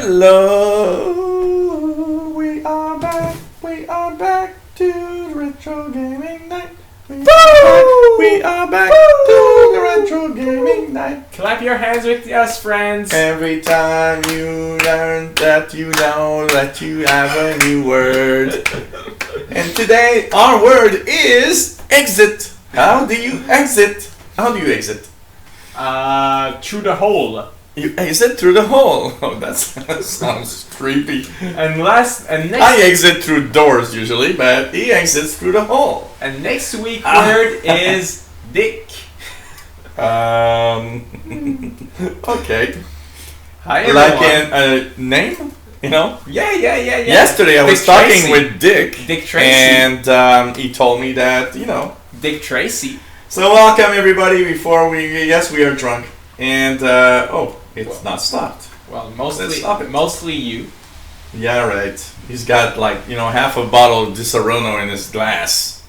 Hello, we are back to Retro Gaming Night. We are back to the Retro Gaming Night. Clap your hands with us, friends. Every time you learn that you know that you have a new word. And today our word is exit. How do you exit? Through the hole. You exit through the hole. Oh, that sounds creepy. And next I exit through doors usually, but he exits through the hole. and next week word is dick. Okay. Hi everyone. Like a name, you know? Yeah. Yesterday I was Dick talking Tracy. with Dick. Dick Tracy. And he told me that, you know. Dick Tracy. So welcome everybody. We are drunk. And it's not stopped. Well, Let's stop it. mostly you. Yeah, right. He's got half a bottle of Di Serono in his glass.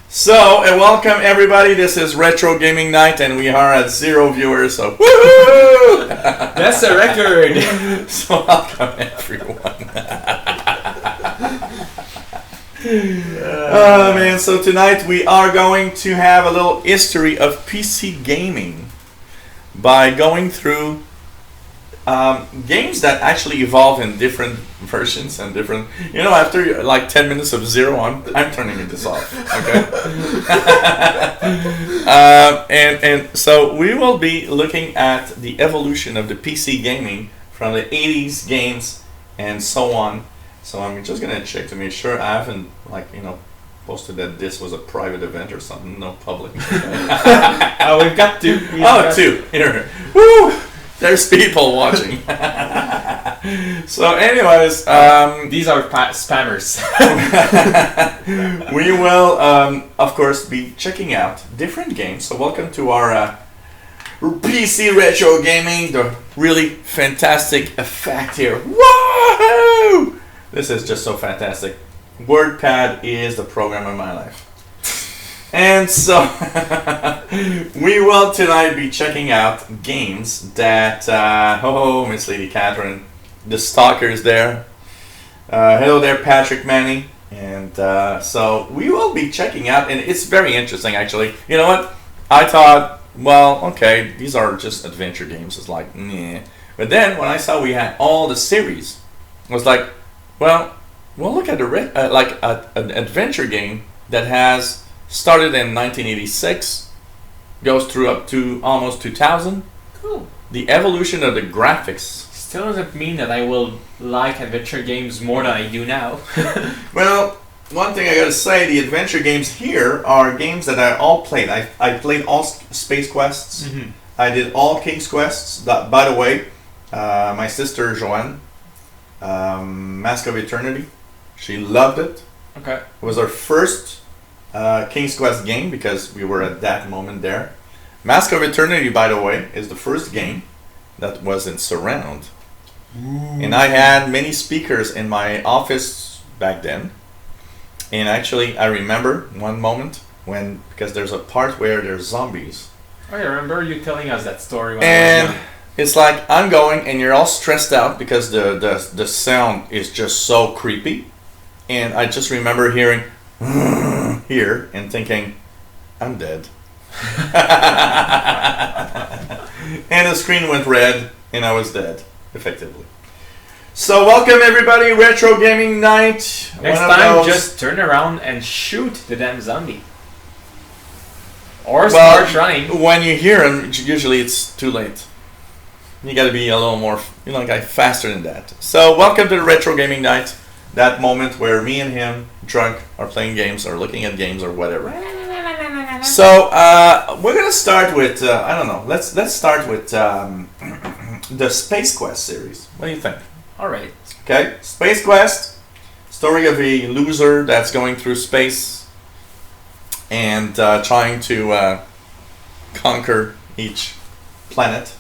So, welcome everybody. This is Retro Gaming Night, and we are at 0 viewers. So, woohoo! That's a record. So, welcome everyone. Oh man! So tonight we are going to have a little history of PC gaming by going through games that actually evolve in different versions and different. After like 10 minutes of zero, I'm turning this off. Okay. And so we will be looking at the evolution of the PC gaming from the 80s games and so on. So I'm just gonna check to make sure I haven't posted that this was a private event or something. No public. We've got two. Two. Here. Woo! There's people watching. So, anyways, These are spammers. we will, of course, be checking out different games. So, welcome to our PC Retro Gaming, the really fantastic effect here. Woohoo! This is just so fantastic. WordPad is the program of my life. And so, we will tonight be checking out games that, Miss Lady Catherine, the stalkers there. Hello there, Patrick Manning. And so, we will be checking out, and it's very interesting actually. You know what? I thought, well, okay, these are just adventure games. It's like, meh. But then, when I saw we had all the series, I was like, well, we'll look at an adventure game that has started in 1986, goes through up to almost 2000. Cool. The evolution of the graphics. Still doesn't mean that I will like adventure games more than I do now. Well, one thing I gotta say, the adventure games here are games that I all played. I played all Space Quests. Mm-hmm. I did all King's Quests. By the way, my sister Joanne, Mask of Eternity, she loved it. Okay. It was our first King's Quest game because we were at that moment there. Mask of Eternity, by the way, is the first game that was in surround. Ooh. And I had many speakers in my office back then. And actually, I remember one moment because there's a part where there's zombies. Oh, I remember you telling us that story when And I was young. it's like, I'm going and you're all stressed out because the sound is just so creepy. And I just remember hearing here and thinking, I'm dead. And the screen went red and I was dead, effectively. So welcome everybody, Retro Gaming Night. Next time, just turn around and shoot the damn zombie. Or start running. When you hear him, usually it's too late. You gotta be a little more, faster than that. So welcome to the Retro Gaming Night. That moment where me and him, drunk, are playing games or looking at games or whatever. So we're gonna start with Let's start with the Space Quest series. What do you think? All right. Okay, Space Quest, story of a loser that's going through space and trying to conquer each planet.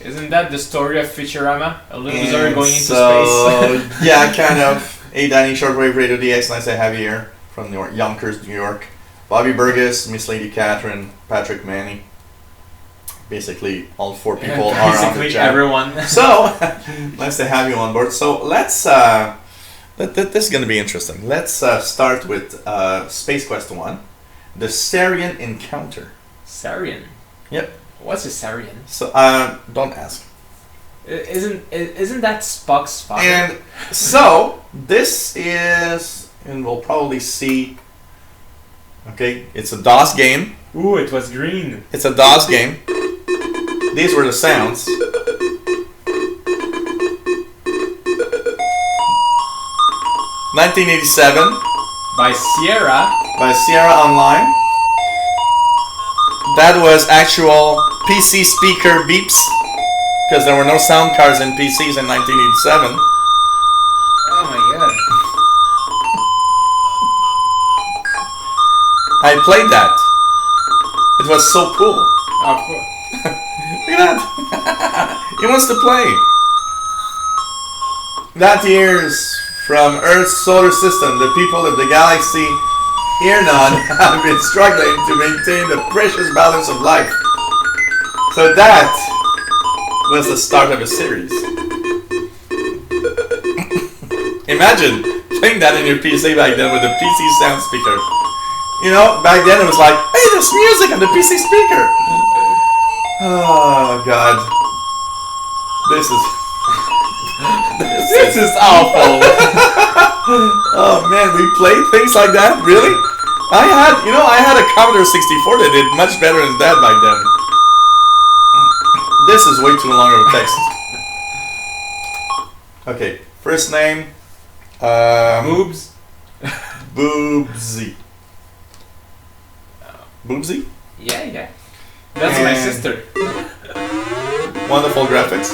Isn't that the story of Futurama? A loser And going into space? Yeah, kind of. Hey, Danny, Shortwave Radio DX, nice to have you here from Yonkers, New York. Bobby Burgess, Miss Lady Catherine, Patrick Manny. basically all 4 people are on the Basically chat. everyone. So, nice to have you on board. So let's, this is going to be interesting. Let's start with Space Quest 1, the Sarian Encounter. Sarian. Yep. What's a Sarian? So, don't ask. Isn't that Spock's father? And so, this is, and we'll probably see, okay, it's a DOS game. Ooh, it was green. It's a DOS game. These were the sounds. (1987) By Sierra. by Sierra Online. That was actual PC speaker beeps because there were no sound cards in PCs in 1987. Oh my god. I played that. It was so cool. Of course. Look at that. He wants to play. That years from Earth's solar system, the people of the galaxy Irnon have been struggling to maintain the precious balance of life. So that was the start of a series. Imagine playing that in your PC back then with a PC sound speaker. You know, back then it was like, hey, there's music on the PC speaker. Oh God, this is This is awful. oh man, we played things like that. Really? I had a Commodore 64 that did much better than that back then. This is way too long of a text. Okay, first name, Boobs. Boobsy. Boobsy? Yeah. That's my And- sister. Wonderful graphics.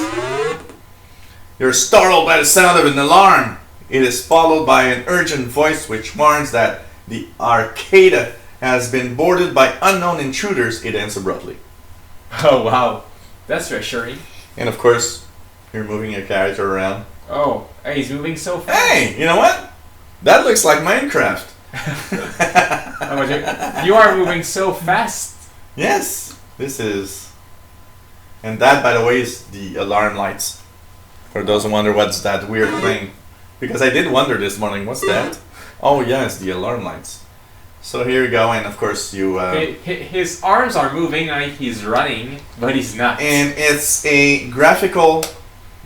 You're startled by the sound of an alarm. It is followed by an urgent voice which warns that the arcade has been boarded by unknown intruders. It ends abruptly. Oh wow. That's reassuring. And of course, you're moving your character around. Oh, hey, he's moving so fast. Hey, you know what? That looks like Minecraft. Oh, but you are moving so fast. Yes, this is. And that, by the way, is the alarm lights. For those who wonder what's that weird thing. Because I did wonder this morning, what's that? Oh, yeah, it's the alarm lights. So here you go, and of course you... His arms are moving like he's running, but he's not. and it's a graphical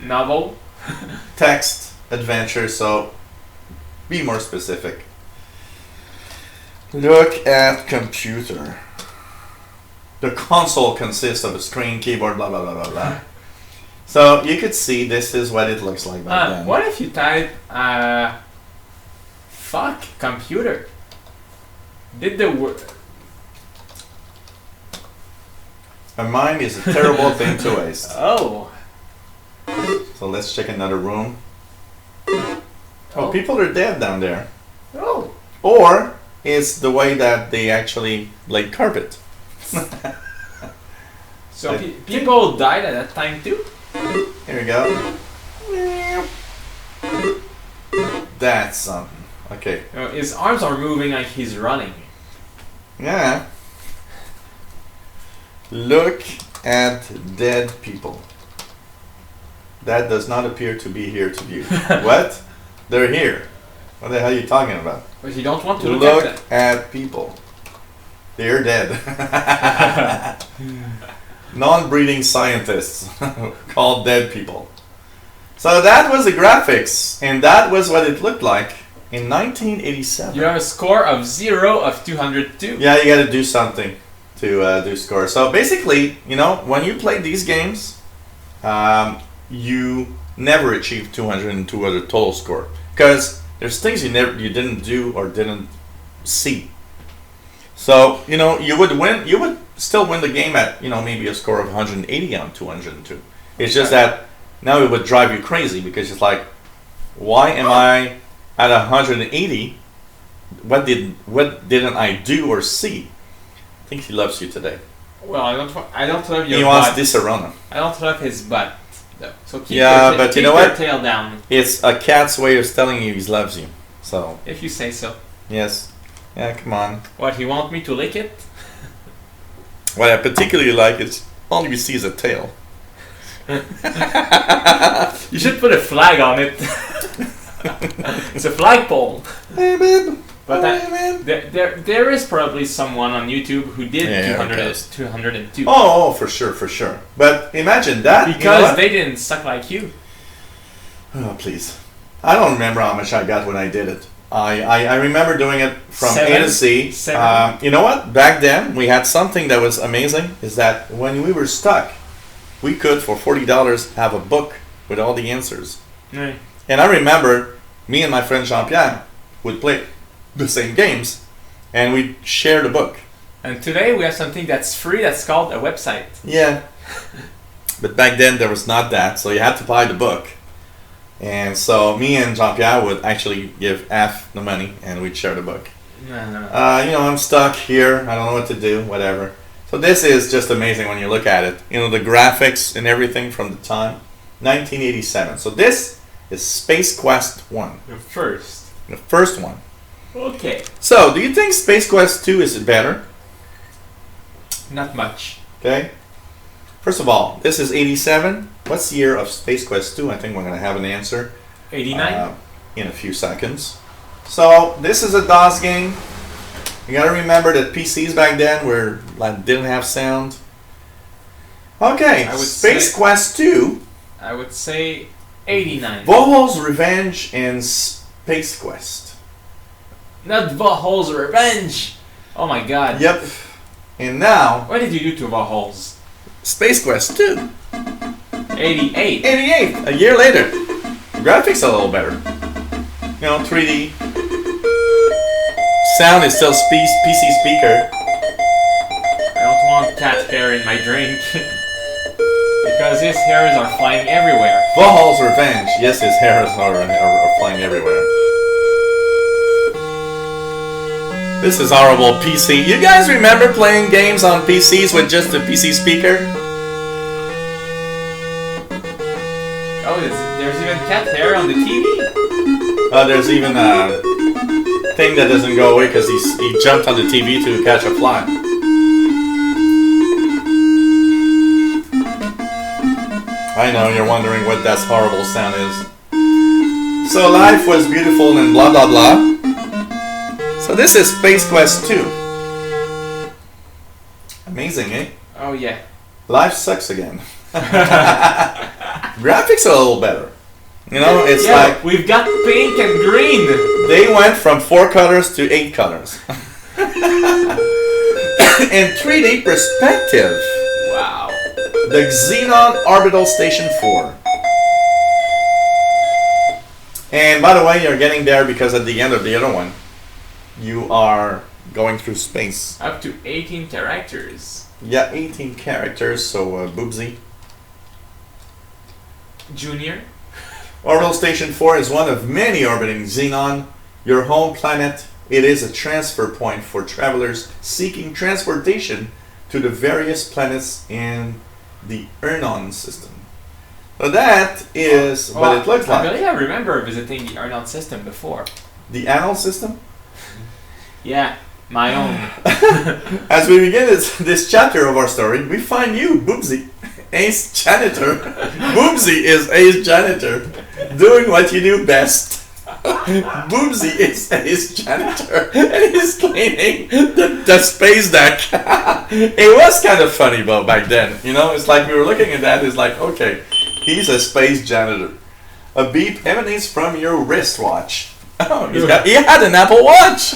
Novel. text adventure, so be more specific. Look at computer. The console consists of a screen, keyboard, blah blah blah blah blah. So you could see this is what it looks like back then. What if you type fuck computer? Did the word A mind is a terrible thing to waste. Oh. So let's check another room. Oh. Oh, people are dead down there. Oh. Or it's the way that they actually laid carpet. So I people died at that time too? Here we go. That's something. Okay. His arms are moving like he's running. Yeah. Look at dead people. That does not appear to be here to view. What? They're here. What the hell are you talking about? But you don't want to Look look at at people. They're dead. Non-breeding scientists called dead people. So that was the graphics, and that was what it looked like in 1987. You have a score of 0 of 202. Yeah, you got to do something to do score. So basically, you know, when you play these games, you never achieve 202 as a total score because there's things you didn't do or didn't see. So you know you would win. You would still win the game at maybe a score of 180 on 202. It's just that now it would drive you crazy because it's like, why am I at 180? What didn't I do or see? I think he loves you today. Well, I don't love your He butt. wants this around him. I don't love his butt. Though. So keep Yeah, your but you keep know your what? tail down, It's a cat's way of telling you he loves you. So if you say so. yes, yeah, come on. What, you want me to lick it? What I particularly like is All you see is a tail. You should put a flag on it. It's a flagpole. Hey, babe. But Hey, man. there is probably someone on YouTube who did Yeah, 202. Oh, for sure. But imagine that. Because you know what? they didn't suck like you. Oh, please. I don't remember how much I got when I did it. I remember doing it from A to Z. Seven. You know what? Back then, we had something that was amazing, is that when we were stuck, we could, for $40, have a book with all the answers. Yeah. And I remember, me and my friend Jean-Pierre would play the same games, and we'd share the book. And today we have something that's free that's called a website. Yeah. But back then, there was not that, so you had to buy the book. And so me and Jean-Pierre would actually give half the money, and we'd share the book. No. You know, I'm stuck here. I don't know what to do, whatever. So this is just amazing when you look at it. You know, the graphics and everything from the time. 1987. So this is Space Quest 1. The first. The first one. Okay. So, do you think Space Quest 2 is better? Not much. Okay. First of all, this is 87. What's the year of Space Quest 2? I think we're going to have an answer 89? In a few seconds. So, this is a DOS game. You got to remember that PCs back then didn't have sound. Okay, I would Space say- Quest 2, I would say 89. Valhall's Revenge, and Space Quest. Not Valhall's Revenge! Oh my god. Yep. And now, What did you do to Valhall's? Space Quest 2. 88. 88, a year later. The graphics are a little better. You know, 3D. Sound is still PC speaker. I don't want cat hair in my drink. Because his hairs are flying everywhere. Valhall's Revenge. Yes, his hairs are flying everywhere. This is horrible PC. You guys remember playing games on PCs with just a PC speaker? Oh, there's even cat hair on the TV? There's even a thing that doesn't go away because he jumped on the TV to catch a fly. I know, you're wondering what that horrible sound is. So life was beautiful and blah blah blah. So this is Space Quest 2. Amazing, eh? Oh yeah. Life sucks again. Graphics are a little better. You know, it's like we've got pink and green. they went from 4 colors to 8 colors. In 3D perspective. Wow. The Xenon Orbital Station 4. And by the way, you're getting there because at the end of the other one, you are going through space. Up to 18 characters. Yeah, 18 characters, so Boobsy. Junior. Orbital Station 4 is one of many orbiting Xenon, your home planet. It is a transfer point for travelers seeking transportation to the various planets in the Ernon system. So that is what it looks I like. believe I remember visiting the Ernon system before. The Anal system? Yeah, my own. As we begin this chapter of our story, we find you, Boobsy, Ace Janitor. Boobsy is Ace Janitor, doing what you do best. Boobsy is Ace Janitor, and he's cleaning the space deck. It was kind of funny, though, back then. You know, it's like we were looking at that, it's like, okay, he's a space janitor. A beep emanates from your wristwatch. Oh, he had an Apple Watch.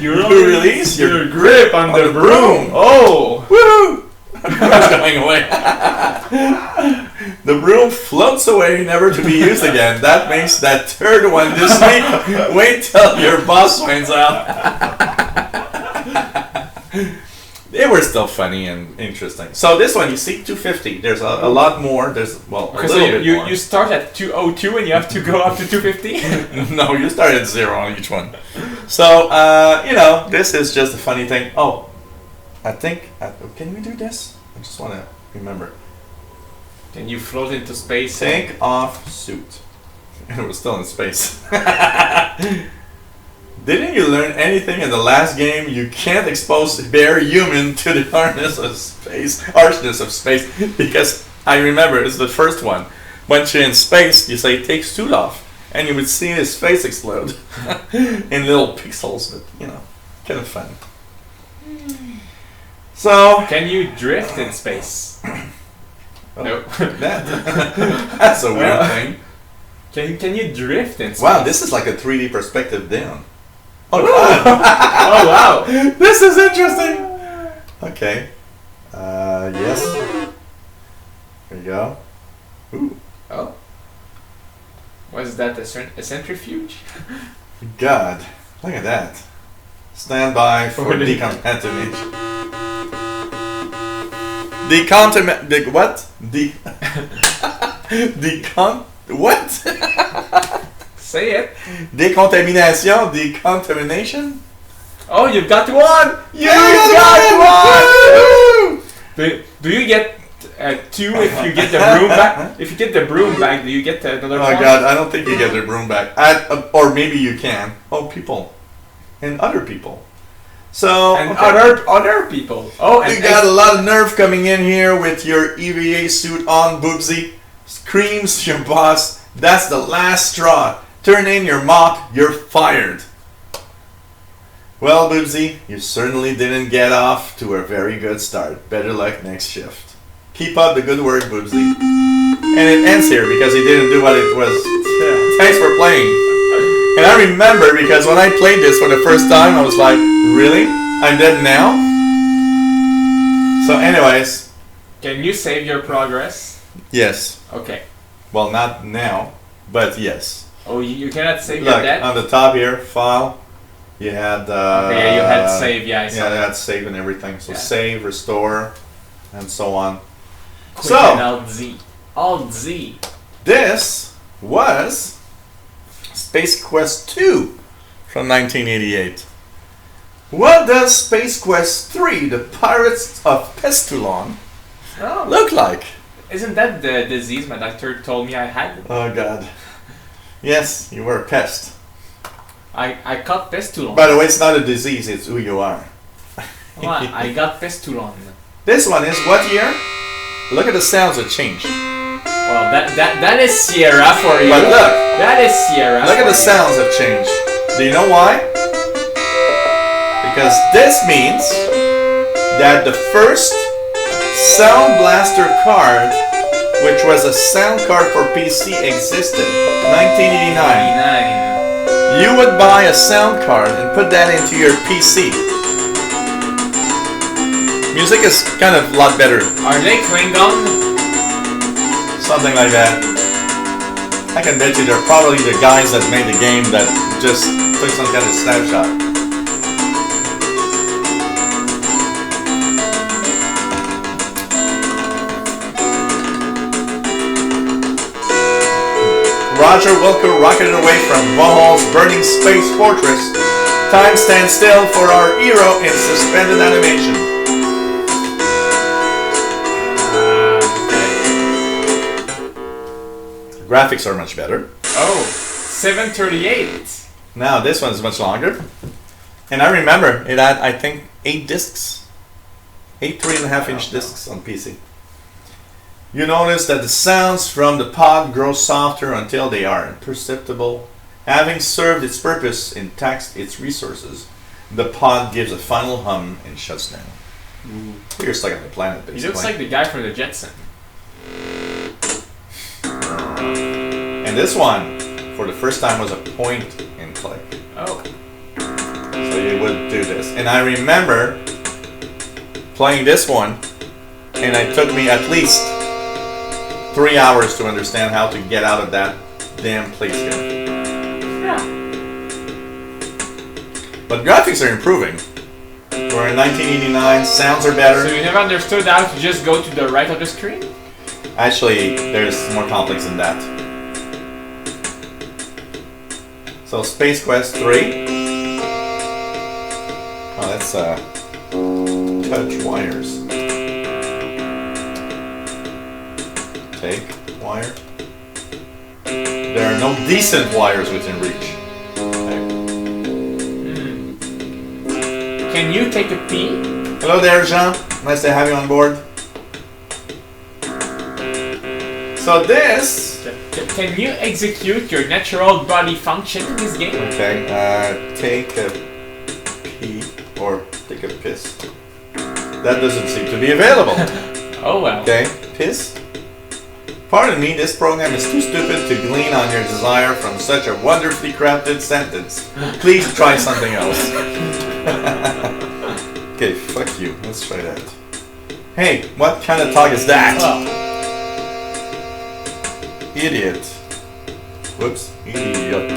You release your grip on the broom. Oh! Woohoo! It's going away. The broom floats away, never to be used again. That makes that third one this week. Wait till your boss finds out. They were still funny and interesting. So this one, you see 250. There's a lot more. There's, well, a Okay, so little bit more. you start at 202 and you have to go up to 250? No, you start at 0 on each one. So, you know, this is just a funny thing. Oh, I think, can we do this? I just want to remember. Can you float into space? Take off suit. And we're still in space. Didn't you learn anything in the last game? You can't expose bare human to the harshness of space. Because I remember it's the first one. Once you're in space, you say takes two off, and you would see his face explode in little pixels. But kind of fun. So Can you drift in space? No. That's a weird thing. Can you drift in space? Wow, this is like a 3D perspective down. Oh, Oh wow! this is interesting. Okay. Yes. There you go. Ooh. Oh. Was that a centrifuge? God, look at that. Stand by for the- decontamination. What? What? Say it. Decontamination? Decontamination? Oh, you've got one! You got got one! Do you get two if you get the broom back? If you get the broom back, do you get another Oh one? God, I don't think you get the broom back. Or maybe you can. Oh, people. And other people. So, And okay. other people. Oh, and You got a lot of nerve coming in here with your EVA suit on, Boobsy. Screams your boss. That's the last straw. Turn in your mop. You're fired. Well, Boobsy, you certainly didn't get off to a very good start. Better luck next shift. Keep up the good work, Boobsy. And it ends here because he didn't do what it was. Thanks for playing. And I remember because when I played this for the first time, I was like, really? I'm dead now? So anyways, Can you save your progress? yes. Okay. Well, not now, but yes. Oh, you cannot save your Look, death? on the top here, file, you had... Okay, yeah, you had save, yeah, I saw Yeah, that. you had save and everything. So Yeah. save, restore, and so on. Quick So- and Alt Z. Alt Z. This was Space Quest 2 from 1988. What does Space Quest 3, The Pirates of Pestulon, Oh. look like? Isn't that the disease my doctor told me I had? Oh God. Yes, you were a pest. I caught Pestulon. By the way, it's not a disease, it's who you are. Well, I got Pestulon. This one is what year? Look at the sounds that change. Well, that is Sierra for you. But look. That is Sierra. Look at for the you. sounds that change. Do you know why? Because this means that the first Sound Blaster card, which was a sound card for PC, existed. 1989. 89. You would buy a sound card and put that into your PC. Music is kind of a lot better. Are they Klingon? Something like that. I can bet you they're probably the guys that made the game that just took some kind of snapshot. Roger Wilco rocketed away from Valhall's burning space fortress. Time stands still for our hero in suspended animation. Graphics are much better. Oh, 738. Now this one's much longer. And I remember it had, I think, 8 discs. 8 3.5-inch discs on PC. You notice that the sounds from the pod grow softer until they are imperceptible. Having served its purpose and taxed its resources, the pod gives a final hum and shuts down. You're stuck on the planet, basically. He looks like the guy from the Jetson. And this one, for the first time, was a point and click. Oh. So you would do this. And I remember playing this one, and it took me at least 3 hours to understand how to get out of that damn place here. Yeah. But graphics are improving. We're in 1989, sounds are better. So you never understood how to just go to the right of the screen? Actually, there's more complex than that. So Space Quest 3. Oh, that's touch wires. Take wire. There are no decent wires within reach. Okay. Can you take a pee? Hello there, Jean. Nice to have you on board. So this... Can you execute your natural body function in this game? Okay, take a pee or take a piss. That doesn't seem to be available. Oh well. Okay, piss. Pardon me, this program is too stupid to glean on your desire from such a wonderfully crafted sentence. Please try something else. Okay, fuck you. Let's try that. Hey, what kind of talk is that? Well, Idiot. Whoops. Idiot.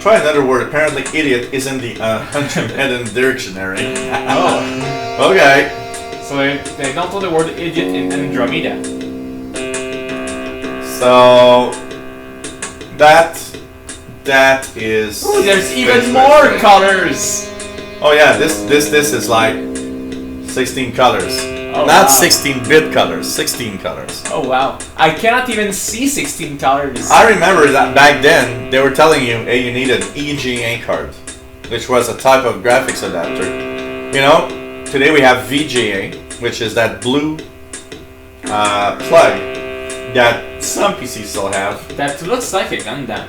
Try another word. Apparently, idiot is in the Hunting Eden dictionary. oh. Okay. So they don't know the word idiot in Andromeda. So that is. Ooh, there's even Space more Quest, right? colors. Oh yeah, this is like 16 colors. Oh, Not wow. 16-bit colors, 16 colors. Oh wow. I cannot even see 16 colors. I remember that back then they were telling you, hey, you need an EGA card, which was a type of graphics adapter. You know, today we have VGA, which is that blue plug that some PCs still have. That looks like a Gundam.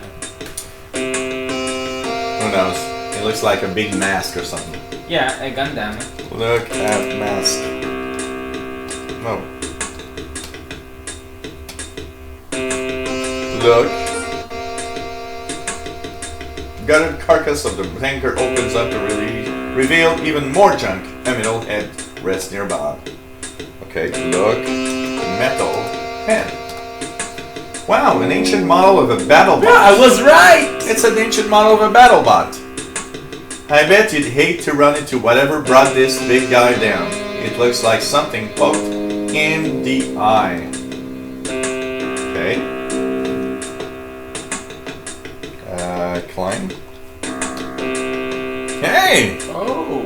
Who knows? It looks like a big mask or something. Yeah, a Gundam. Look at mask. No. Look. Gutted carcass of the tanker opens up to reveal even more junk. A metal head rests nearby. Okay, look. Metal head. Wow, an ancient model of a battle bot. Yeah, I was right! It's an ancient model of a battle bot. I bet you'd hate to run into whatever brought this big guy down. It looks like something poked in the eye. Okay. Climb. Hey! Oh.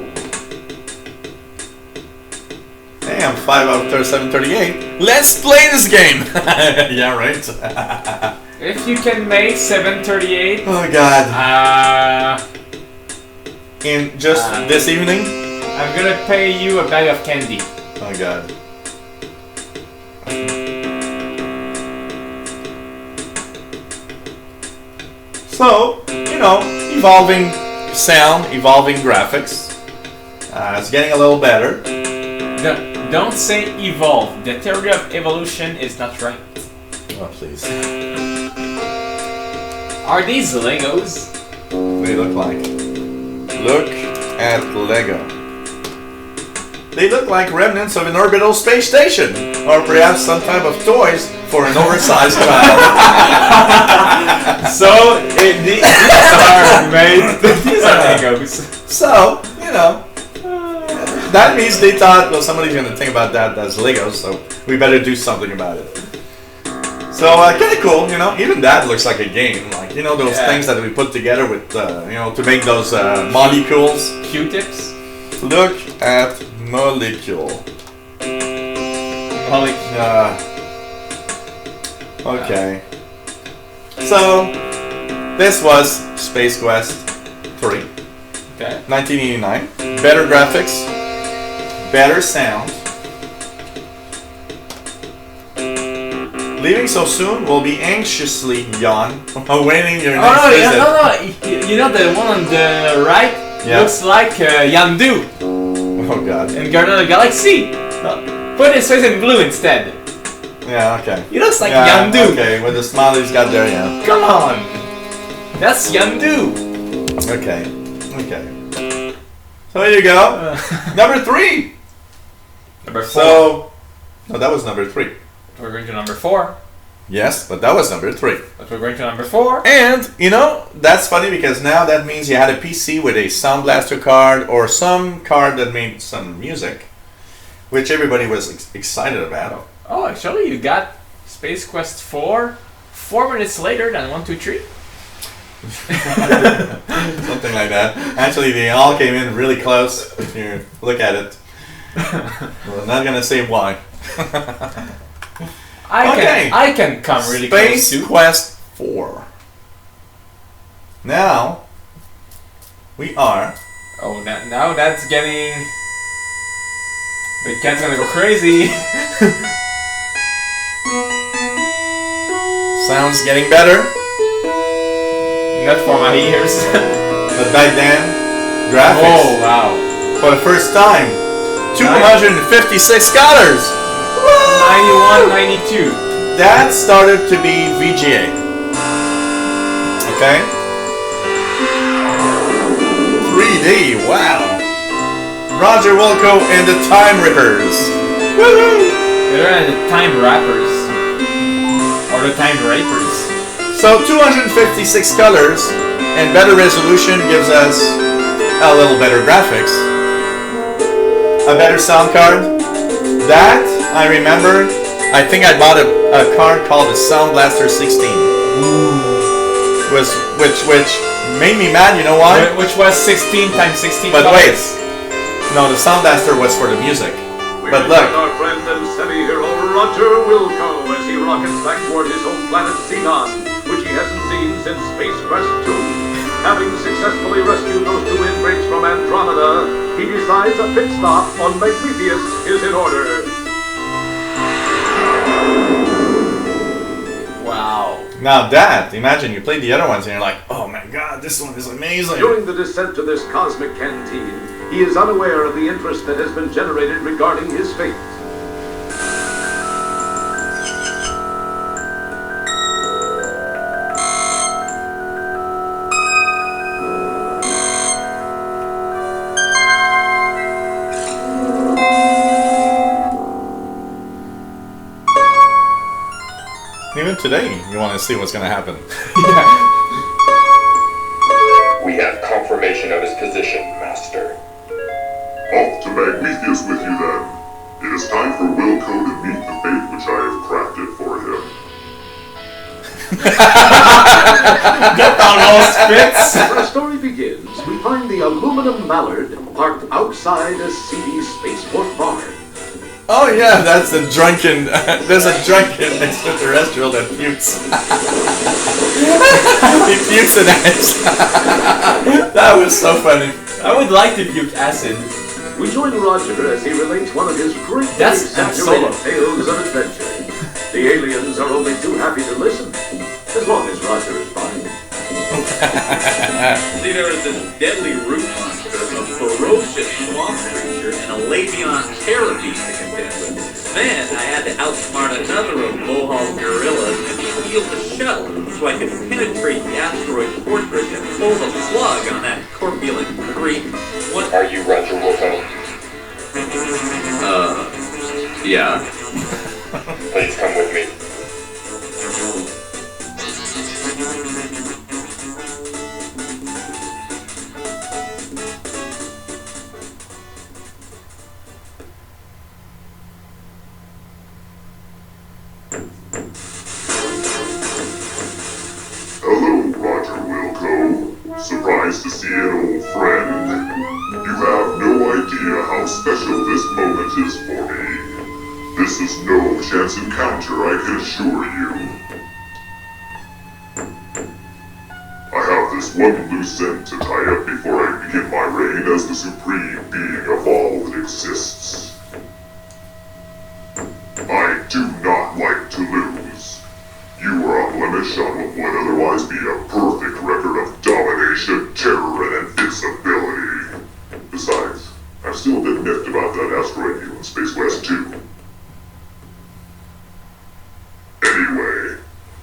Hey, I'm 5 out of 738. Let's play this game! Yeah, right? If you can make 738, Oh god. In just this evening? I'm gonna pay you a bag of candy. Oh god. So, you know, evolving sound, evolving graphics. It's getting a little better. Don't say evolve. The theory of evolution is not right. Oh, please. Are these Legos? What do they look like? Look at Lego. They look like remnants of an orbital space station, or perhaps some type of toys for an oversized child. So these are made. These are Legos. So, you know, that means they thought, well, somebody's going to think about that as Legos, so we better do something about it. So, kind of cool, you know, even that looks like a game, like, you know, those things that we put together with, you know, to make those molecules. Q-tips. Look at molecule. Okay. So, this was Space Quest 3, Okay. 1989. Better graphics, better sound. Leaving so soon will be anxiously awaiting your next Oh visit. no! You know the one on the right Yeah. looks like Yandu Oh god. in Guardian of the Galaxy. Put his face in blue instead. Yeah, okay. He looks like Yeah, Yandu. okay, with the smile he's got there, yeah. Come on, that's Yandu. Okay, okay. So there you go. Number 3! Number 4. So, no, that was number 3. We're going to number 4. Yes, but that was number 3. But we're going to number 4. And, you know, that's funny because now that means you had a PC with a Sound Blaster card or some card that made some music, which everybody was excited about. Oh, actually, you got Space Quest 4 4 minutes later than 1, 2, 3. Something like that. Actually, they all came in really close if you look at it. We're not going to say why. I can come really close Space to. Quest 4. Now, we are Oh, now that's getting... The cat's gonna go crazy. Sounds getting better. Not for my ears. But back then, graphics. Oh, wow. For the first time, 256 colors. 91, 92. That started to be VGA. Okay. 3D. Wow. Roger Wilco and the Time Rippers. Woohoo! They're the Time Rappers. Or the Time Rapers. So 256 colors and better resolution gives us a little better graphics. A better sound card. That, I remember, I think I bought a card called the Sound Blaster 16. Which made me mad, you know why? Which was 16 times 16 But colors. wait. No, the Sound Blaster was for the music. But look. Our friend and semi-hero Roger Wilco as he rockets back toward his home planet Xenon, which he hasn't seen since Space Quest 2. Having successfully rescued those two ingrates from Andromeda, he decides a pit stop on Magrifius is in order. Wow. Now that, imagine you played the other ones and you're like, oh my god, this one is amazing. During the descent to this cosmic canteen, he is unaware of the interest that has been generated regarding his fate. Even today, you want to see what's going to happen. We have confirmation of his position, Master. Off to Magnifius with you then. It is time for Wilco to meet the fate which I have crafted for him. As our story begins, we find the aluminum mallard parked outside a seedy spaceport bar. Oh yeah, that's a drunken, there's a drunken extraterrestrial that pukes. He pukes in ass. That was so funny. I would like to puke acid. We join Roger as he relates one of his great That's exaggerated Solo. tales of adventure. The aliens are only too happy to listen, as long as Roger is fine. See, there was this deadly root monster, a ferocious swamp creature, and a Levion terror beast to contend with. Then I had to outsmart another of Mohawk gorillas and steal the shuttle so I could penetrate the asteroid fortress and pull the plug on that corpulent creep. What? Are you Roger Wilco? Yeah. Please come with me. Hello, Roger Wilco. Surprised to see an old friend? You have no idea how special this moment is for me. This is no chance encounter, I can assure you. I have this one loose end to tie up before I begin my reign as the supreme being of all that exists. I do not like to lose. You are a blemish on what would otherwise be a perfect record of domination, terror, and invincibility. Besides, I'm still a bit miffed about that asteroid deal in Space Quest 2. Anyway,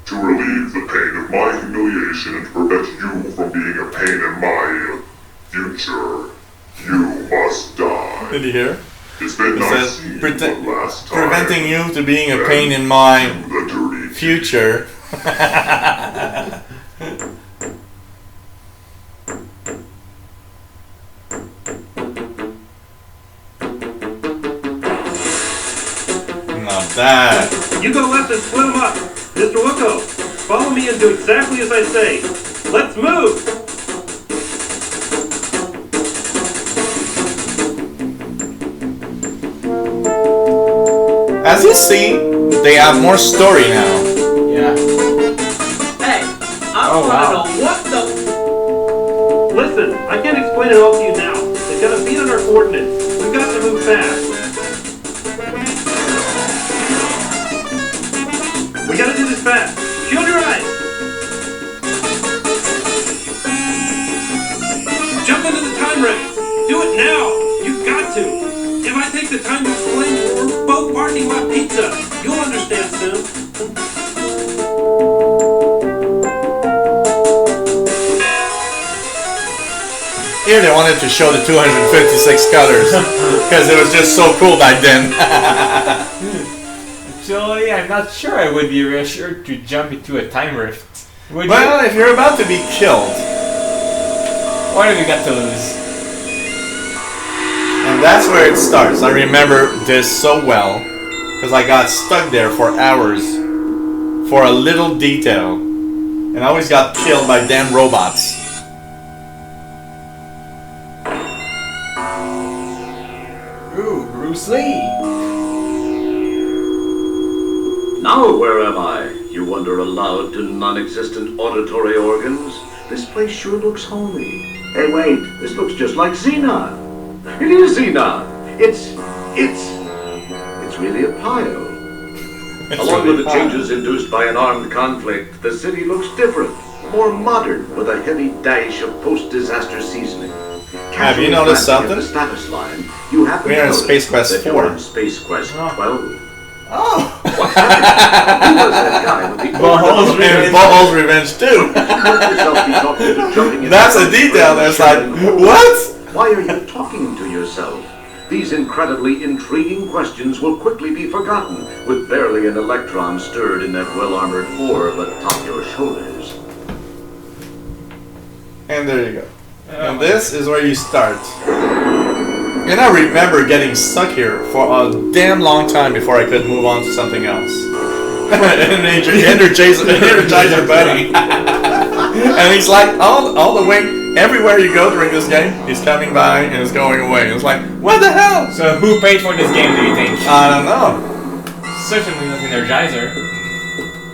to relieve the pain of my humiliation and to prevent you from being a pain in my future, you must die. Did you hear? It's been It nice says, seeing you "Prete- one last time. preventing you to being a pain in my The dirty future. Not that. You go left and split them up. Mr. Wilco, follow me and do exactly as I say. Let's move! As you see, they have more story now. Yeah. Hey, I Oh, want to wow. know what the... Listen, I can't explain it all to you now. got a beat on our coordinates. We've got to move fast. We gotta do this fast. Shield your eyes. Jump into the time race. Do it now. You've got to. If I take the time to explain, we're both barking about pizza. You'll understand soon. Here they wanted to show the 256 colors because it was just so cool back then. Actually, I'm not sure I would be reassured to jump into a time rift. Would Well, you? if you're about to be killed, What have you got to lose? and that's where it starts. I remember this so well because I got stuck there for hours for a little detail, and I always got killed by damn robots. Ooh, Bruce Lee. Now where am I? You wonder aloud to non-existent auditory organs? This place sure looks homey. Hey, wait, this looks just like Xenon. It is Xenon. It's really a pile. Along with the changes induced by an armed conflict, the city looks different, more modern, with a heavy dash of post-disaster seasoning. Have you noticed Casually glancing something? at the status line, you happen We're to in notice Space Quest that 4. you're in Space Quest 12. Oh! What happened? Who was that guy with the Ball's overdeveloped- And Ball's Revenge too. yourself be talking to jumping in That's the a detail. There's like, what? Why are you talking to yourself? These incredibly intriguing questions will quickly be forgotten, with barely an electron stirred in that well-armored orb atop your shoulders. And there you go. And this is where you start. And I remember getting stuck here for a damn long time before I could move on to something else. Energizer Bunny. And he's like, all the way, everywhere you go during this game, he's coming by and is going away. It's like, what the hell? So who paid for this game, do you think? I don't know. Certainly not Energizer.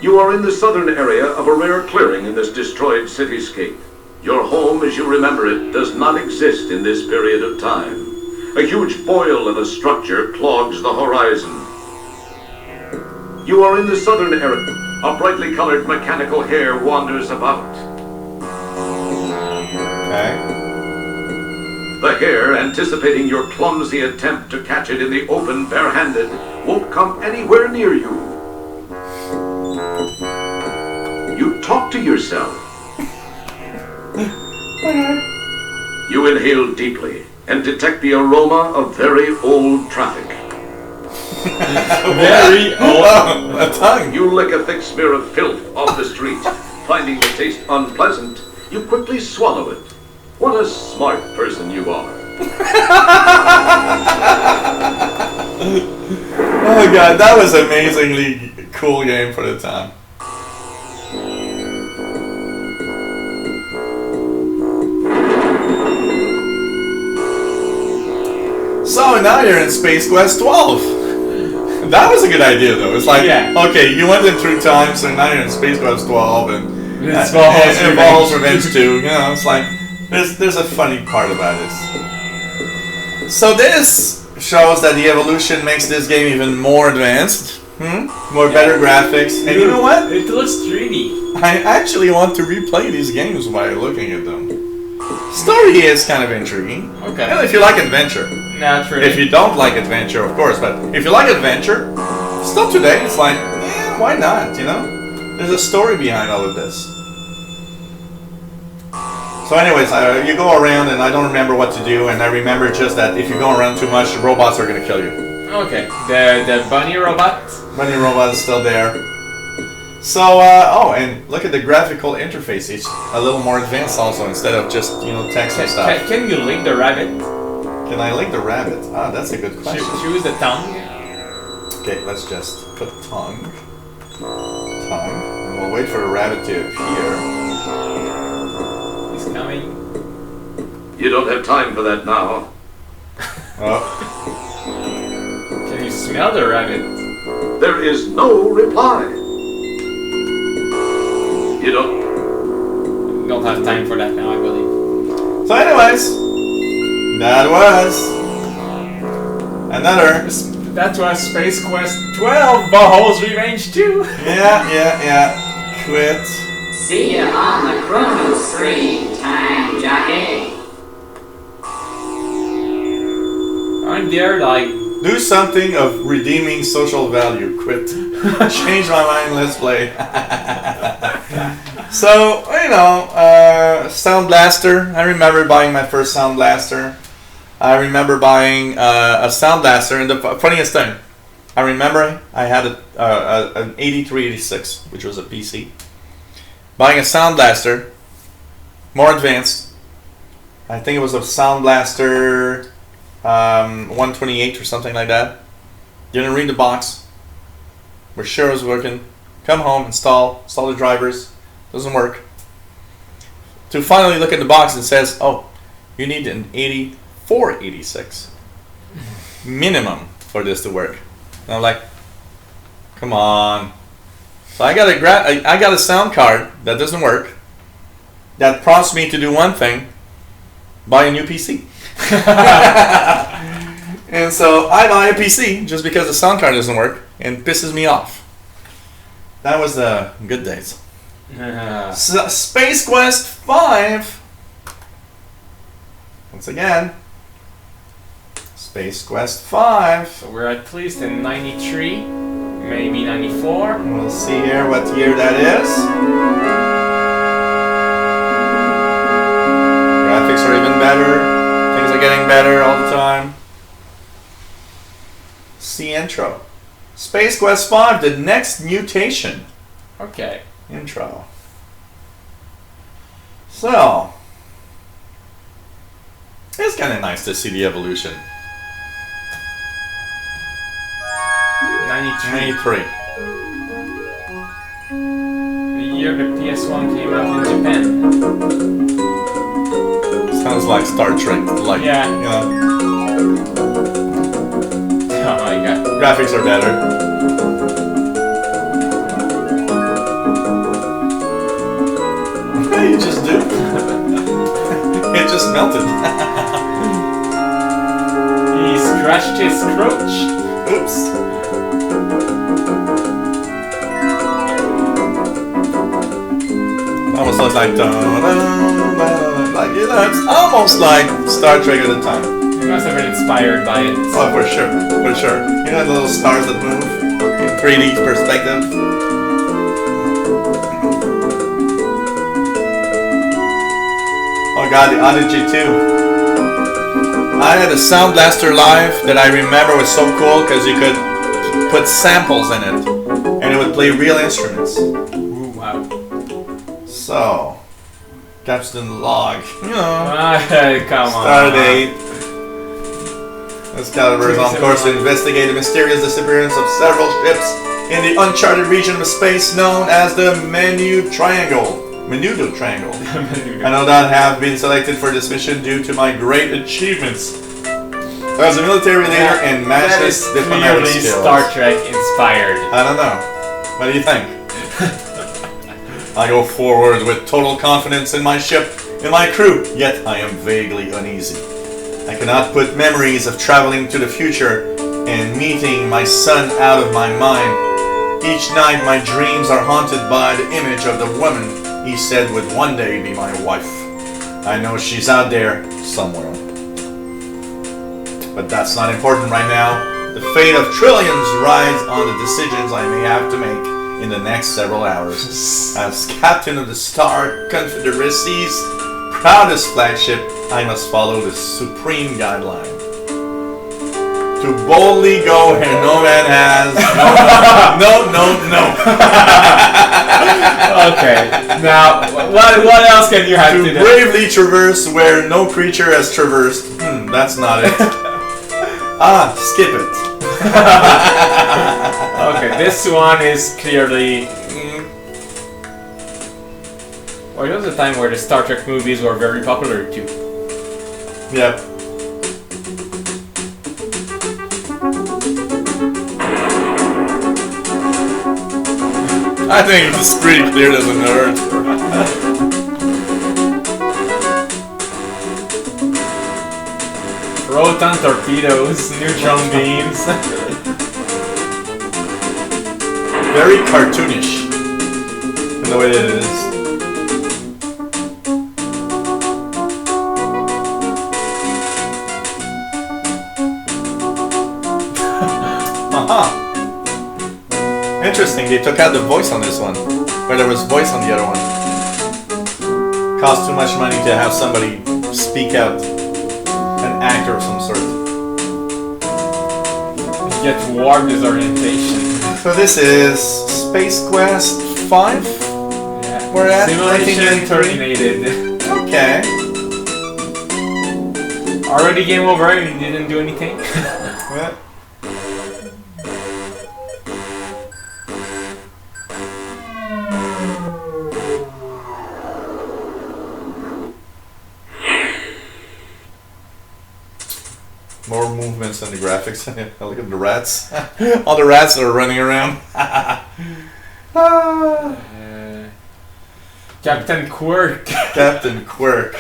You are in the southern area of a rare clearing in this destroyed cityscape. Your home, as you remember it, does not exist in this period of time. A huge boil of a structure clogs the horizon. You are in the southern area. A brightly colored mechanical hare wanders about. Okay. The hare, anticipating your clumsy attempt to catch it in the open barehanded, won't come anywhere near you. You talk to yourself. You inhale deeply and detect the aroma of very old traffic. Very old. Oh, a tongue. You lick a thick smear of filth off the street. Finding the taste unpleasant, you quickly swallow it. What a smart person you are. Oh god, that was an amazingly cool game for the time. So now you're in Space Quest 12. That was a good idea though. It's like, Yeah. okay, you went in through time, so now you're in Space Quest 12 and It's and Ball's Revenge 2. You know, it's like, there's a funny part about this. So this shows that the evolution makes this game even more advanced. More better graphics. And you know what? It looks 3D. I actually want to replay these games while looking at them. Story is kind of intriguing. Okay. You know, if you like adventure. Not really. If you don't like adventure, of course, but if you like adventure, still today, it's like, yeah, why not, you know? There's a story behind all of this. So anyways, you go around and I don't remember what to do, and I remember just that if you go around too much, robots are going to kill you. Okay. The bunny robot. Bunny robot is still there. So, oh, and look at the graphical interface. It's a little more advanced also, instead of just, you know, text and stuff. Can you link the rabbit? Can I link the rabbit? Ah, that's a good question. Choose the tongue. Okay, let's just put tongue. And we'll wait for the rabbit to appear. He's coming. You don't have time for that now. Oh, Can you smell the rabbit? There is no reply. You don't. Don't have time for that now, I believe. so anyways, That was another. That was Space Quest 12, Valhalla's Revenge 2. Yeah. Quit. See ya on the chrono screen, time jockey. I'm there like... Do something of redeeming social value. Quit. Change my mind. Let's play. So, Sound Blaster. I remember buying my first Sound Blaster. I remember buying a Sound Blaster, and the funniest thing, I remember I had an 8386, which was a PC. Buying a Sound Blaster, more advanced. I think it was a Sound Blaster 128 or something like that. Didn't read the box. We're sure it was working. Come home, install the drivers. Doesn't work. To finally look at the box, it says, "Oh, you need an 8486 minimum for this to work." And I'm like, "Come on!" So I got a sound card that doesn't work. That prompts me to do one thing: buy a new PC. And so I buy a PC just because the sound card doesn't work and pisses me off. That was the good days. So, Space Quest 5. Once again, Space Quest 5. So we're at least in 93, maybe 94. We'll see here what year that is. Graphics are even better. Things are getting better all the time. See intro. Space Quest 5, the next mutation. Okay. Intro. So, it's kind of nice to see the evolution. 93. 93. The year the PS1 came out in Japan. Sounds like Star Trek, like, Yeah. you know, Oh my god. graphics are better. You just do. It just melted. He scratched his crotch. Oops. Almost looks like, it's almost like Star Trek at the time. He must have been inspired by it. Oh, for sure. You know the little stars that move in 3D perspective? Oh god, the Odyssey 2. I had a Sound Blaster Live that I remember was so cool because you could put samples in it and it would play real instruments. Ooh, wow. So, Captain Log, you know, Come on. Stardate. Excalibur is on course to investigate the mysterious disappearance of several ships in the uncharted region of space known as the Menudo Triangle. I know that have been selected for this mission due to my great achievements as a military leader and matchless diplomatic Clearly skills. Star Trek inspired. I don't know. What do you think? I go forward with total confidence in my ship and my crew, yet I am vaguely uneasy. I cannot put memories of traveling to the future and meeting my son out of my mind. Each night my dreams are haunted by the image of the woman he said would one day be my wife. I know she's out there somewhere. But that's not important right now. The fate of trillions rides on the decisions I may have to make in the next several hours. As captain of the Star Confederacy's proudest flagship, I must follow the supreme guideline. To boldly go where no man has. No. Okay. Now, what else can you have to To do? bravely traverse where no creature has traversed. That's not it. Skip it. Okay, this one is clearly. Well, it was a time where the Star Trek movies were very popular too. Yep. I think it's pretty clear as a nerd. Photon torpedoes, neutron beams. Very cartoonish in the way that it is. Interesting, they took out the voice on this one, but there was voice on the other one. Cost too much money to have somebody speak out, an actor of some sort. Get warp disorientation. So this is Space Quest 5? Yeah. We're at Simulation 1993. terminated. Okay. Already game over, you didn't do anything. Well, more movements in the graphics. Look at the rats. All the rats that are running around. Ah, Captain Quirk. Captain Quirk.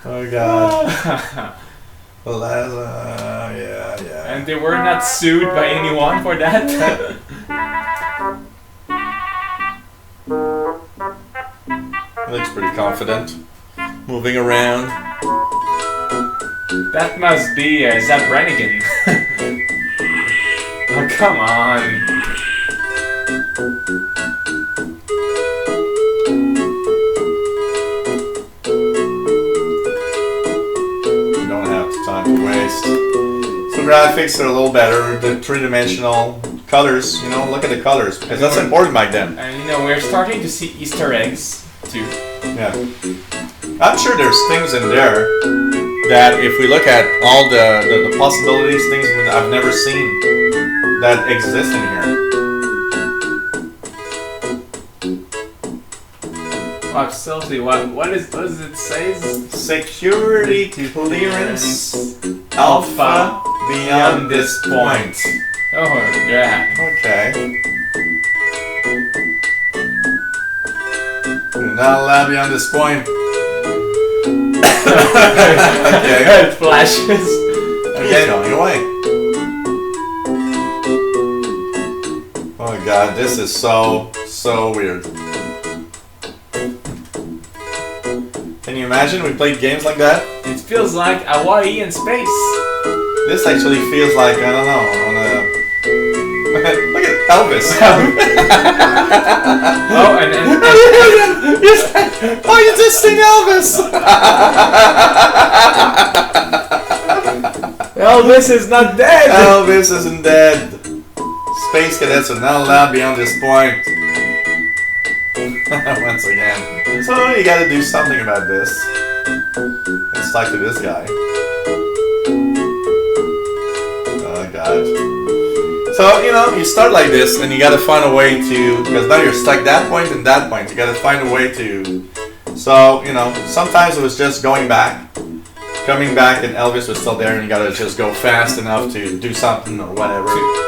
Oh god. Yeah. And they were not sued by anyone for that. Looks pretty confident. Moving around. That must be Zap Brannigan. Oh, come on. Don't have time to waste. So graphics are a little better. The three-dimensional colors, you know, look at the colors because that's important back then. And you know, we're starting to see Easter eggs too. Yeah. I'm sure there's things in there that if we look at all the possibilities, things that I've never seen that exist in here. Absolutely. What does it say? Security clearance alpha beyond this point. Oh yeah. Okay. You're not allowed beyond this point. Okay. It flashes. Okay, going away. Oh god, this is so weird. Can you imagine we played games like that? It feels like Hawaii in space. This actually feels like, I don't know, on a... Look at Elvis. Oh, and Oh, you just sing Elvis! Elvis is not dead. Elvis isn't dead. Space cadets are not allowed beyond this point. Once again. So you gotta do something about this. Let's talk to this guy. Oh god. So, you know, you start like this and you gotta find a way to, because now you're stuck that point and that point. You gotta find a way to, so, you know, sometimes it was just going back, coming back and Elvis was still there and you gotta just go fast enough to do something or whatever.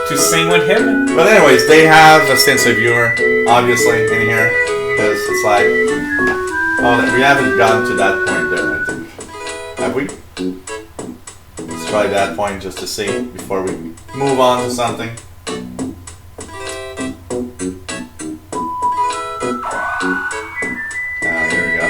To sing with him? But anyways, they have a sense of humor, obviously, in here. Because it's like, oh, we haven't gotten to that point there, I think. Have we? Let's try that point just to see before we move on to something. Here we go.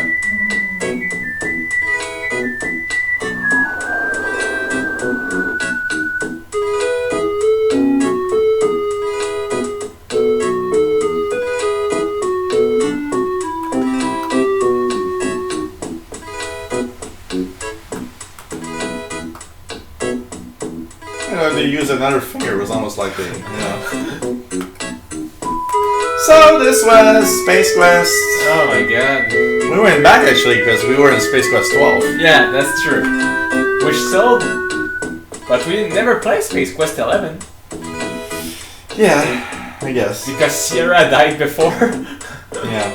They use another finger. It was almost like they, you know. So this was Space Quest. Oh my god. We went back actually because we were in Space Quest 12. Yeah, that's true. Which still, but we never played Space Quest 11 Yeah, I guess. because Sierra died before. Yeah.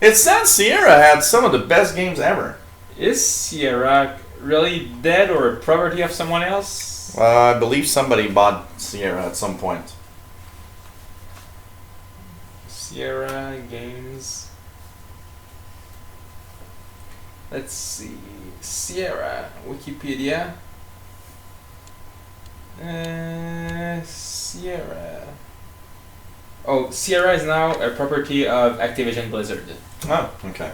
It says Sierra had some of the best games ever. Is Sierra really dead or a property of someone else? I believe somebody bought Sierra at some point. Sierra Games. Let's see. Sierra Wikipedia. Sierra. Oh, Sierra is now a property of Activision Blizzard. Oh, okay.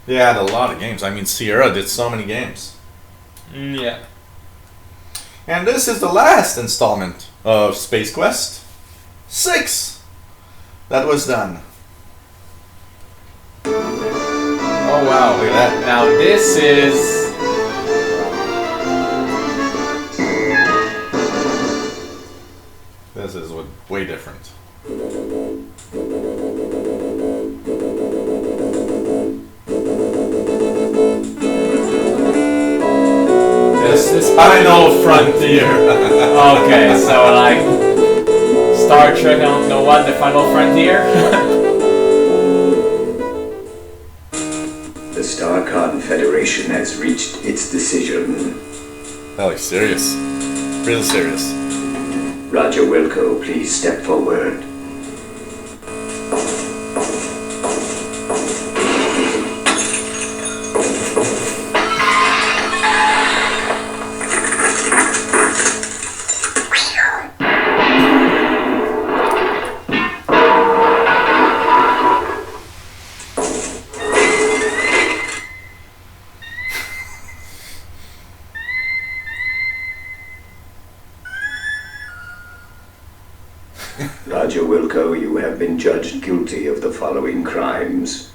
They had a lot of games. I mean, Sierra did so many games. Yeah. And this is the last installment of Space Quest 6 that was done. Oh wow, Look at that. Now this is... This is way different. This is Final Frontier. Okay, so like... Star Trek, I don't know what, the Final Frontier? The StarCon Federation has reached its decision. Oh, he's serious. Real serious. Roger Wilco, please step forward. Roger Wilco, you have been judged guilty of the following crimes: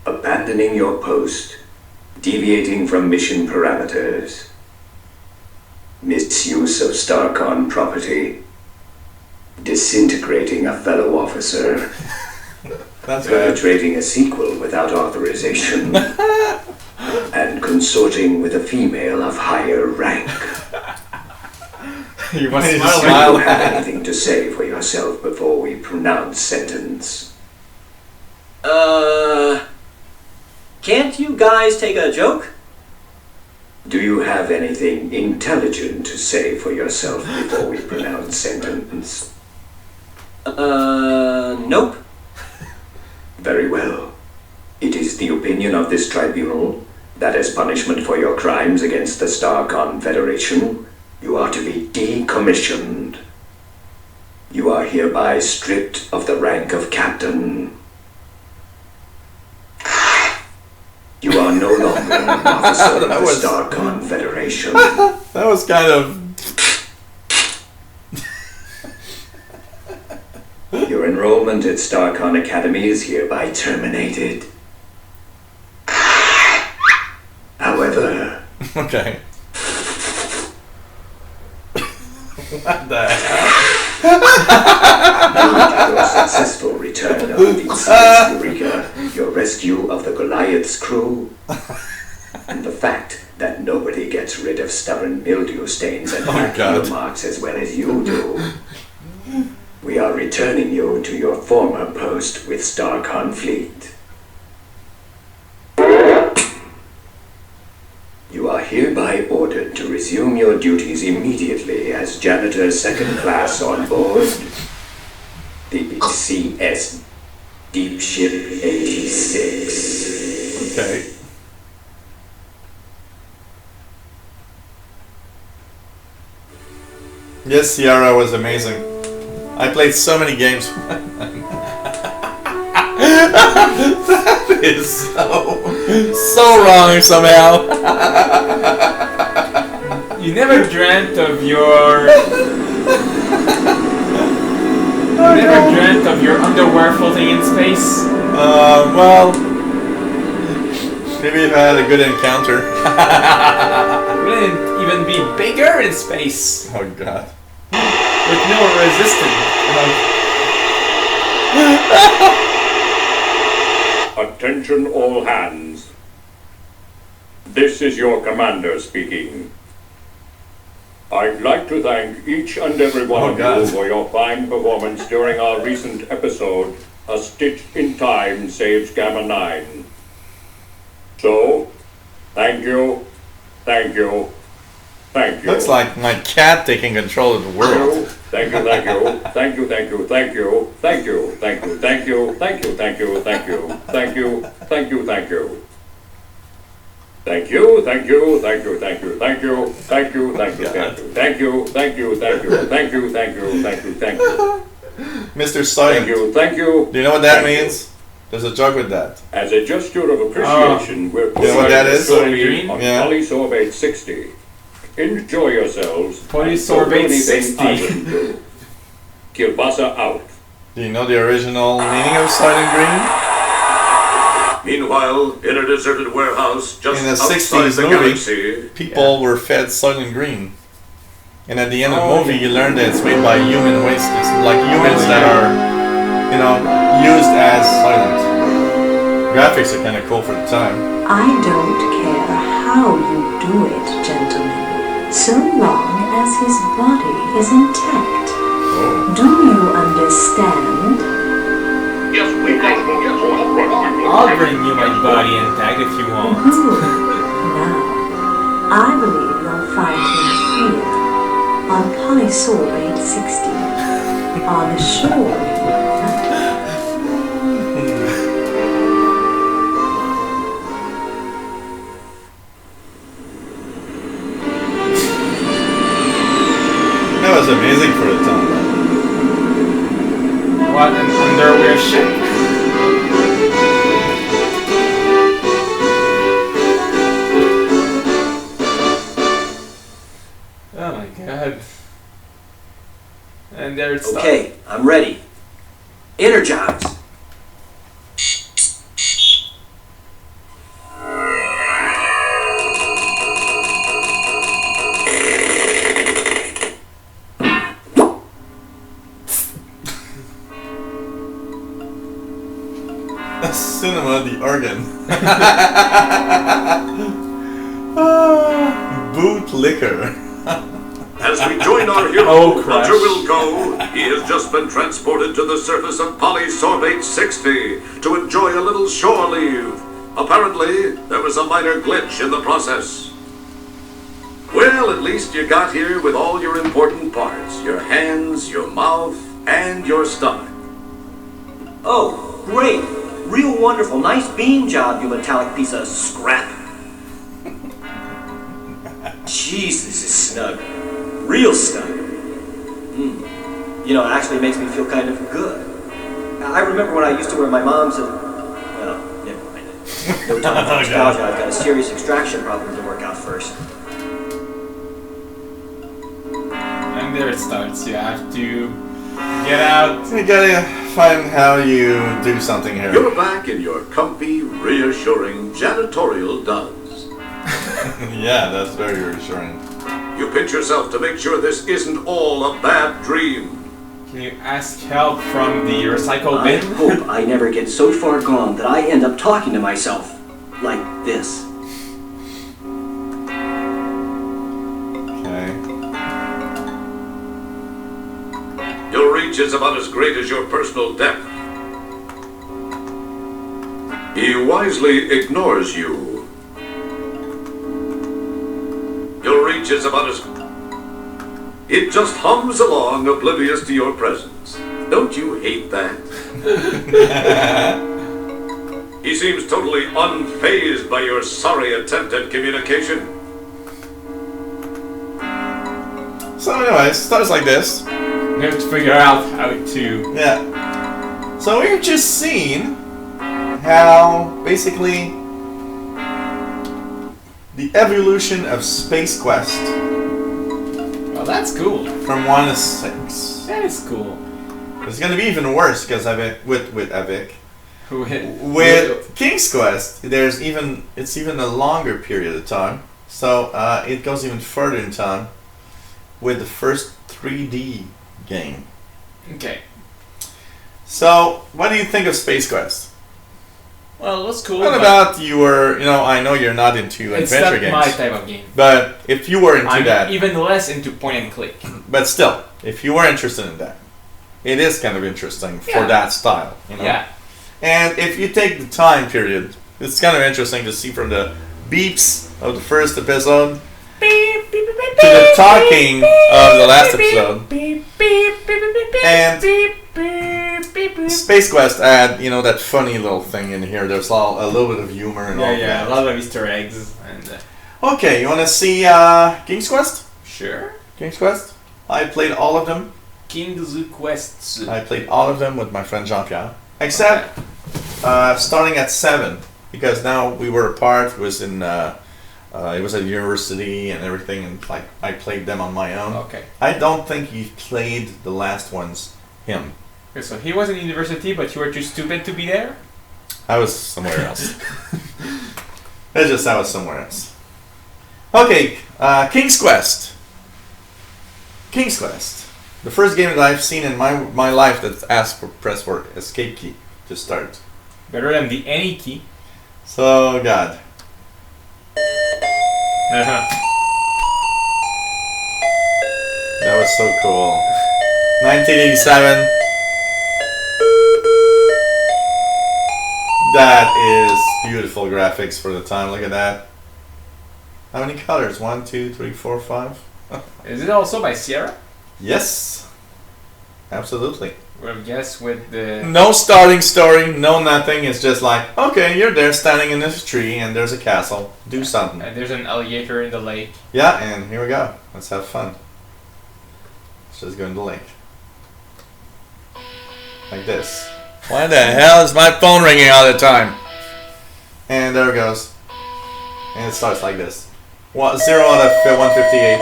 abandoning your post, deviating from mission parameters, misuse of StarCon property, disintegrating a fellow officer, That's bad. perpetrating a sequel without authorization, and consorting with a female of higher rank. You must He's smile. Do smile. you have anything to say for yourself before we pronounce sentence? Can't you guys take a joke? Do you have anything intelligent to say for yourself before we pronounce sentence? Nope. Very well. It is the opinion of this tribunal that as punishment for your crimes against the StarCon Federation, you are to be decommissioned. You are hereby stripped of the rank of captain. You are no longer an officer of the That was- StarCon Federation. That was kind of... Your enrollment at StarCon Academy is hereby terminated. However, Okay. What the hell? your successful return of the CS Eureka, your rescue of the Goliath's crew, and the fact that nobody gets rid of stubborn mildew stains and black heel God. marks as well as you do, we are returning you to your former post with StarCon Fleet. You are hereby ordered to resume your duties immediately as janitor second class on board the CS Deep Ship 86. Okay. Yes, Sierra was amazing. I played so many games. That is so wrong somehow. You never dreamt of your... You never dreamt of your underwear floating in space? Well, maybe if I had a good encounter. Wouldn't it even be bigger in space? Oh God. With no resistance. Attention all hands. This is your commander speaking. I'd like to thank each and every one Oh, of God. you for your fine performance during our recent episode, A Stitch in Time Saves Gamma 9. So, thank you, thank you, thank you. Looks like my cat taking control of the world. Thank you, thank you, thank you, thank you, thank you, thank you, thank you, thank you, thank you, thank you, thank you, thank you, thank you, thank you. Thank you, thank you, thank you, thank you, thank you, thank you, thank you, thank you, thank you, thank you, thank you, thank you, thank you, thank you. Mr. Silent. Thank you. Do you know what that means? There's a joke with that. As a gesture of appreciation, we're You know what that is? putting on Yeah. Polysorbate 60. Enjoy yourselves. Polysorbate Don't do anything 60. I wouldn't do. Kielbasa out. Do you know the original meaning of Silent Green? Meanwhile, in a deserted warehouse just In a outside 60s the movie, galaxy, people were fed Silent Green. And at the end of the Oh, movie, you learn that it's made by human waste. It's like humans that are, you know, used as silent. Graphics are kind of cool for the time. I don't care how you do it, gentlemen, so long as his body is intact. Do you understand? yes, we can. I'll bring you my body intact if you want. Good. Now, I believe you'll find him here, on Polysorbate 60, on the shore. That was amazing for the time. What, an underwear ship? Oh my god. And there it's Okay, I'm ready. Energize. Cinema, the organ. Boot liquor. As we join our hero, Oh, Crash. Roger Wilco, he has just been transported to the surface of Polysorbate 60 to enjoy a little shore leave. Apparently, there was a minor glitch in the process. Well, at least you got here with all your important parts. Your hands, your mouth, and your stomach. Oh, great. Real wonderful. Nice beam job, you metallic piece of scrap. Jeez, this is snug. Real snug. You know, it actually makes me feel kind of good. I remember when I used to wear my mom's well, never mind. No time for nostalgia. I've got a serious extraction problem to work out first. And there it starts. You have to get out. You gotta find how you do something here. You're back in your comfy, reassuring janitorial duds. Yeah, that's very reassuring. You pinch yourself to make sure this isn't all a bad dream. Can you ask help from the recycle I bin? hope I never get so far gone that I end up talking to myself like this. Okay. Your reach is about as great as your personal depth. He wisely ignores you. Your reach is about as... It just hums along, oblivious to your presence. Don't you hate that? He seems totally unfazed by your sorry attempt at communication. So anyways, starts like this. You have to figure out how to... Yeah. So we've just seen how basically the evolution of Space Quest Well, that's cool. from 1 to 6. That is cool. It's gonna be even worse because with Epic. With With King's Quest, it's even a longer period of time. So it goes even further in time with the first 3D game. Okay. So what do you think of Space Quest? Well, that's cool. What but about I know you're not into it's adventure not games. my type of game. But if you were into I'm that, even less into point and click. but still, if you were interested in that, it is kind of interesting for Yeah. that style. You know? Yeah. And if you take the time period, it's kind of interesting to see from the beeps of the first episode to the talking of the last episode. And Space Quest had, that funny little thing in here. There's a little bit of humor and all Yeah, that. a lot of Easter eggs. And Okay, you want to see King's Quest? sure, King's Quest? I played all of them. King's Quests. I played all of them with my friend Jean-Pierre. Except starting at 7. Because now we were apart. It was in... it was at university and everything. And like I played them on my own. Okay. I don't think he played the last ones, him. Okay, so he was in university, but you were too stupid to be there? I was somewhere else. I was somewhere else. Okay, King's Quest. King's Quest. The first game that I've seen in my life that asked for press for escape key to start. Better than the any key. So, God. Uh-huh. That was so cool. 1987. That is beautiful graphics for the time. Look at that. How many colors? 1, 2, 3, 4, 5. Is it also by Sierra? Yes. Absolutely. Well, yes, with the... No starting story, no nothing. It's just like, okay, you're there standing in this tree and there's a castle. Do something. And there's an alligator in the lake. Yeah, and here we go. Let's have fun. Let's just go in the lake. Like this. Why the hell is my phone ringing all the time? And there it goes. And it starts like this. 0 out of 158.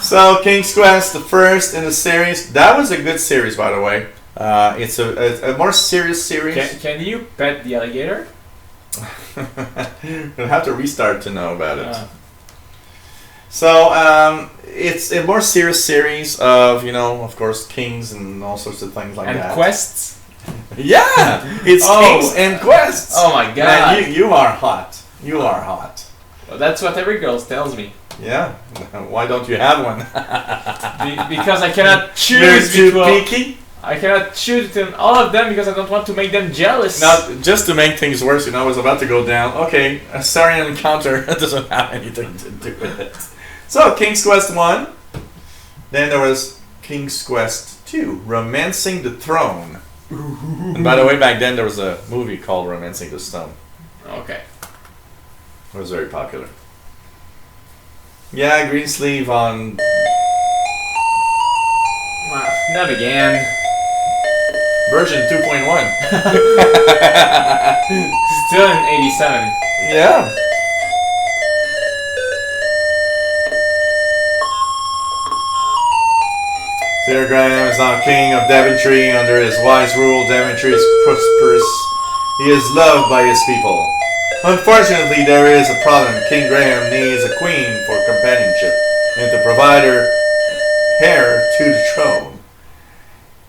So King's Quest, the first in the series. That was a good series, by the way. It's a more serious series. Can you pet the alligator? You'll have to restart to know about it. So it's a more serious series of, of course, kings and all sorts of things like that. And quests? Yeah! It's kings and quests! Oh my god. Man, you are hot. You are hot. Well, that's what every girl tells me. Yeah? Why don't you have one? Because I cannot choose You're too between... picky? I cannot choose between all of them because I don't want to make them jealous. Now, just to make things worse, I was about to go down. Okay, a Saurian encounter doesn't have anything to do with it. So, King's Quest 1. Then there was King's Quest 2, Romancing the Throne. And by the way, back then there was a movie called Romancing the Stone. Okay. It was very popular. Yeah, green sleeve on... Not again. Version 2.1. Still in 87. Yeah. Sir Graham is now king of Daventry. Under his wise rule, Daventry is prosperous. He is loved by his people. Unfortunately, there is a problem. King Graham needs a queen for companionship and to provide her heir to the throne.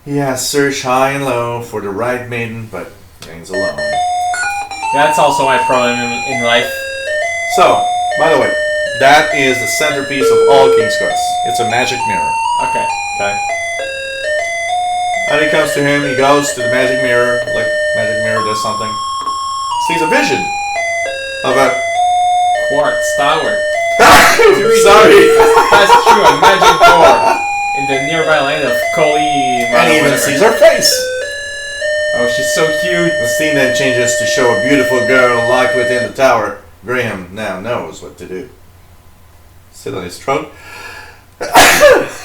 He has searched high and low for the right maiden, but remains alone. That's also my problem in life. So, by the way, that is the centerpiece of all King's Quest. It's a magic mirror. Okay. Okay. And he comes to him, he goes to the magic mirror, like magic mirror does something. Sees a vision of a quartz tower. Sorry. Pass through a magic door in the nearby land of Coley. And he even sees her face. Oh, she's so cute. The scene then changes to show a beautiful girl locked within the tower. Graham now knows what to do. Sit on his throat.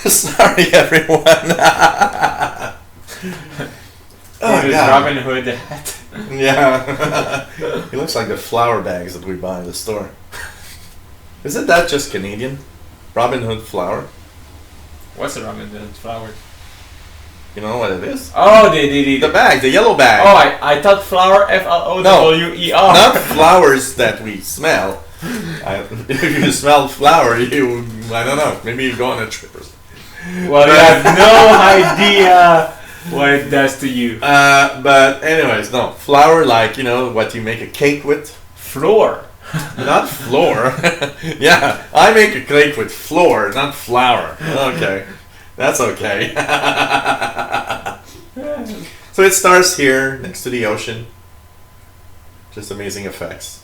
Sorry, everyone. Oh, his God. Robin Hood hat. Yeah. He looks like the flour bags that we buy in the store. Isn't that just Canadian? Robin Hood flour? What's a Robin Hood flower? You know what it is? Oh, the bag, the yellow bag. Oh, I thought flower, F-L-O-W-E-R. Not flowers that we smell. If you smell flour, I don't know, maybe you go on a trip or something. Well, you have no idea what it does to you. But anyways, no, flour like, what you make a cake with. Floor. Not floor. Yeah, I make a cake with flour, not flour. Okay, that's okay. So it starts here, next to the ocean. Just amazing effects.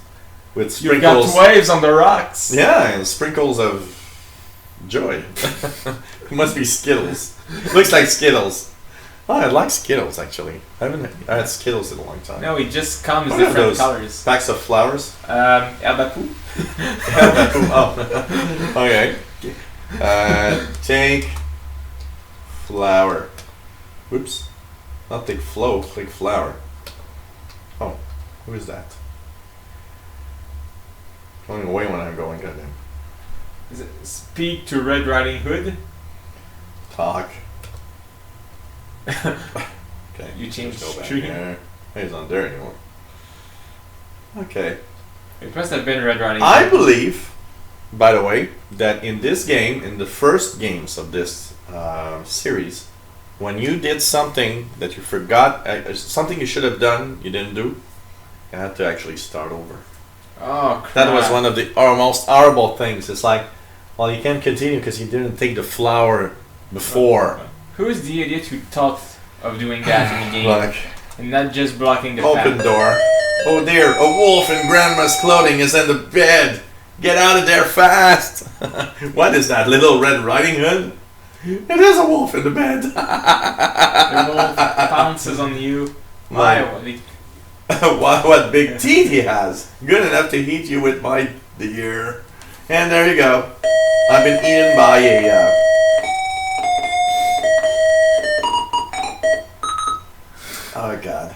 With sprinkles. You've got waves on the rocks. Yeah, and sprinkles of joy. It must be Skittles. Looks like Skittles. Oh, I like Skittles actually. I haven't had Skittles in a long time. No, it just comes What are different those? colors. Packs of flowers. Elbapu. Oh, okay. Take flower. Whoops. Not take flow, click flower. Oh, who is that? Going away when I'm going, goddamn. Is it speak to Red Riding Hood? Talk. Okay. You changed Let's go back stream. there. He's not there anymore. Okay. It must have been Red Riding Hood. I believe, by the way, that in this game, in the first games of this series, when you did something that you forgot, something you should have done, you didn't do, you had to actually start over. Oh, crap. That was one of the most horrible things. It's like, well, you can't continue because you didn't take the flower before. Who is the idiot who thought of doing that in the game? Like, and not just blocking the open path? door. Oh dear, a wolf in Grandma's clothing is in the bed. Get out of there fast. What is that, Little Red Riding Hood? It is a wolf in the bed. The wolf pounces on you. Why? What big teeth he has. Good enough to eat you with my dear. And there you go. I've been eaten by a... Oh god.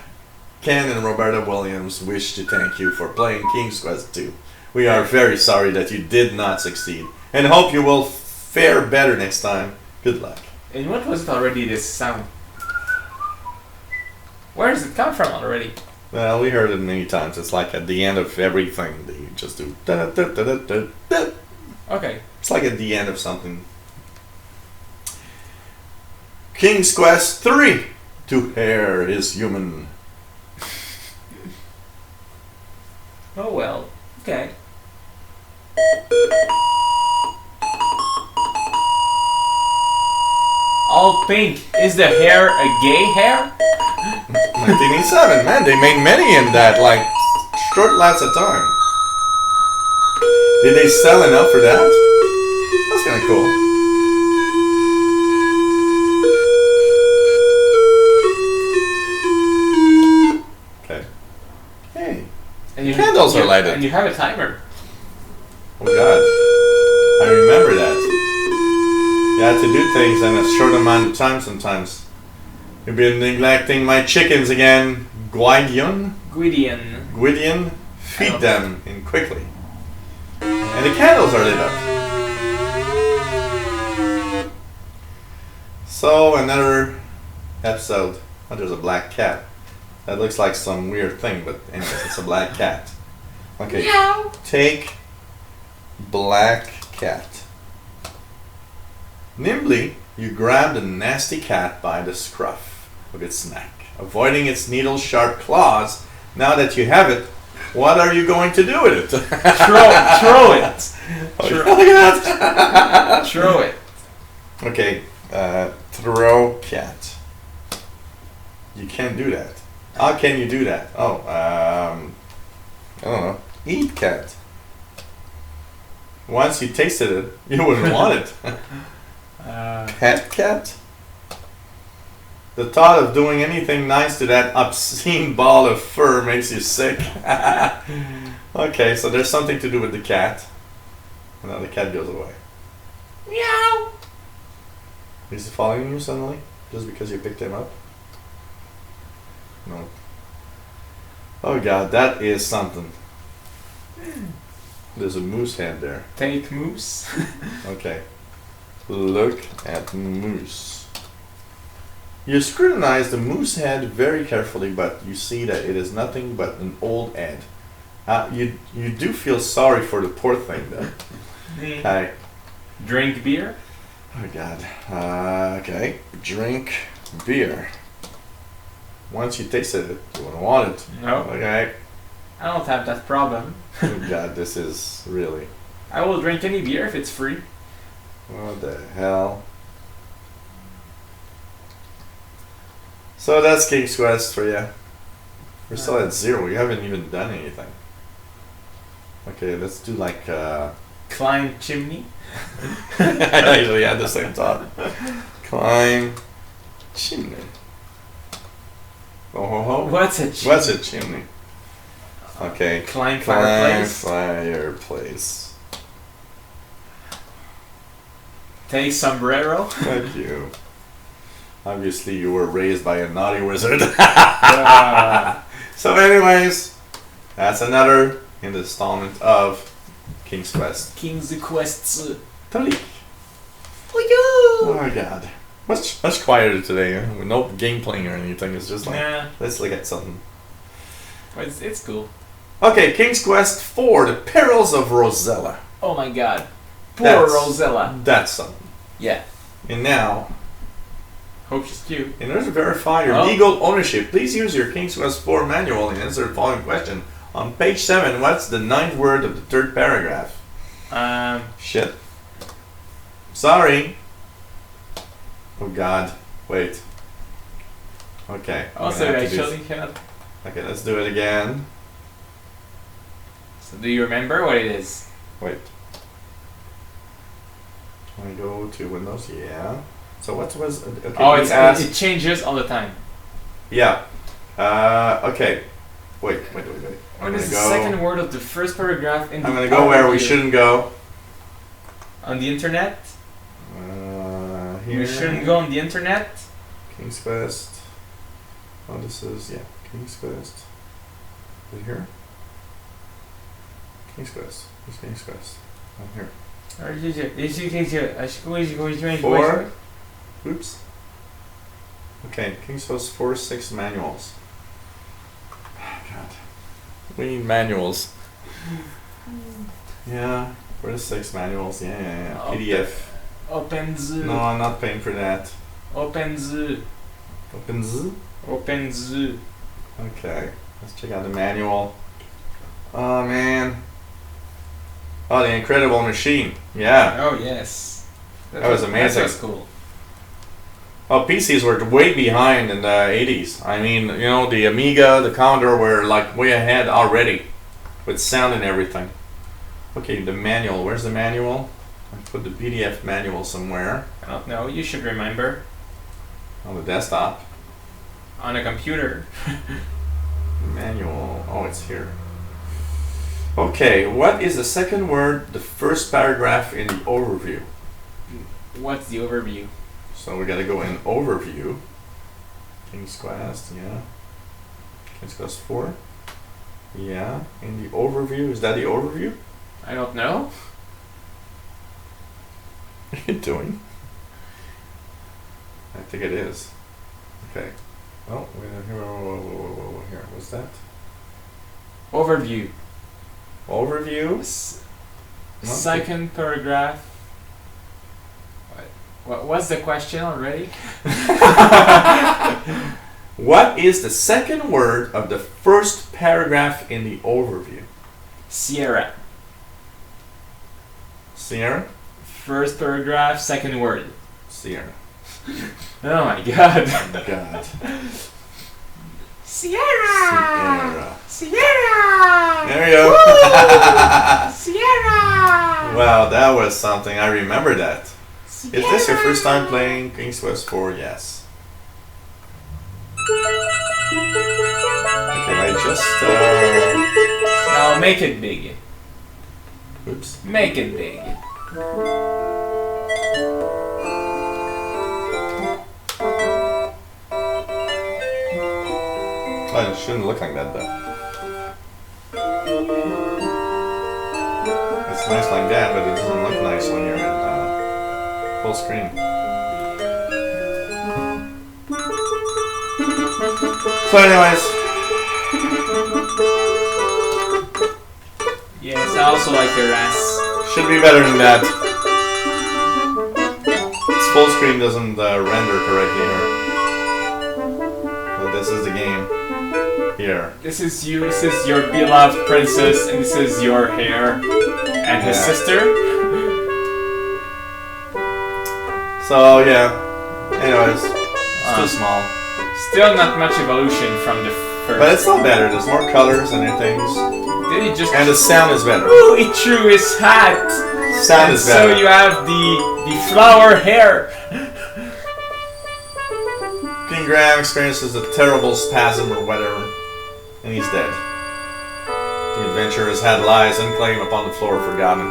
Ken and Roberta Williams wish to thank you for playing King's Quest 2. We are very sorry that you did not succeed, and hope you will fare better next time. Good luck. And what was it already, this sound? Where does it come from already? Well, we heard it many times. It's like at the end of everything, they just do da da da da da da. Okay. It's like at the end of something. King's Quest 3. To hair is human. Oh well. Okay. All pink. Is the hair a gay hair? 1987, man, they made many in that, like, short lapse of time. Did they sell enough for that? That's kind of cool. Okay. Hey. And Candles are lighted. And you have a timer. Oh god. I remember that. You had to do things in a short amount of time sometimes. You've been neglecting my chickens again, Gwydion. Gwydion. Feed them in quickly. And the candles are lit up. So another episode. Oh, there's a black cat. That looks like some weird thing, but anyways, it's a black cat. Okay. Meow. Take black cat. Nimbly, you grab the nasty cat by the scruff of its neck, avoiding its needle-sharp claws. Now that you have it, what are you going to do with it? Throw it. Oh, look at that. Throw it. Okay, throw cat. You can't do that. How can you do that? Oh, I don't know. Eat cat. Once you tasted it, you wouldn't want it. Pet cat? The thought of doing anything nice to that obscene ball of fur makes you sick. Okay, so there's something to do with the cat. And now the cat goes away. Meow. Is he following you suddenly? Just because you picked him up? No. Oh god, that is something. There's a moose head there. Take moose. Okay. Look at moose. You scrutinize the moose head very carefully, but you see that it is nothing but an old head. You do feel sorry for the poor thing, though. Okay. Drink beer? Oh god. Okay. Drink beer. Once you tasted it, you wouldn't want it. No. Okay. I don't have that problem. Oh god, this is really... I will drink any beer if it's free. What the hell? So that's King's Quest for you. We're still at 0. We haven't even done anything. Okay, let's do like... Climb chimney? I actually had the same thought. Climb chimney. What's a chimney? What's a chimney? Okay. Climb fireplace. Fireplace. Take sombrero. Thank you. Obviously, you were raised by a naughty wizard. So, anyways, that's another installment of King's Quest. King's Quest. Totally. Oh my god. Much quieter today, huh? With no game playing or anything. It's just like, let's look at something. But it's cool. Okay, King's Quest 4, The Perils of Rosella. Oh my god. Poor Rosella. That's something. Yeah. And now, hope she's cute. in order to verify your legal ownership, please use your King's Quest 4 manual and answer the following question. On page 7, what's the 9th word of the 3rd paragraph? Shit. Sorry. Oh god. Wait. Okay. Also, actually, cannot. Okay, let's do it again. So, do you remember what it is? Wait. I go to Windows. Yeah. So what was? Okay, it changes all the time. Yeah. Okay. Wait. What is the second word of the first paragraph in the? I'm gonna go where we shouldn't go. On the internet. Here. We shouldn't go on the internet. King's Quest. Oh, this is King's Quest. Is it here? King's Quest. Where's King's Quest? I'm here. 4. Oops. Okay, King's Quest 4, 6 manuals. God. We need manuals. Yeah, 4 to 6 manuals. Yeah. PDF. OpenZ. No, I'm not paying for that. OpenZ. OpenZ? Okay, let's check out the manual. Oh man. Oh, The Incredible Machine. Yeah. Oh yes. That was amazing. That was cool. Oh, PCs were way behind in the 80s. I mean, you know, the Amiga, the Commodore were like way ahead already with sound and everything. Okay, the manual. Where's the manual? I put the PDF manual somewhere. I don't know. You should remember. On the desktop. On a computer. Manual. Oh, it's here. Okay, what is the second word, the first paragraph in the overview? What's the overview? So we gotta go in overview. King's Quest, yeah. King's Quest 4. Yeah. In the overview, is that the overview? I don't know. What are you doing? I think it is. Okay. Oh, wait, here. What's that? Overview. Overview. Second paragraph. What's the question already? What is the second word of the first paragraph in the overview? Sierra. Sierra? First paragraph, second word. Sierra. Oh my god. Oh my god. Sierra! Sierra! There we go. Sierra! Wow, that was something. I remember that. Sierra. Is this your first time playing King's Quest 4? Yes. Okay, I just... Now make it big. Oops. Make it big. Oh, it shouldn't look like that though. It's nice like that, but it doesn't look nice when you're at full screen. So anyways. Yes, I also like your ass. Should be better than that. Its full screen doesn't render correctly here. But this is the game. Here. This is you, this is your beloved princess, and this is your hair. And his sister. So yeah. Anyways. Still small. Still not much evolution from the first. But it's still better. There's more colors and things. Did he just? And the sound is better. Ooh, he threw his hat. Sound is better. So you have the flower hair. King Graham experiences a terrible spasm or whatever, and he's dead. The adventurer's head lies unclaimed upon the floor, forgotten.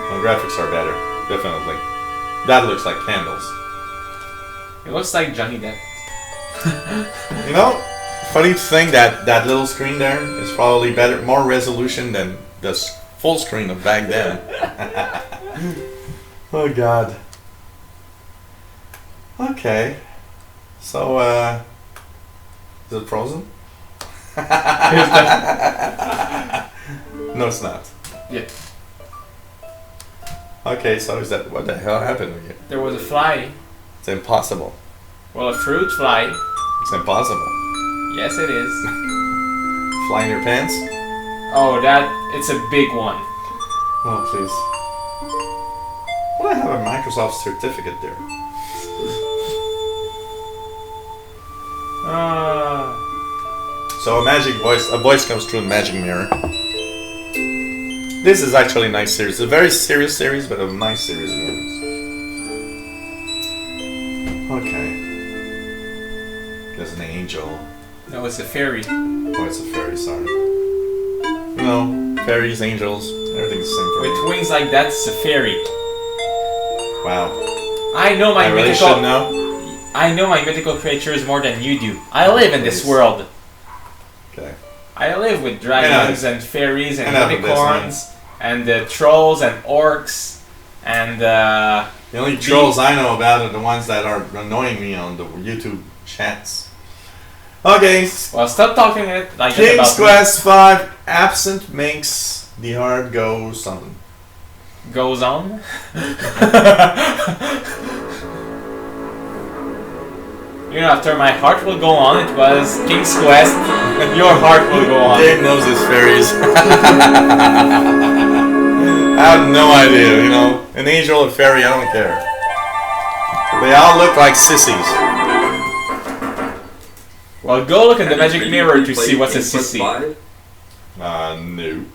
The graphics are better, definitely. That looks like candles. It looks like Johnny Depp. You know, funny thing that little screen there is probably better, more resolution than the full screen of back then. Oh God. Okay. So, is it frozen? No, it's not. Yeah. Okay, so is that what the hell happened with you? There was a fly. It's impossible. Well, a fruit fly. It's impossible. Yes, it is. Fly in your pants? Oh, it's a big one. Oh, please. Well, I have a Microsoft certificate there. So a voice comes through a magic mirror. This is actually a nice series. It's a very serious series, but a nice series of movies. Okay. There's an angel. No, it's a fairy. Oh, it's a fairy, sorry. No, fairies, angels, everything's the same for me. With wings like that, it's a fairy. Wow. I know my really mythical. should know. I know my mythical creatures more than you do. I live in this world. Okay. I live with dragons and fairies and Enough of this, unicorns and trolls and orcs and. The only trolls I know about are the ones that are annoying me on the YouTube chats. Okay. Well, stop talking like that about King's Quest 5 absent makes the heart go something. Goes on. You know, after my heart will go on, it was King's Quest. Your heart will go on. Dave knows his fairies. I have no idea, you know. An angel or fairy, I don't care. They all look like sissies. Well, go look in the magic mirror to see what's a sissy. No.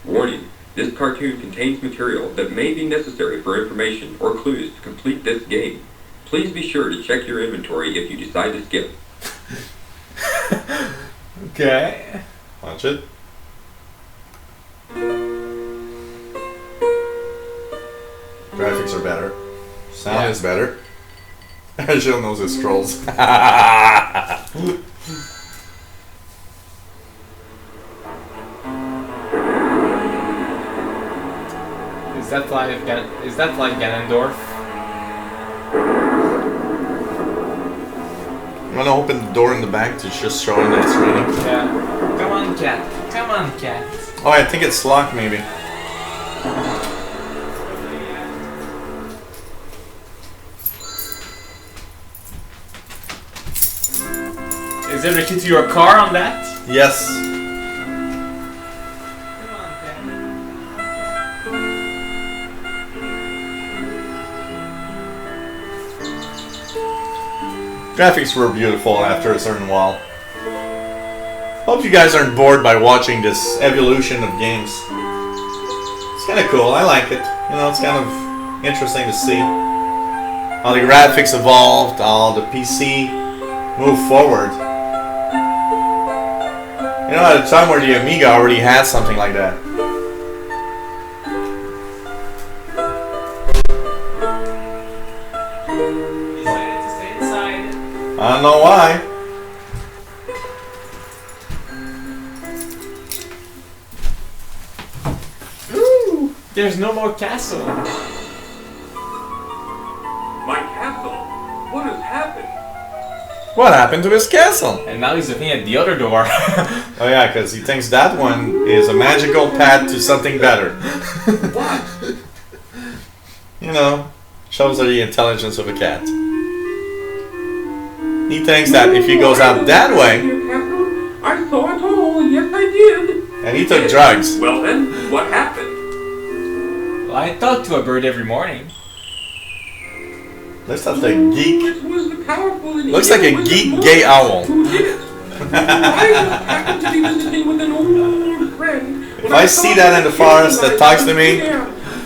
Warning. This cartoon contains material that may be necessary for information or clues to complete this game. Please be sure to check your inventory if you decide to skip. Okay. Watch it. Graphics are better. Sound is better. Jill knows his trolls. Is that like Ganondorf? You want to open the door in the back to just show him that it's raining? Yeah. Come on, cat. Come on, cat. Oh, I think it's locked, maybe. Is there a key to your car on that? Yes. Graphics were beautiful after a certain while. Hope you guys aren't bored by watching this evolution of games. It's kind of cool. I like it. You know, it's kind of interesting to see how the graphics evolved, how the PC moved forward. You know, at a time where the Amiga already had something like that. I don't know why. Ooh, there's no more castle. My castle? What has happened? What happened to his castle? And now he's looking at the other door. Oh yeah, because he thinks that one is a magical path to something better. What? You know, shows the intelligence of a cat. He thinks that if he goes out that way, I saw it all, yes I did. and he took drugs. Well then, what happened? Well, I talk to a bird every morning. Looks like a geek. It was the powerful and Looks like a geek gay owl. who did it. I just happened to be visiting with an old friend. If I see that in the forest that talks to me,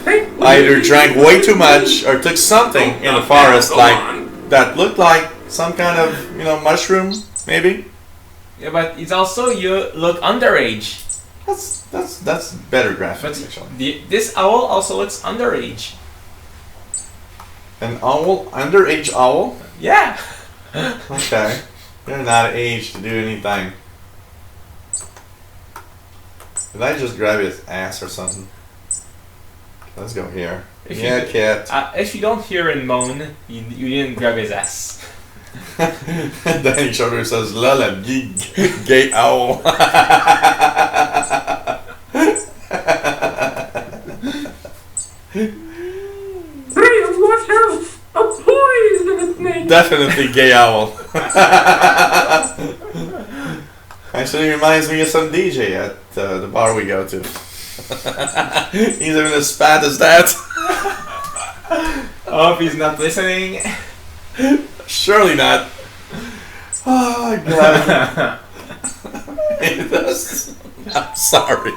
either drank way too much or took something in the forest that looked like some kind of, mushroom, maybe. Yeah, but it's also you look underage. That's better graphics actually. This owl also looks underage. An owl, underage owl? Yeah. Okay, they're not age to do anything. Did I just grab his ass or something? Let's go here. Cat. If you don't hear him moan, you didn't grab his ass. Danny Schroeder says, "Lala, gay owl." Graham, watch out! A poisonous snake! Definitely gay owl. Actually reminds me of some DJ at the bar we go to. He's even as fat as that. Oh, if he's not listening. Surely not. Oh god. It does. I'm sorry.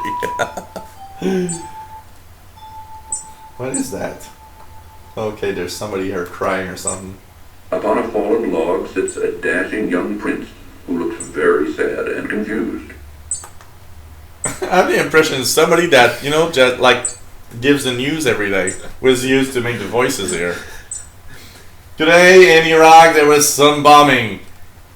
What is that? Okay, there's somebody here crying or something. Upon a fallen log sits a dashing young prince who looks very sad and confused. I have the impression somebody that, just like gives the news every day was used to make the voices here. Today in Iraq there was some bombing.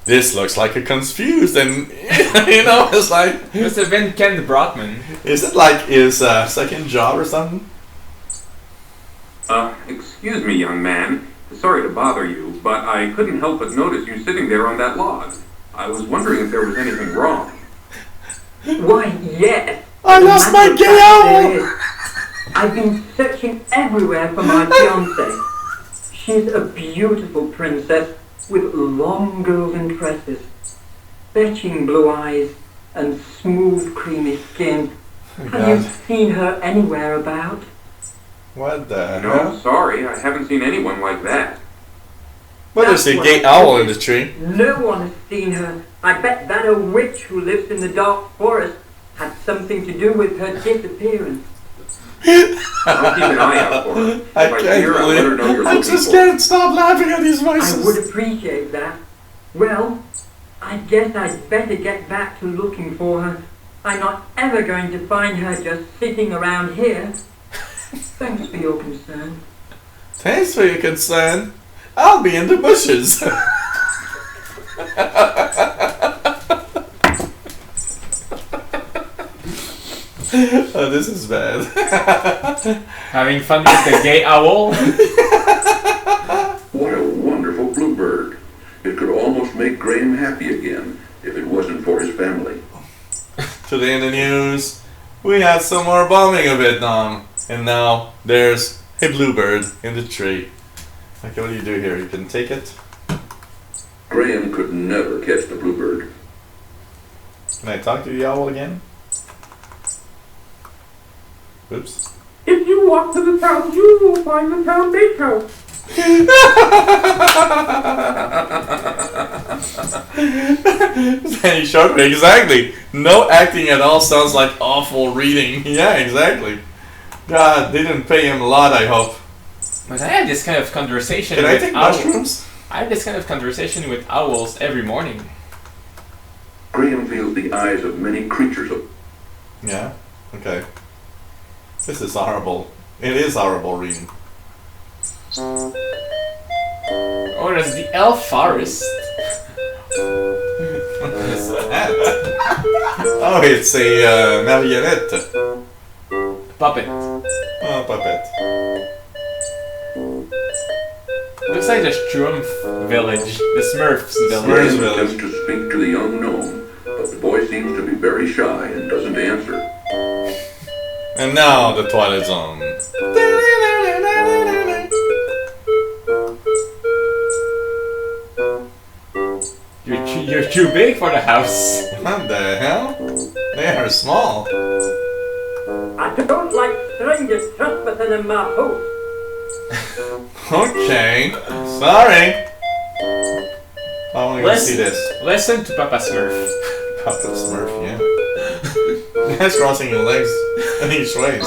This looks like a confused and, it's like... Must have been Ken Brotman. Is it like his second job or something? Excuse me, young man. Sorry to bother you, but I couldn't help but notice you sitting there on that log. I was wondering if there was anything wrong. Why, yes. I lost my gay owl! I've been searching everywhere for my fiancée. She's a beautiful princess with long golden tresses, fetching blue eyes, and smooth creamy skin. Have you seen her anywhere about? What the No, hell? sorry, I haven't seen anyone like that. Well, there's a gay owl in the tree. No one has seen her. I bet that a witch who lives in the dark forest had something to do with her disappearance. I'll keep an eye out for her. If I see her, I'll let her know you're I looking just for can't stop laughing at these voices. I would appreciate that. Well, I guess I'd better get back to looking for her. I'm not ever going to find her just sitting around here. Thanks for your concern. Thanks for your concern. I'll be in the bushes. Oh, this is bad. Having fun with the gay owl? What a wonderful bluebird. It could almost make Graham happy again if it wasn't for his family. Today in the news, we had some more bombing of Vietnam. And now there's a bluebird in the tree. Okay, what do you do here? You can take it? Graham could never catch the bluebird. Can I talk to the owl again? Oops. If you walk to the town, you will find the town bakehouse. Danny Sharp, exactly. No acting at all sounds like awful reading. Yeah, exactly. God, they didn't pay him a lot, I hope. But I have this kind of conversation Can I with take owls. mushrooms? I have this kind of conversation with owls every morning. Graham feels the eyes of many creatures of... Yeah? Okay. This is horrible. It is horrible reading. Oh, there's the elf forest. What is that? Oh, it's a marionette. Puppet. Oh, puppet. Looks like the Strumpf village. The Smurfs village. Graham attempts to speak to the young gnome, but the boy seems to be very shy and doesn't answer. And now the Twilight Zone. You're too big for the house. What the hell? They are small. I don't like strangers trespassing in my house. Okay. Sorry. I want to go see this. Listen to Papa Smurf. Papa Smurf, yeah. That's crossing your legs in each ways.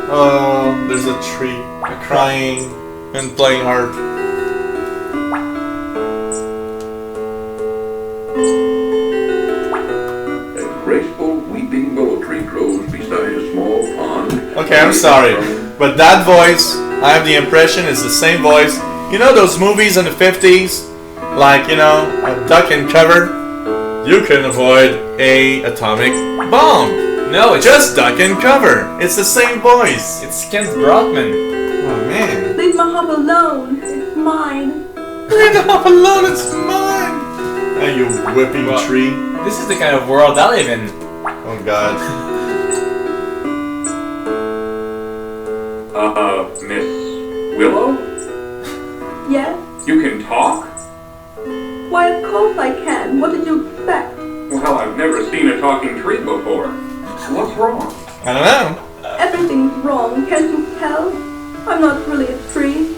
Oh, there's a tree crying and playing harp. A graceful weeping willow tree grows beside a small pond. Okay, I'm sorry, but that voice, I have the impression it's the same voice. You know those movies in the 50s? Like, you know, a duck and cover? You can avoid a atomic bomb. No, it's just duck and cover. It's the same voice. It's Kent Brockman. Oh man. Leave my hop alone. It's mine. Leave the hop alone. It's mine. Hey, you whipping tree. This is the kind of world I live in. Oh God. Miss Willow? Yes? You can talk? Why, of course I can. What did you expect? Well, I've never seen a talking tree before. What's wrong? I don't know. Everything's wrong, can't you tell? I'm not really a tree.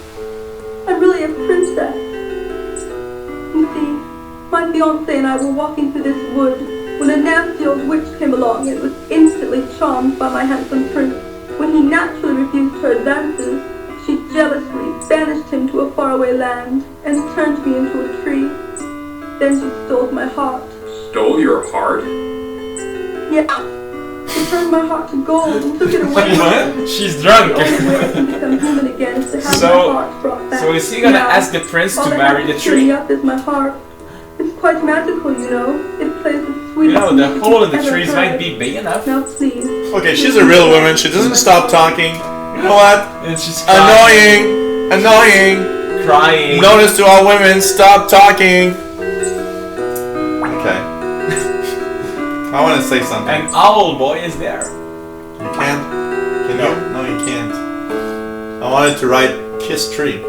I'm really a princess. You see, my fiancé and I were walking through this wood when a nasty old witch came along and was instantly charmed by my handsome prince. When he naturally refused her advances, she jealously banished him to a faraway land and turned me into a tree. Then she stole my heart. Stole your heart? Yeah. She turned my heart to gold and took it away. What? She's drunk. The only way I can become human again is to have my heart brought back. So is he gonna ask the prince to marry the tree? All up is my heart. It's quite magical, you know. It plays the sweetest You know, the hole in the music trees ever might heard. be big enough. Now please. Okay, she's a real woman. She doesn't stop talking. You know what? And she's annoying. Annoying. Crying. Notice to all women, stop talking. Okay. I want to say something. An owl boy is there. You can't? Can you? No, you can't. I wanted to write Kiss Tree.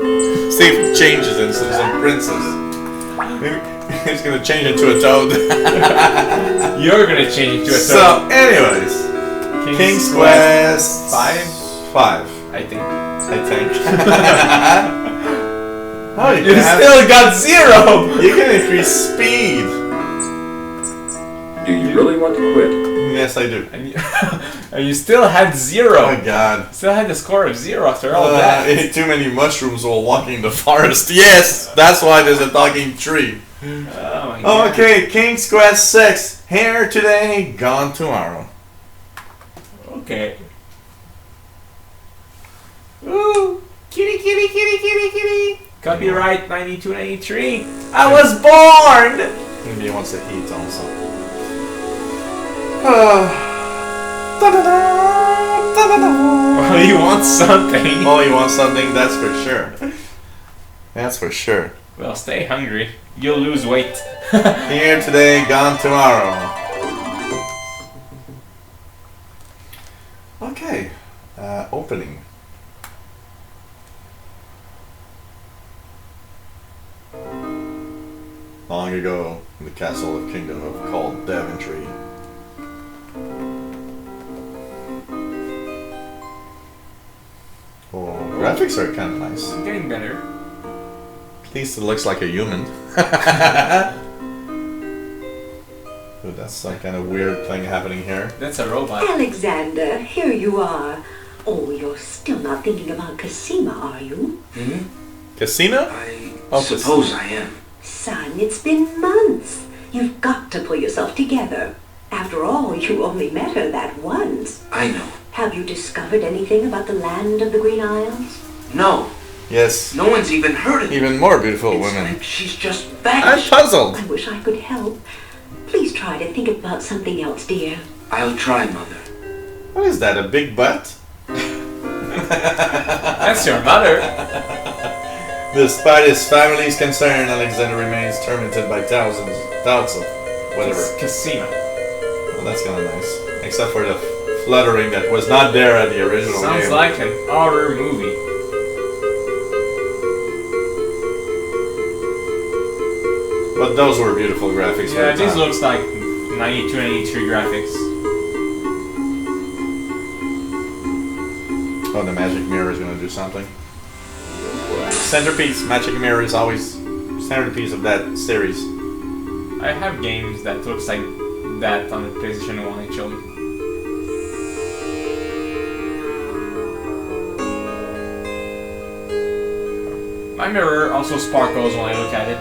See if it changes into some princess. Maybe it's gonna change into a toad. You're gonna change into a toad. So, anyways. King's Quest 5? 5. I think. Oh, you still got 0! You can increase speed. Do you really want to quit? Yes, I do. And you still had 0. Oh my God. Still had the score of 0 after all that. I ate too many mushrooms while walking the forest. Yes, that's why there's a talking tree. Oh my God. Okay, King's Quest 6. Here today, gone tomorrow. Okay. Ooh, kitty, kitty, kitty, kitty, kitty. Copyright 9293. I was born! Maybe he wants to eat also. Oh, he wants something. Oh, he wants something, that's for sure. That's for sure. Well, stay hungry. You'll lose weight. Here today, gone tomorrow. Okay. Opening. Long ago, in the castle of kingdom of called Daventry. Oh, graphics are kind of nice. Getting better. At least it looks like a human. But that's some kind of weird thing happening here. That's a robot. Alexander, here you are. Oh, you're still not thinking about Cassima, are you? Casino? I suppose I am. Son, it's been months. You've got to pull yourself together. After all, you only met her that once. I know. Have you discovered anything about the land of the Green Isles? No. Yes. No one's even heard of it. Even more beautiful It's women. like she's just I'm vanished. puzzled. I wish I could help. Please try to think about something else, dear. I'll try, Mother. What is that, a big butt? That's your mother. Despite his family's concern, Alexander remains tormented by doubts of whatever. It's Cassima. Well, that's kind of nice. Except for the fluttering that was not there at the original Sounds game. like an horror movie. But those were beautiful graphics. Yeah, for the this time. looks like 92, 93 graphics. Oh, the magic mirror is going to do something. Centerpiece. Magic mirror is always centerpiece of that series. I have games that looks like that on the PlayStation 1 actually. My mirror also sparkles when I look at it.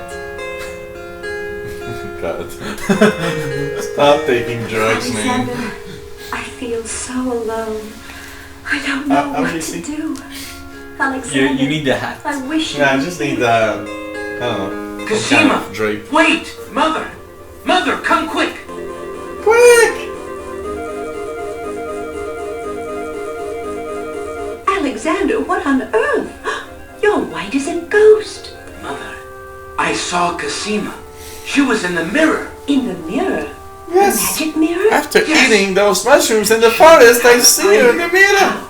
God. Stop taking drugs, man. Alexander, I feel so alone. I don't know what to do. Alexander, You need the hat. I wish you Yeah, I were just here. need I don't know. Cosima! Kind of drape. Wait! Mother! Mother, come quick! Quick! Alexander, what on earth? You're white as a ghost. Mother, I saw Cosima. She was in the mirror. In the mirror? Yes. The magic mirror? After eating those mushrooms in the forest, I see her in the mirror.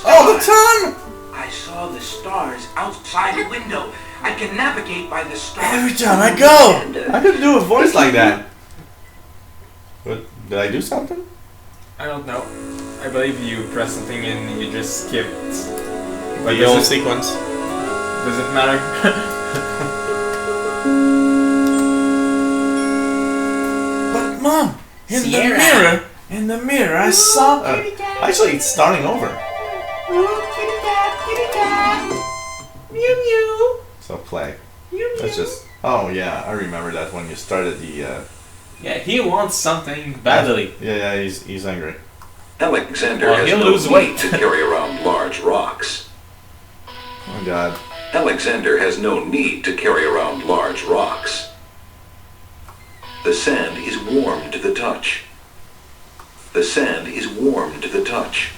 All the time. I saw the stars outside the window. I can navigate by the stars. Every time I go, I could do a voice like that. What? Did I do something? I don't know. I believe you pressed something and you just skipped. But The old sequence. Does it matter? But Mom, in Sierra. the mirror, I saw. Actually, it's starting over. Mew mew. So play. That's just. Oh yeah, I remember that when you started the. Yeah, he wants something badly. Yeah, he's angry. Alexander Well, has he'll no lose need weight. to carry around large rocks. Oh God. Alexander has no need to carry around large rocks. The sand is warm to the touch. The sand is warm to the touch.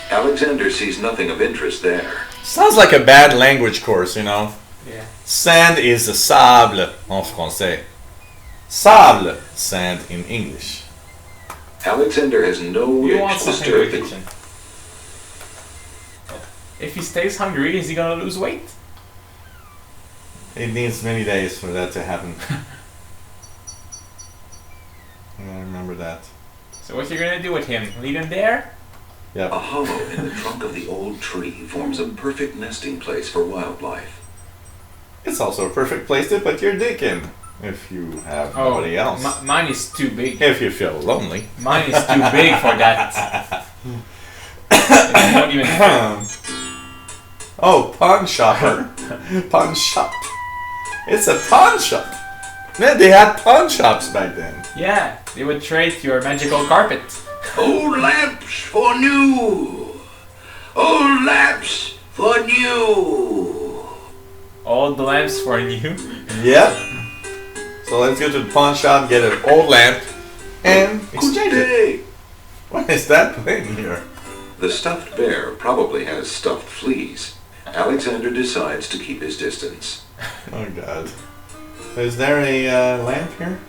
Alexander sees nothing of interest there. Sounds like a bad language course, you know. Yeah. Sand is sable en français. Sable, sand in English. Alexander has no You itch want to something stir in the the kitchen. If he stays hungry, is he gonna lose weight? It needs many days for that to happen. I remember that. So what you gonna do with him? Leave him there? Yep. A hollow in the trunk of the old tree forms a perfect nesting place for wildlife. It's also a perfect place to put your dick in. If you have nobody else. Mine is too big. If you feel lonely. Mine is too big for that. It won't even fit. Oh, pawn shopper. Pawn shop. It's a pawn shop. Man, they had pawn shops back then. Yeah, they would trade your magical carpet. Old lamps for new. Old lamps for new. All the lamps for new. Yep. So let's go to the pawn shop, get an old lamp, and exchange it. What is that playing here? The stuffed bear probably has stuffed fleas. Alexander decides to keep his distance. Oh God. Is there a lamp here?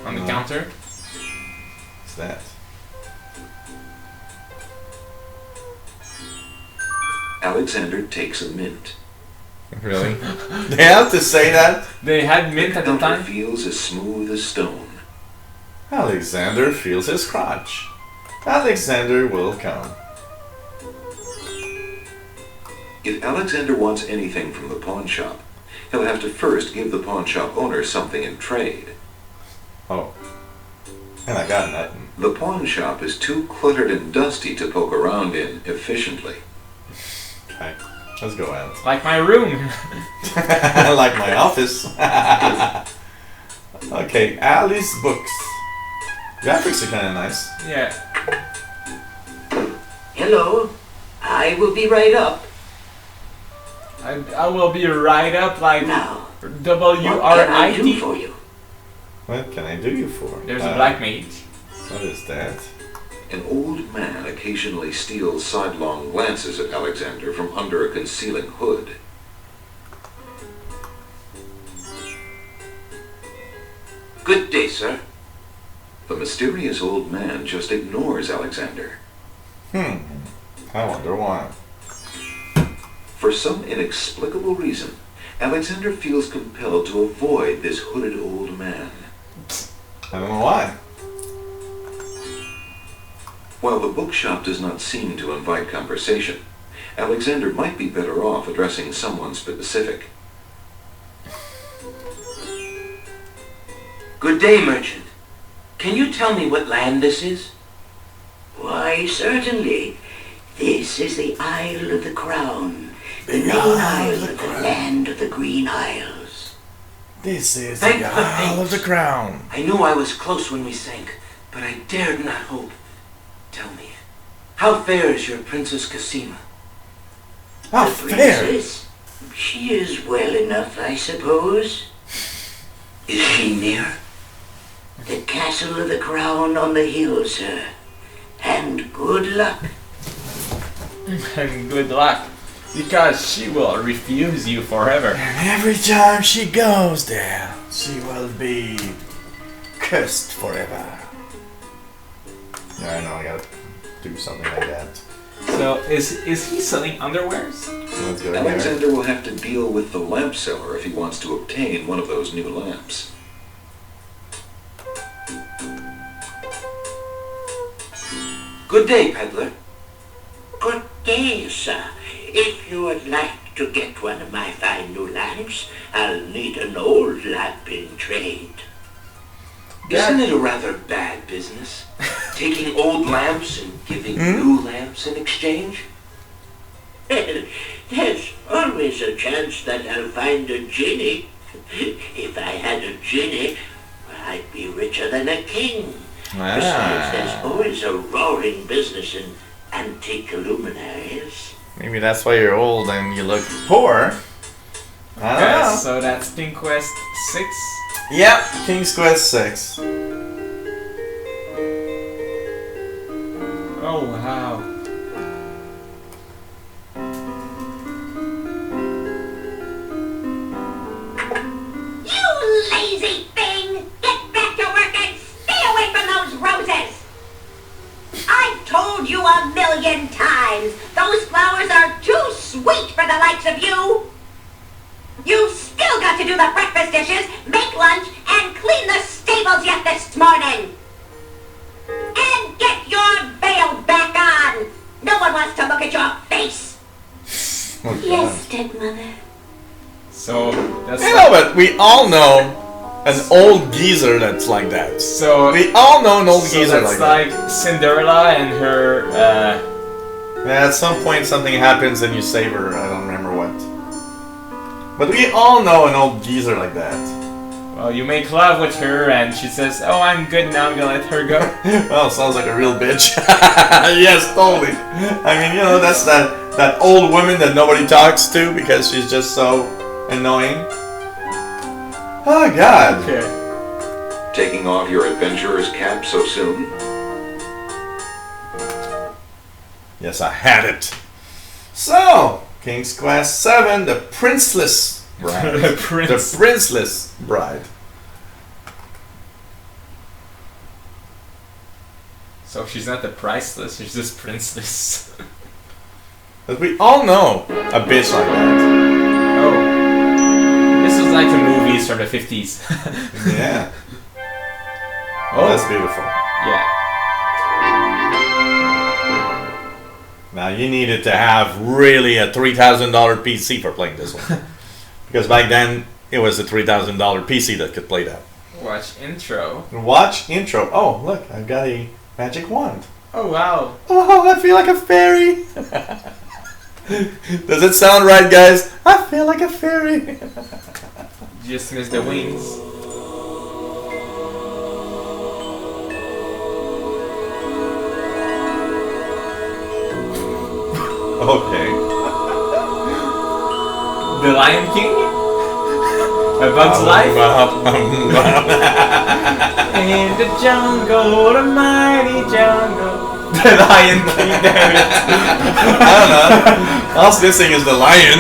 On the counter? What's that? Alexander takes a mint. Really? They have to say that? They had mint at the time? Feels as smooth as stone. Alexander feels his crotch. Alexander will come. If Alexander wants anything from the pawn shop, he'll have to first give the pawn shop owner something in trade. Oh. And I got nothing. The pawn shop is too cluttered and dusty to poke around in efficiently. Okay. Let's go out. Like my room. Like my office. Okay, Alice Books. Graphics are kind of nice. Yeah. Hello. I will be right up. I will be right up like Now, W-R-I-T. what can I do for you? What can I do you for? There's a black mage. What is that? An old man occasionally steals sidelong glances at Alexander from under a concealing hood. Good day, sir. The mysterious old man just ignores Alexander. I wonder why. For some inexplicable reason, Alexander feels compelled to avoid this hooded old man. I don't know why. While the bookshop does not seem to invite conversation, Alexander might be better off addressing someone specific. Good day, merchant. Can you tell me what land this is? Why, certainly. This is the Isle of the Crown. The Isle of the land of the Green Isles. This is Thank the the Isle of the Crown. I knew I was close when we sank, but I dared not hope. Tell me, how fares your Princess Cassima? How The fair! princess? She is well enough, I suppose. Is she near? The castle of the Crown on the hill, sir. And good luck. And good luck. Because she will refuse you forever. And every time she goes there, she will be cursed forever. Yeah, I know, I gotta do something like that. So, is he selling underwears? Let's go there. Alexander will have to deal with the lamp seller if he wants to obtain one of those new lamps. Good day, peddler. Good day, sir. If you would like to get one of my fine new lamps, I'll need an old lamp in trade. Isn't it a rather bad business? Taking old lamps and giving new lamps in exchange? There's always a chance that I'll find a genie. If I had a genie, I'd be richer than a king. Besides, there's always a roaring business in antique luminaries. Maybe that's why you're old and you look poor. I don't Okay, know. so that's King Quest 6. Yep, King's Quest 6. Oh, wow. You lazy thing! Get back to work and stay away from those roses! I've told you 1,000,000 times, those flowers are too sweet for the likes of you! You've still got to do the breakfast dishes, make lunch, and clean the stables yet this morning! And get your veil back on! No one wants to look at your face! Yes, stepmother. So, that's You know, but we all know an old geezer that's like that. So we all know an old so geezer that's like like Cinderella and her. Yeah, at some point something happens and you save her. I don't remember what. But we all know an old geezer like that. Well, you make love with her and she says, "Oh, I'm good now. I'm gonna let her go." Well, sounds like a real bitch. Yes, totally. I mean, you know, that's that old woman that nobody talks to because she's just so annoying. Oh God. Okay. Taking off your adventurer's cap so soon? Yes, I had it. So, King's Quest 7, the Princeless Bride. The Prince. The Princeless Bride. So she's not the priceless, she's just princeless. But we all know a bitch like that. Oh. This is like the movies from the 50s. Yeah. Oh. That's beautiful. Yeah. Now you needed to have really a $3,000 PC for playing this one. Because back then it was a $3,000 PC that could play that. Watch intro. Watch intro. Oh, look, I've got a magic wand. Oh, wow. Oh, I feel like a fairy. Does it sound right, guys? I feel like a fairy. Just missed the wings. Okay. The Lion King? A Bug's Life? In the jungle, the mighty jungle. The Lion King, damn it. I don't know. All missing is the lion.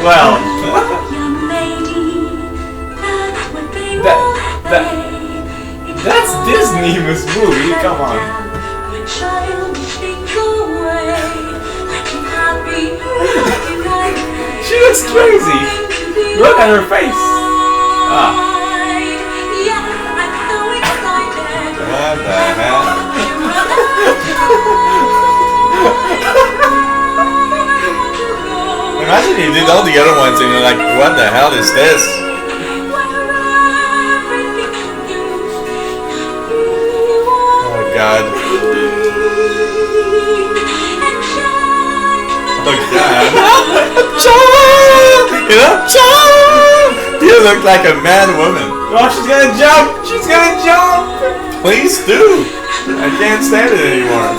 Well, that's Disney's movie, come on. She looks crazy. Look at her face. Ah. What the hell? Imagine you did all the other ones and you're like, what the hell is this? Oh God. Oh God. Jump! You know, jump! You look like a mad woman. Oh, she's gonna jump! She's gonna jump! Please do. I can't stand it anymore.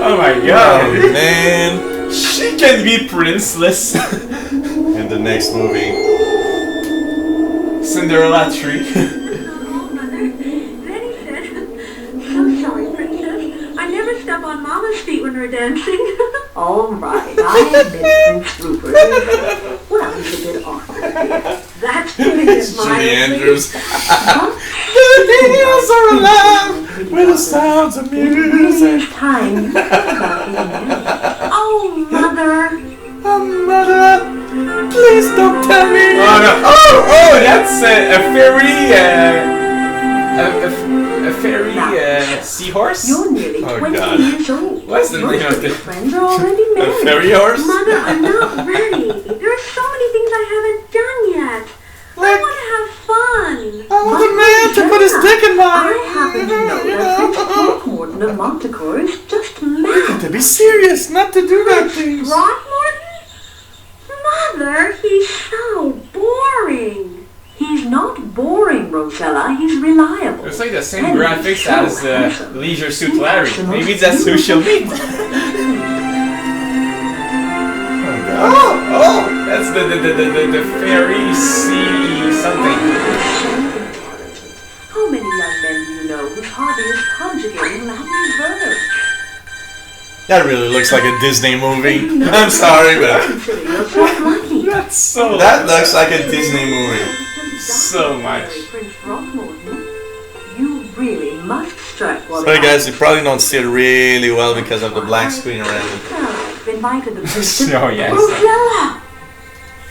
Oh my god. Oh man. She can be princeless. In the next movie. Cinderella tree. So sorry, Princess. I never step on Mama's feet when we're dancing. All right, I admit Prince Rupert. Well, he's a bit awkward. That's brilliant, Jimi Andrews. The videos are alive with the sounds of music. Time. Oh, Mother. Oh, Mother. Please don't tell me. Oh no! Oh, that's a fairy. A fairy seahorse. You're nearly 20 years old. What's the name of this? Friends are already A married. fairy horse? Mother, I'm not ready. There are so many things I haven't done yet. I want to have fun. I want a man to put his dick in I mine. happen to know that Prince Throckmorton of Montecore is just mad. To be serious, not to do that things. Throckmorton? Mother, he's so boring. He's not boring, Rosella. He's reliable. It's like the same And graphics he's so as handsome. Leisure Suit Larry. Maybe that's social media. Oh, that's the fairy sea something. How many young men do you know whose hobby is conjugating Latin verbs? That really looks like a Disney movie. I'm sorry, but That's so. that looks like a Disney movie. So much. Prince Throckmorton, you really must strike while Sorry guys, you probably don't see it really well because of the black screen around it. I've invited the princess. Oh yes. Rosella!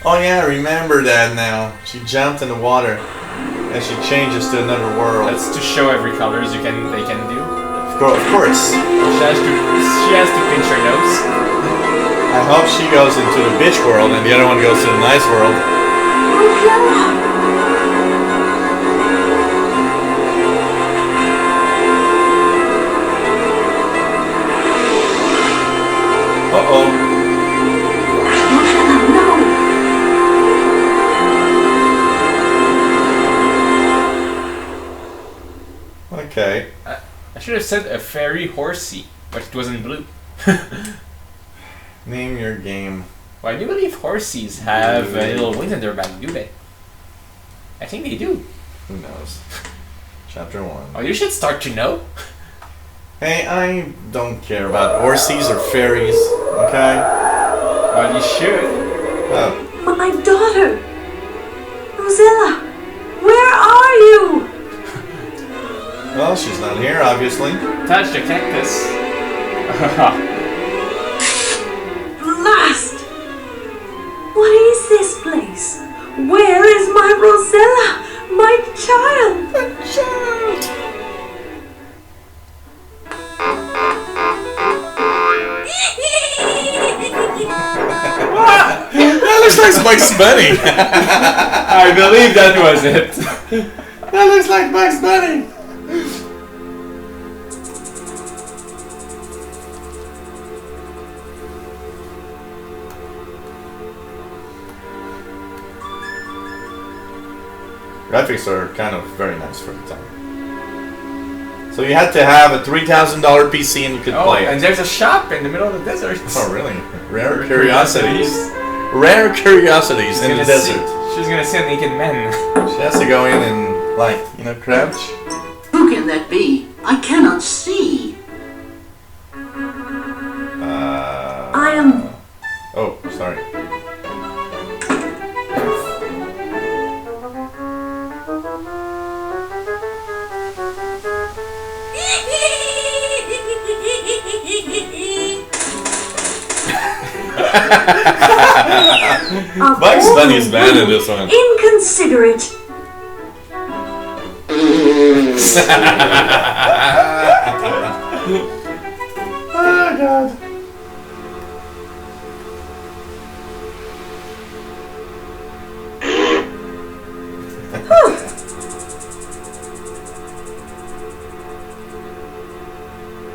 Oh yeah, I remember that now. She jumped in the water and she changes to another world. That's to show every colors they can do. Of course. She has to pinch her nose. I hope she goes into the bitch world and the other one goes to the nice world. Rosella! Uh-oh. Okay. I should have said a fairy horsey, but it wasn't blue. Name your game. Well, I do believe horsies have little wings in their back, do they? I think they do. Who knows? Chapter 1. Oh, you should start to know. Hey, I don't care about horsies or fairies, okay? Well, you should. Oh. My daughter! Rosella! Where are you? Well, she's not here, obviously. Touch the cactus. Blast! What is this place? Where is my Rosella? My child! My child! That looks like Bugs Bunny. I believe that was it. That looks like Bugs Bunny. Graphics are kind of very nice for the time. So you had to have a $3,000 PC and you could play it. And there's a shop in the middle of the desert. Oh, really? Rare curiosities. Rare curiosities in the desert. She's gonna see a naked man. She has to go in and, like, crouch. Who can that be? I cannot see. I am... Oh, sorry. Bugs Bunny is bad in this one. Inconsiderate. Oh, God.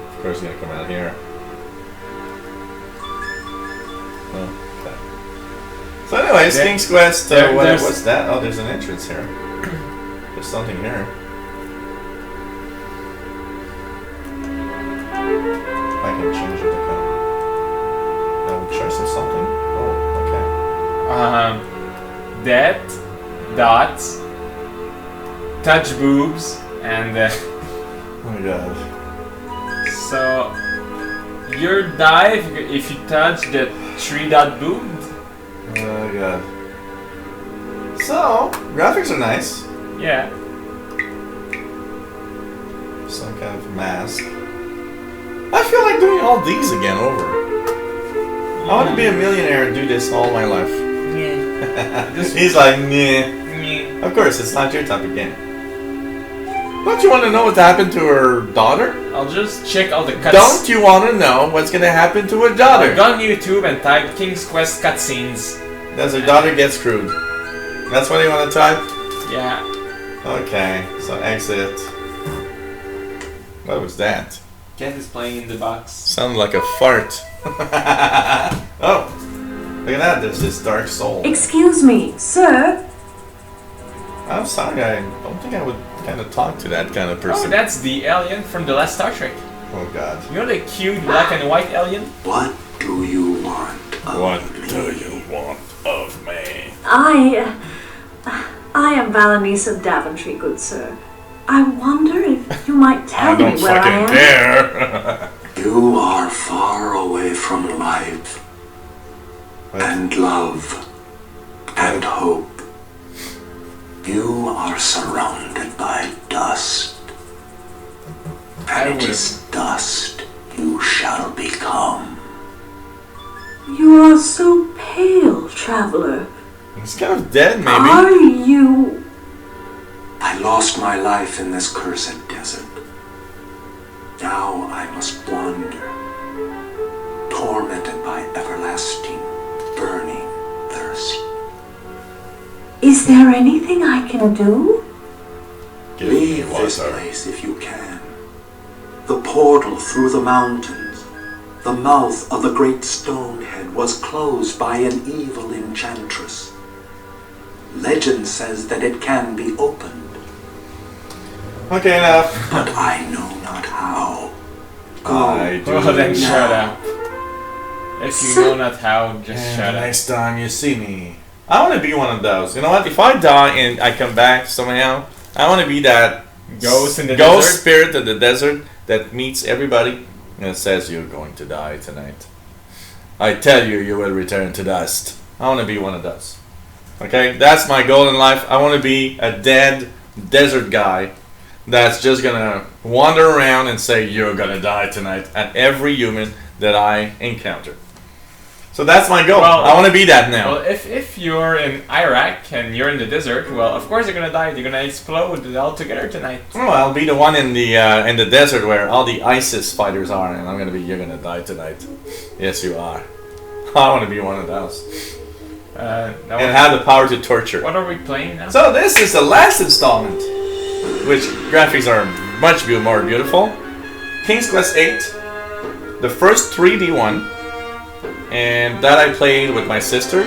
Of course, he's gonna come out here. Okay. So anyways, King's Quest, what's that? Oh, there's an entrance here. There's something here. I can change it. That would choice of something. Oh, okay. Death, dots, touch boobs, and oh my god. So your die if you touch the 3-dot boob. Oh my god. So graphics are nice. Yeah. Some kind of mask. I feel like doing all these again over. I want to be a millionaire and do this all my life. Yeah. He's like, nah. Of course, it's not your type of game. Don't you want to know what happened to her daughter? I'll just check all the cuts. Don't you want to know what's going to happen to her daughter? I'll go on YouTube and type King's Quest cutscenes. Does her daughter get screwed? That's what you want to type? Yeah. Okay, so exit. What was that? Cat is playing in the box. Sounded like a fart. Oh, look at that. There's this dark soul. Excuse me, sir. I'm sorry. I don't think I would kind of talk to that kind of person. Oh, that's the alien from the last Star Trek. Oh God. You know the cute black and white alien? What do you want? What do you want of me? I am Valenice of Daventry, good sir. I wonder if you might tell me where I am. Dare. You are far away from life and love and hope. You are surrounded by dust, and it is dust you shall become. You are so pale, traveler. He's kind of dead, maybe. Are you? I lost my life in this cursed desert. Now I must wander, tormented by everlasting, burning thirst. Is there anything I can do? Leave this place if you can. The portal through the mountains, the mouth of the great Stonehead, was closed by an evil enchantress. Legend says that it can be opened. Okay, enough. But I know not how. I do. Oh, then shut up. If you know not how, just shut up. Next time you see me, I want to be one of those. You know what? If I die and I come back somehow, I want to be that ghost in the ghost desert? spirit of the desert that meets everybody and says, "You're going to die tonight. I tell you, you will return to dust." I want to be one of those. Okay, that's my goal in life. I want to be a dead desert guy that's just gonna wander around and say, "You're gonna die tonight," at every human that I encounter. So that's my goal. Well, I want to be that now. Well, if you're in Iraq and you're in the desert, well, of course you're gonna die. You're gonna explode all together tonight. Oh, I'll be the one in the desert where all the ISIS fighters are, and I'm gonna be. You're gonna die tonight. Yes, you are. I want to be one of those. And have the power to torture. What are we playing now? So this is the last installment, which graphics are much more beautiful. King's Quest 8, the first 3D one, and that I played with my sister.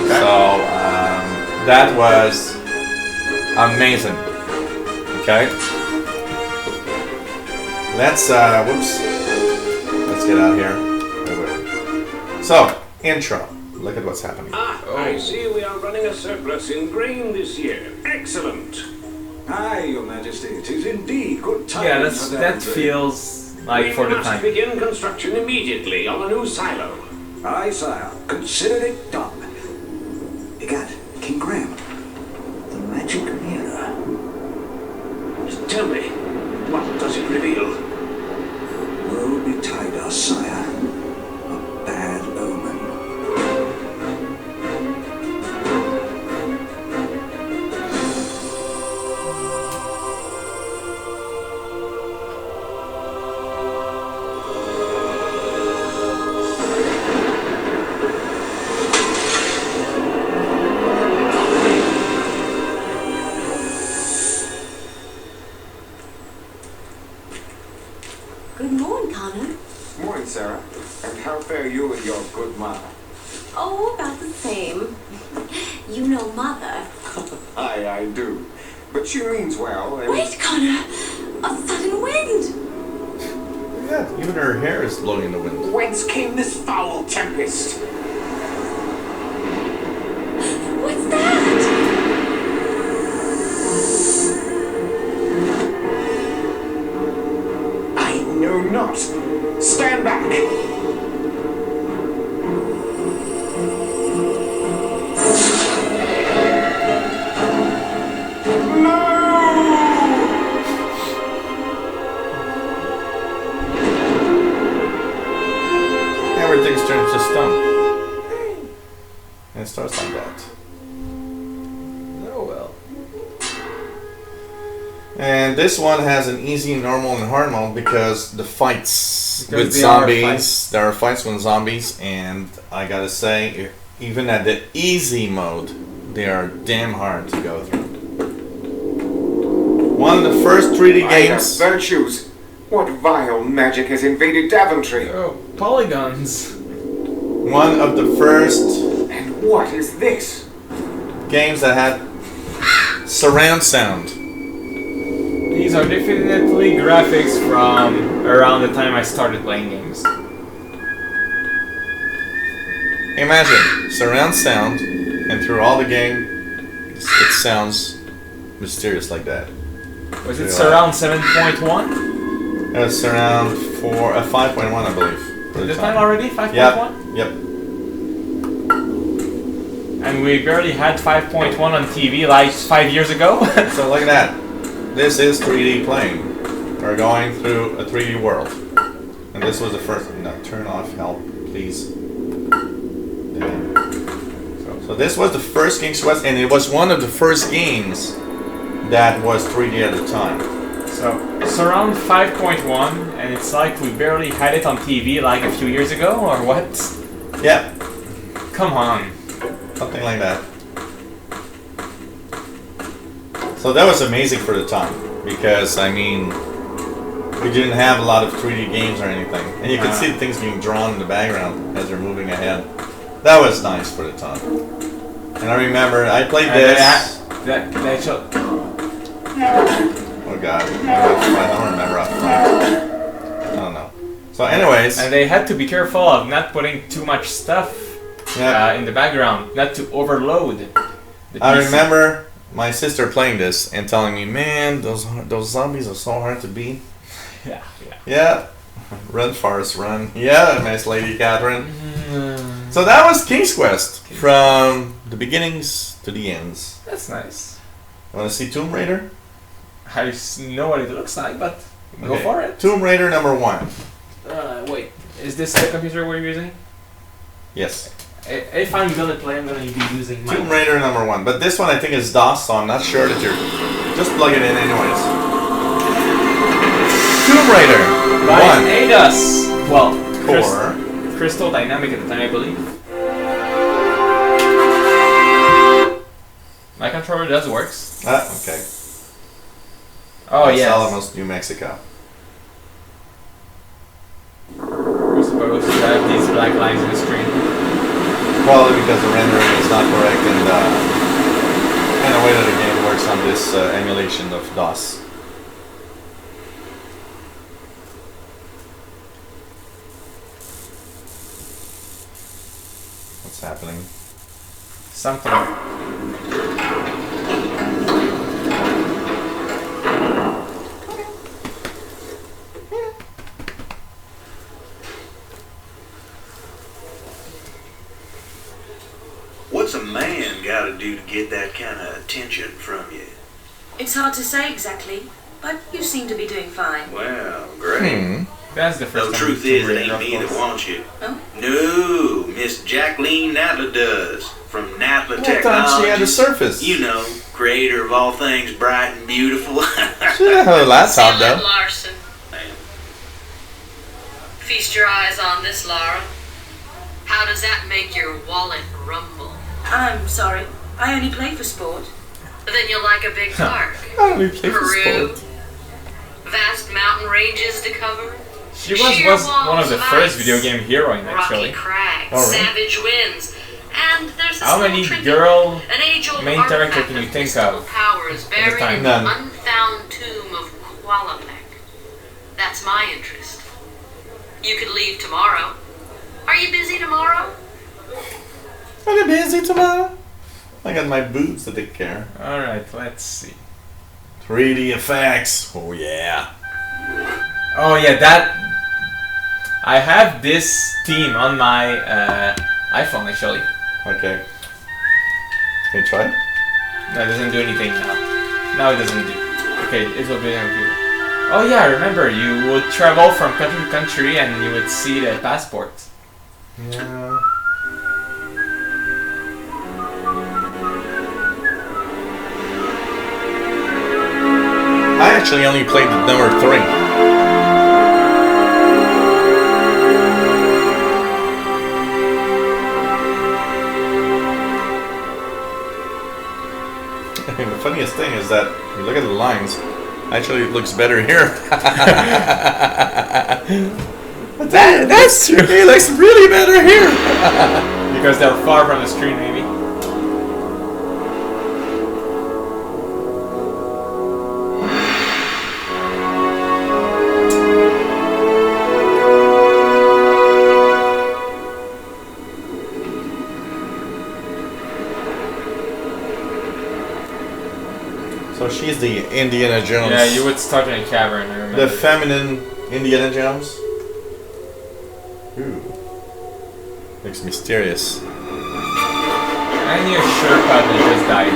So that was amazing. Okay. Let's whoops. Let's get out here. Wait. So intro. Look at what's happening. I see we are running a surplus in grain this year. Excellent. Aye, Your Majesty, it is indeed good time. Yeah, that feels like for the time. We must begin construction immediately on a new silo. Aye, sire. Consider it done. Egad, King Graham, the magic mirror. Tell me, what does it reveal? Woe betide us, sire. A bad omen. Good morning, Connor. Morning, Sarah. And how fare you and your good ma? Oh, about the same. You know Mother. I do. But she means well. And... Wait, Connor! A sudden wind! Yeah, even her hair is blowing in the wind. Whence came this foul tempest? What's that? I know not. Stand back! Everything's turned to stone. And it starts like that. Oh well. And this one has an easy, normal, and hard mode because the fights Because with they are zombies, fights. there are fights with zombies, and I gotta say, even at the easy mode, they are damn hard to go through. One of the first 3D I games. have virtues. What vile magic has invaded Daventry? Oh, polygons. One of the first. And what is this? Games that had surround sound. These are definitely graphics from around the time I started playing games. Imagine surround sound, and through all the game, it sounds mysterious like that. Was it surround 7.1? It was surround 5.1, I believe. For This time already? 5.1? Yep. And we barely had 5.1 on TV like 5 years ago. So look at that. This is 3D playing. We're going through a 3D world. And this was the first. No, turn off help, please. Damn. So this was the first King's Quest, and it was one of the first games that was 3D at the time. So, surround 5.1, and it's like we barely had it on TV like a few years ago, or what? Yeah. Come on. Something like that. So that was amazing for the time, because, I mean, we didn't have a lot of 3D games or anything. And you could see the things being drawn in the background as they're moving ahead. That was nice for the time. And I remember, I played this. Oh god, I don't remember off the top. I don't know. So anyways. And they had to be careful of not putting too much stuff in the background, not to overload the I PC. remember my sister playing this and telling me, man, those zombies are so hard to beat. Yeah. Yeah. Run, Forrest, run. Yeah, nice lady, Catherine. So that was King's Quest. From the beginnings to the ends. That's nice. Want to see Tomb Raider? I know what it looks like, but go for it. Tomb Raider #1. Wait, is this the computer we're using? Yes. If I'm gonna play, I'm gonna be using my Tomb Raider #1. But this one I think is DOS, so I'm not sure that you're... Just plug it in anyways. Tomb Raider by 1. Eidos. Well, Core. Crystal Dynamic at the time, I believe. My controller does works. Okay. Oh, Los yes. Alamos, New Mexico. We're supposed to have these black lines in the screen. Probably because the rendering is not correct and the way that the game works on this emulation of DOS. What's happening? Something. What's a man got to do to get that kind of attention from you? It's hard to say exactly, but you seem to be doing fine. Well, great. That's the first The time truth we've is, it seen ain't it, me of that course. wants you. Oh? No, Miss Jacqueline Natla does, from Natla I Technologies. thought she had a Surface. You know, creator of all things bright and beautiful. She didn't have a laptop though. Larson. Feast your eyes on this, Lara. How does that make your wallet rumble? I'm sorry. I only play for sport. Then you'll like a big park. I only play for Peru. sport. Vast mountain ranges to cover. She was one of the first video game heroine, actually. Rocky crags, Oh, really? savage winds, And there's a How small many trinket, girl an age-old main character artifact can you of think mystical of powers at the buried time? in None. the unfound tomb of Qualapec. That's my interest. You could leave tomorrow. Are you busy tomorrow? Are you busy tomorrow? I got my boobs to take care. Alright, let's see. 3D effects. Oh yeah. Oh yeah, that... I have this theme on my iPhone actually. Okay. Can you try it? No, it doesn't do anything now. Now it doesn't do. Okay, it will be here. Oh yeah, I remember you would travel from country to country and you would see the passport. Yeah. I actually only played the number 3. The funniest thing is that if you look at the lines, actually it looks better here. That's true. It looks really better here. Because they're far from the screen, maybe. So she's the Indiana Jones. Yeah, you would start in a cavern, I remember. The feminine Indiana Jones. Ooh. Looks mysterious. And your Sherpa that just died.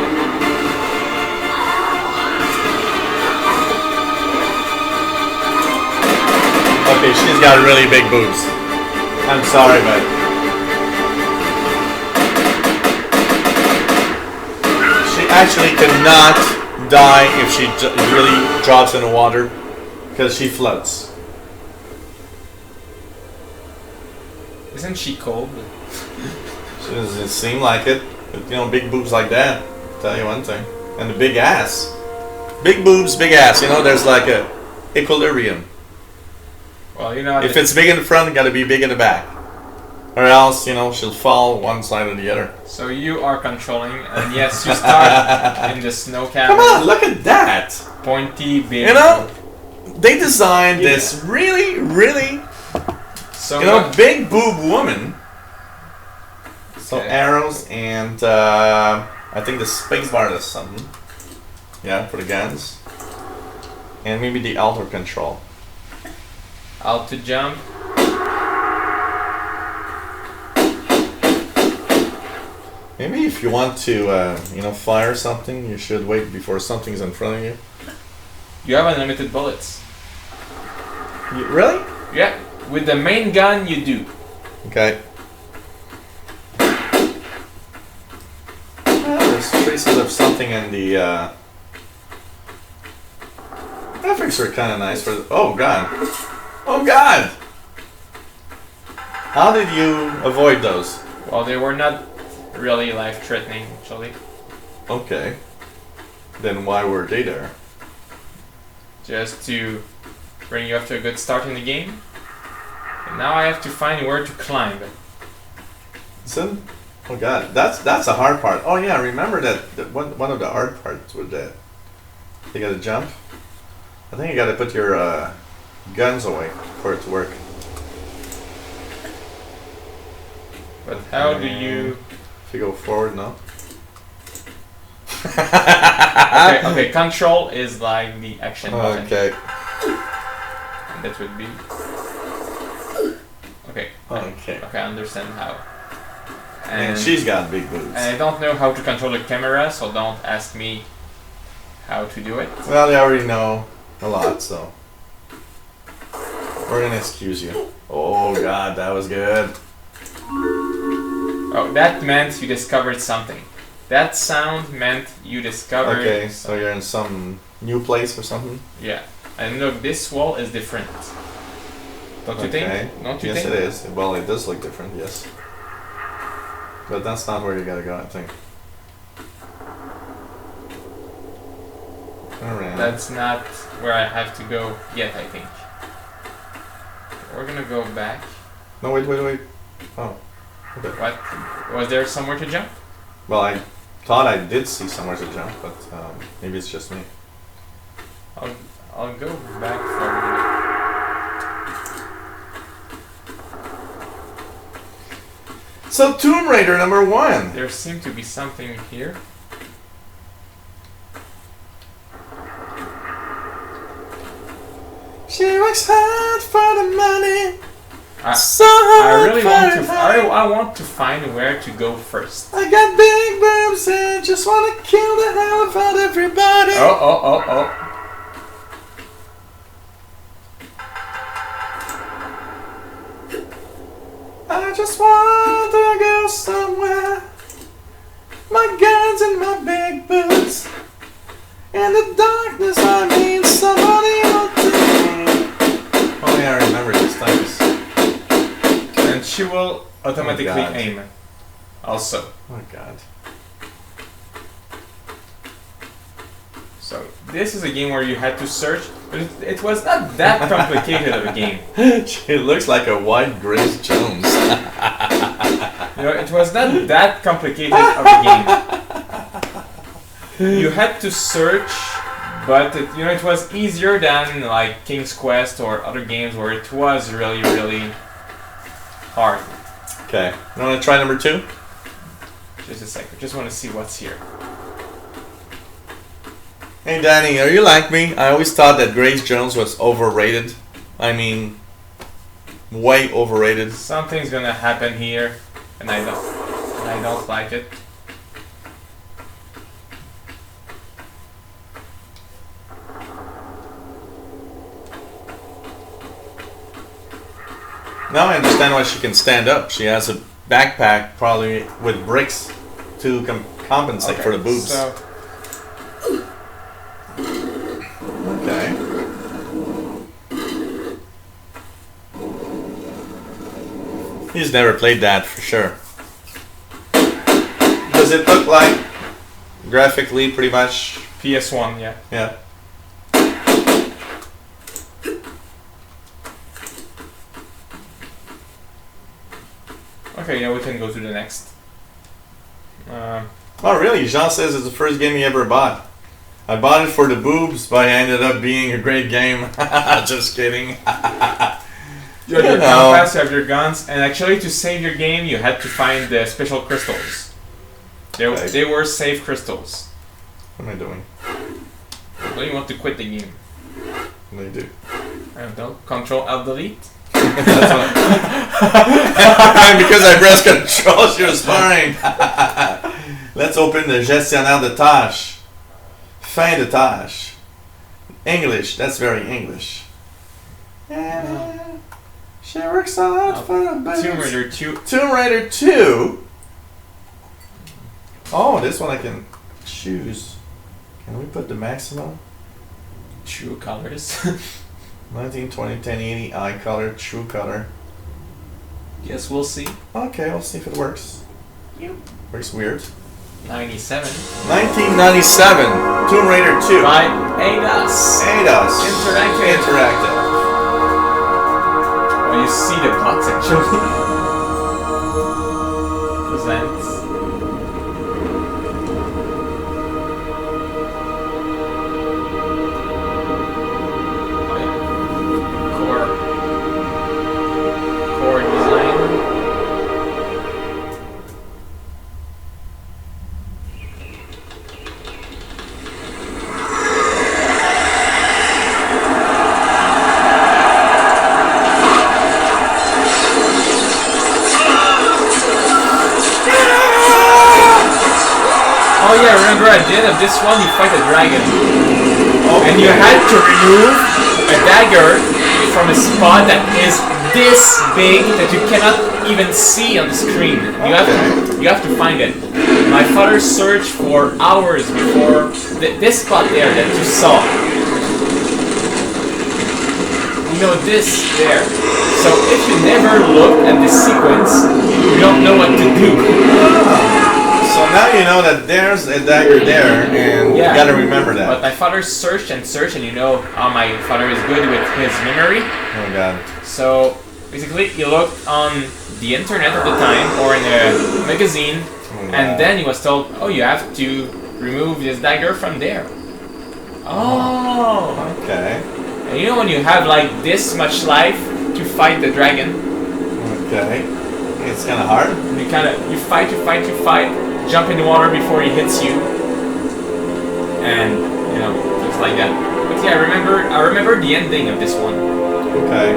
Okay, she's got really big boobs. I'm sorry, but... She actually cannot die if she really drops in the water because she floats. Isn't she cold? Doesn't seem like it. But, you know, big boobs like that. I'll tell you one thing. And the big ass. Big boobs, big ass. You know, there's like a equilibrium. Well, you know, if it's big in the front, it got to be big in the back. Or else, you know, she'll fall one side or the other. So you are controlling, and yes, you start in the snow cabin. Come on, look at that! Pointy, big. You know, they designed this really, really, so you know, big boob woman. So arrows and I think the space bar does something. Yeah, for the guns. And maybe the alto control. Alto jump. Maybe if you want to, you know, fire something, you should wait before something's in front of you. You have unlimited bullets. Really? Yeah. With the main gun, you do. Okay. There's traces of something in the graphics are kind of nice for. Oh god! Oh god! How did you avoid those? Well, they were not really life-threatening, actually. Okay. Then why were they there? Just to bring you up to a good start in the game. And now I have to find where to climb. So, oh god, that's the hard part. Oh yeah, remember that one of the hard parts with that. You gotta jump. I think you gotta put your guns away for it to work. But how do you? If you go forward, no. Okay. Control is like the action button. Okay. And that would be. Okay. Okay. Okay, I understand how. And she's got big boobs. And I don't know how to control the camera, so don't ask me how to do it. Well, they already know a lot, so we're gonna excuse you. Oh god, that was good. Oh, that meant you discovered something. That sound meant you discovered... Okay, so you're in some new place or something? Yeah. And look, this wall is different. Don't you think? Don't you yes, think? it is. Well, it does look different, yes. But that's not where you gotta go, I think. Alright. That's not where I have to go yet, I think. We're gonna go back. No, wait. Oh. What? Was there somewhere to jump? Well, I thought I did see somewhere to jump, but maybe it's just me. I'll go back for. So Tomb Raider number 1. There seemed to be something here. She works hard for the money. I really want to. I want to find where to go first. I got big boobs and just want to kill the hell out of everybody. Oh. I just want to go somewhere. My guns and my big boots. In the darkness, I mean somebody will take me. Oh yeah, I remember these times. And she will automatically aim. Also. Oh my god. So this is a game where you had to search, but it was not that complicated of a game. She looks like a white Grace Jones. You know, it was not that complicated of a game. You had to search, but it was easier than like King's Quest or other games where it was really, really hard. Okay, you want to try number 2? Just a second. Just want to see what's here. Hey Danny, are you like me? I always thought that Grace Jones was overrated. I mean, way overrated. Something's gonna happen here, and I don't like it. Now I understand why she can stand up. She has a backpack, probably with bricks, to compensate for the boobs. So okay. He's never played that for sure. Does it look like graphically pretty much PS1? Yeah. Yeah. Okay, yeah, we can go to the next. Oh really? Jean says it's the first game he ever bought. I bought it for the boobs, but it ended up being a great game. Just kidding. You have your compass, you have your guns, and actually to save your game you had to find the special crystals. They were safe crystals. What am I doing? Well, you want to quit the game. What do you do? I don't know. Control Alt Delete? That's what because I pressed control, she was fine. Let's open the gestionnaire de tâches. Fin de tâche. English, that's very English. And she works hard for a bit. Tomb Raider 2. Tomb Raider 2? Oh, this one I can choose. Can we put the maximum? True colors. 1920 1080 eye color, true color. Guess we'll see. Okay, we'll see if it works. Yep. Works weird. 97. 1997. Tomb Raider 2. By Eidos. Eidos. Interactive. Well, you see the box actually. Presents. Core design. Oh yeah, remember at the end of this one you fight a dragon. And you had to remove a dagger from a spot that is this big that you cannot even see on the screen. You have to find it. My father searched for hours before this spot there that you saw. You know, this there. So if you never look at this sequence, you don't know what to do. So now you know that there's a dagger there, and you gotta remember that. But my father searched and searched, and you know how my father is good with his memory. Oh god. So Basically, he looked on the internet at the time or in a magazine, and then he was told, "Oh, you have to remove this dagger from there." Oh. Okay. And you know when you have like this much life to fight the dragon? Okay. It's kind of hard. You fight, jump in the water before he hits you, and you know, just like that. But yeah, I remember the ending of this one. Okay.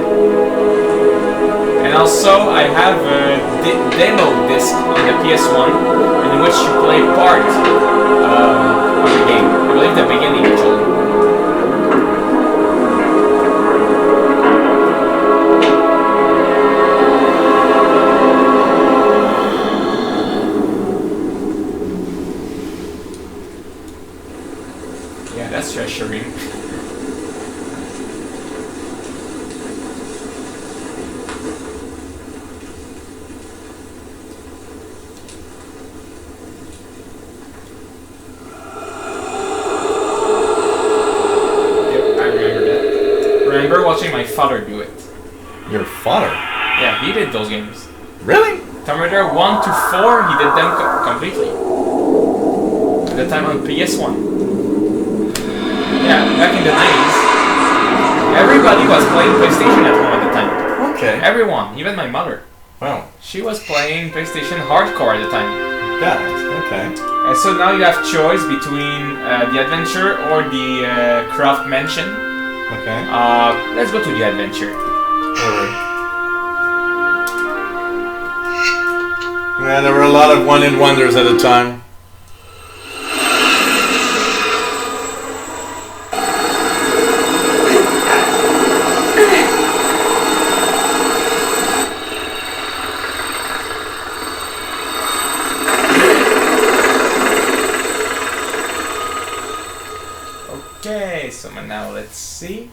And also, I have a demo disc on the PS1 in which you play part of the game. I believe the beginning actually. Yeah, that's reassuring. Watching my father do it. Your father? Yeah, he did those games. Really? Tomb Raider 1 to 4, he did them completely. At the time on PS1. Yeah, back in the 90s, everybody was playing PlayStation at home at the time. Okay. Everyone, even my mother. Wow. She was playing PlayStation Hardcore at the time. Got it. Okay. And so now you have choice between the adventure or the Croft Mansion. Okay. Let's go to the adventure. Yeah, there were a lot of one-hit wonders at the time. Okay, so now let's see.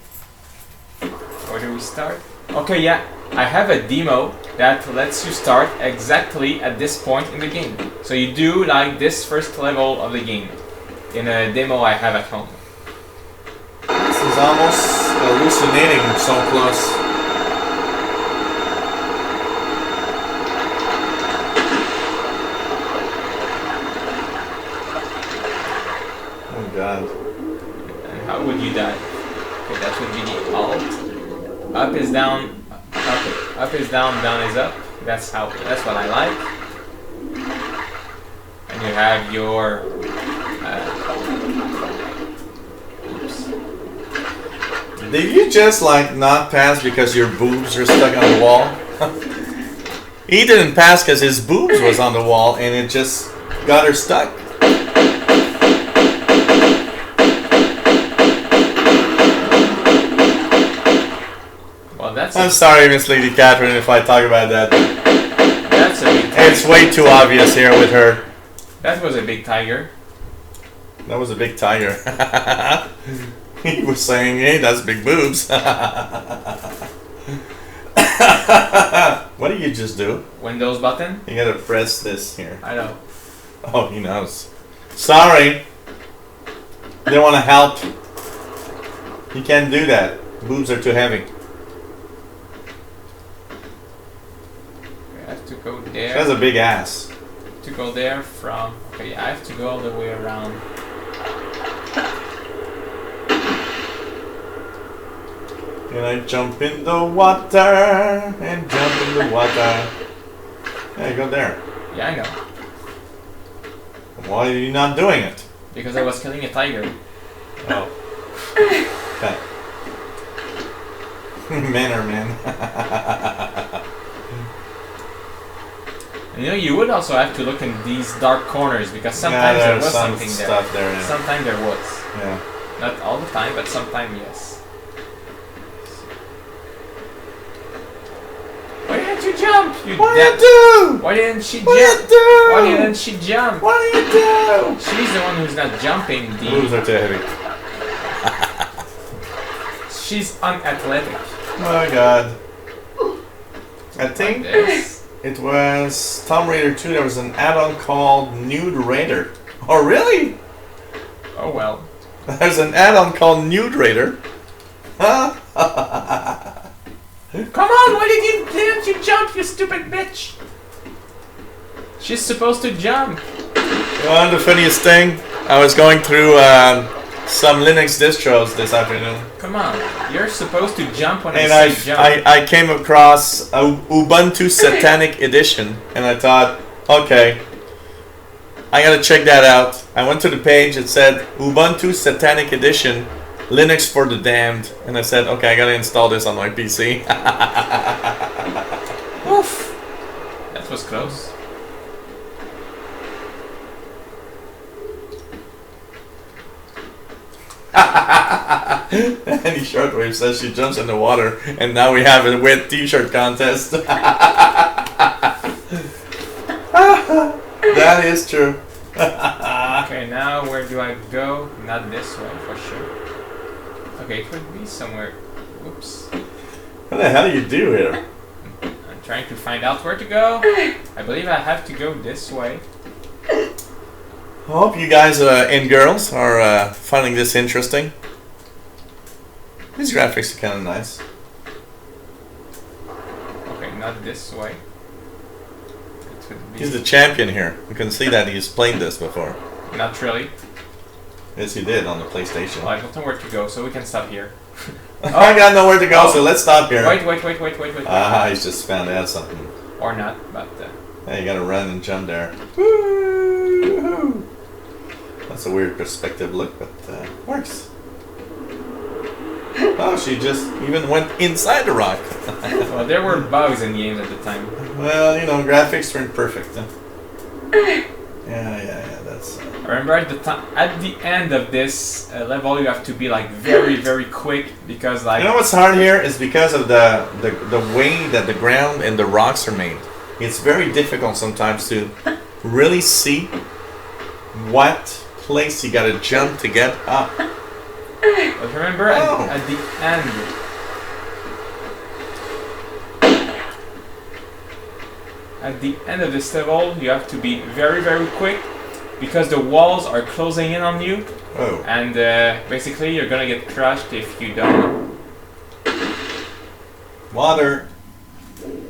Where do we start? Okay, yeah, I have a demo that lets you start exactly at this point in the game. So you do like this first level of the game in a demo I have at home. This is almost hallucinating, so close. Oh God. And how would you die? Okay, that would be the alt. Up is down, up is down, down is up. That's what I like. And you have your oops. Did you just like not pass because your boobs are stuck on the wall? He didn't pass because his boobs was on the wall and it just got her stuck. I'm sorry, Miss Lady Catherine, if I talk about that. That's a big tiger. It's way too obvious here with her. That was a big tiger. That was a big tiger. He was saying, hey, that's big boobs. What did you just do? Windows button? You gotta press this here. I know. Oh, he knows. Sorry. They want to help. You can't do that. Boobs are too heavy. To go there. She has a big ass. To go there from... Okay, I have to go all the way around. Can I jump in the water and jump in the water? Yeah, go there. Yeah, I know. Why are you not doing it? Because I was killing a tiger. Oh. Okay. Man or man. You know, you would also have to look in these dark corners because sometimes there was something there. Yeah. Sometimes there was. Yeah. Not all the time, but sometimes yes. Why didn't you jump? What did you do? Why didn't she What jump? did you do? Why didn't she jump? What did you do? She's the one who's not jumping. Boobs are too heavy. She's unathletic. Oh my God. I think it was Tomb Raider 2. There was an add-on called Nude Raider. Oh really? Oh well. There's an add-on called Nude Raider. Huh? Come on, why didn't you jump, you stupid bitch? She's supposed to jump. Well, the funniest thing, I was going through some Linux distros this afternoon. Come on, you're supposed to jump when And I say jump. I came across a Ubuntu Satanic Edition, and I thought, okay, I gotta check that out. I went to the page, it said Ubuntu Satanic Edition, Linux for the Damned, and I said, okay, I gotta install this on my PC. Oof. That was close. Any Shortwave says she jumps in the water, and now we have a wet t-shirt contest. That is true. Okay, now where do I go? Not this way, for sure. Okay, it would be somewhere. Whoops. What the hell do you do here? I'm trying to find out where to go. I believe I have to go this way. I hope you guys and girls are finding this interesting. These graphics are kind of nice. Okay, not this way. He's the champion here. You can see that he's played this before. Not really. Yes, he did on the PlayStation. Well, I don't know where to go, so we can stop here. I got nowhere to go, so let's stop here. Wait. Ah, he's just found out something. Or not, but... Hey, you gotta run and jump there. Woo-hoo. That's a weird perspective look, but works. Oh, she just even went inside the rock. Well, there were bugs in games at the time. Well, you know, graphics weren't perfect. Huh? Yeah, that's... I remember at the end of this level, you have to be like very quick because like... You know what's hard here is because of the way that the ground and the rocks are made. It's very difficult sometimes to really see what place you gotta jump to get up. But remember at the end... At the end of this level, you have to be very quick because the walls are closing in on you. Oh. And basically, you're gonna get crushed if you don't. Water.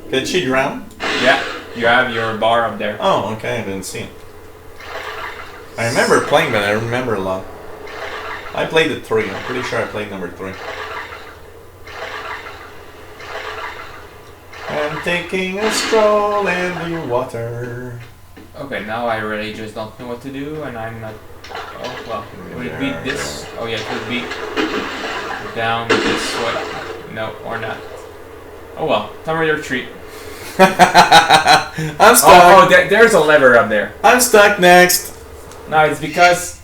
Did she drown? Yeah, you have your bar up there. Oh, okay, I didn't see it. I remember playing, but I remember a lot. I played it 3. I'm pretty sure I played number 3. I'm taking a stroll in the water. Okay, now I really just don't know what to do, and I'm not... Oh, well, would it be this? Oh yeah, it would be down this way. No, or not. Oh well, time for your treat. I'm stuck. Oh, there's a lever up there. I'm stuck next. No, it's because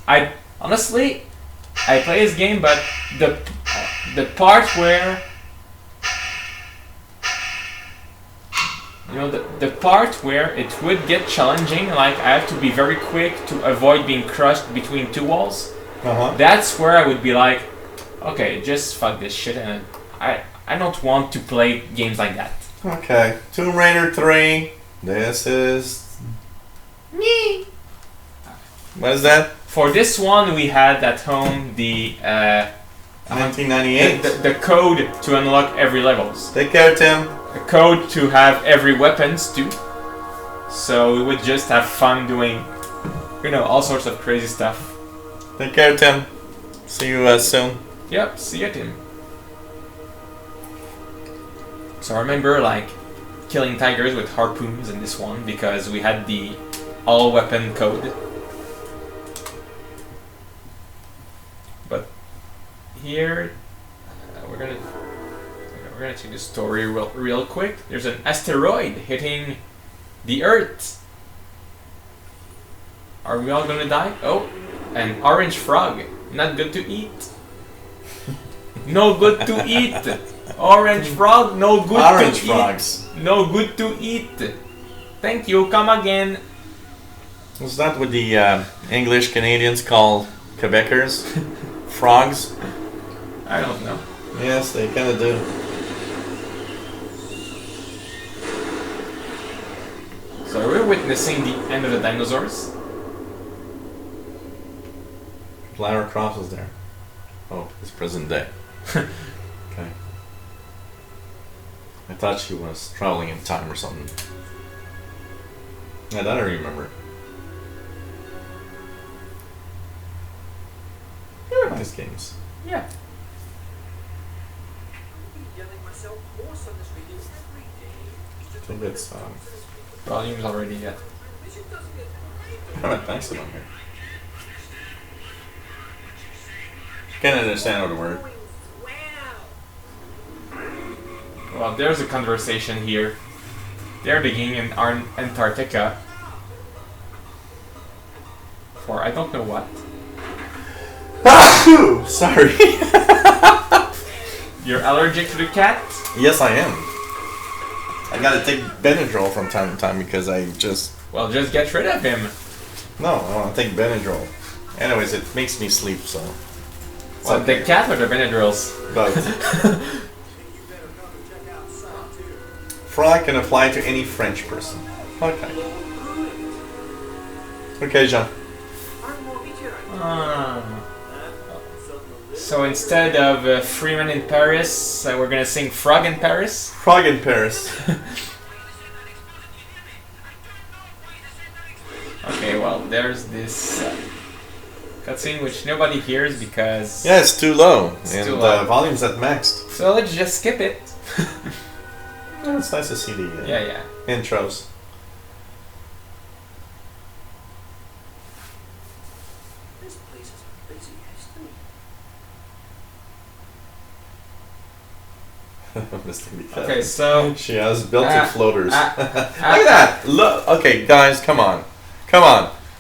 honestly, I play this game, but the part where... You know, the part where it would get challenging, like I have to be very quick to avoid being crushed between two walls. That's where I would be like, okay, just fuck this shit, and I don't want to play games like that. Okay, Tomb Raider 3. This is... Me. What is that? For this one, we had at home the 1998. The code to unlock every levels. Take care, Tim. A code to have every weapons too. So we would just have fun doing, you know, all sorts of crazy stuff. Take care, Tim. See you soon. Yep, see you, Tim. So I remember like killing tigers with harpoons in this one because we had the all weapon code. But here we're gonna take the story real quick. There's an asteroid hitting the Earth. Are we all gonna die? Oh, an orange frog. Not good to eat. No good to eat. Orange frog, no good Orange to frogs. eat. No good to eat. Thank you, come again. Was that what the English Canadians call Quebecers? Frogs? I don't know. Yes, they kind of do. So we're witnessing the end of the dinosaurs. Lara Croft is there. Oh, it's present day. Okay. I thought she was traveling in time or something. Yeah, that I remember. They were nice games. Yeah. I think it's volume's already yet. I have a pencil on here. Can't understand what the word. Well, there's a conversation here. They're digging in Antarctica for I don't know what. Sorry. You're allergic to the cat? Yes, I am. I gotta take Benadryl from time to time because I just... Well, just get rid of him. No, I want to take Benadryl. Anyways, it makes me sleep, so... Well, the cat or the Benadryls? Both. Frog can apply to any French person. Okay. Okay, Jean. So instead of Freeman in Paris, we're gonna sing Frog in Paris? Frog in Paris. Okay, well, there's this cutscene which nobody hears because... Yeah, it's too low. And too low. Volume's at max. So let's just skip it. Oh, it's nice to see the yeah. intros. Okay, so she has built-in floaters. Look at that! Look, okay, guys, come on.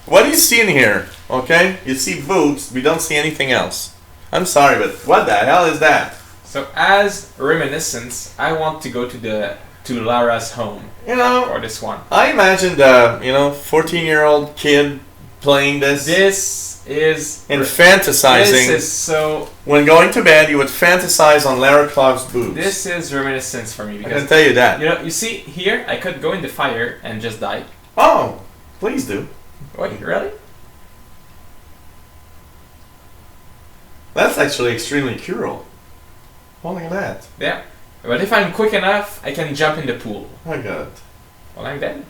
What do you see in here? Okay, you see boots. We don't see anything else. I'm sorry, but what the hell is that? So as reminiscence, I want to go to Lara's home. You know, for this one. I imagined a 14-year-old kid playing this. This is and fantasizing. This is so. When going to bed, you would fantasize on Lara Croft's boobs. This is reminiscence for me because I can tell you that. You see here, I could go in the fire and just die. Oh, please do. What, really? That's actually extremely cruel. Oh, look at that. Yeah. But if I'm quick enough, I can jump in the pool. Oh my god. Well, I'm dead.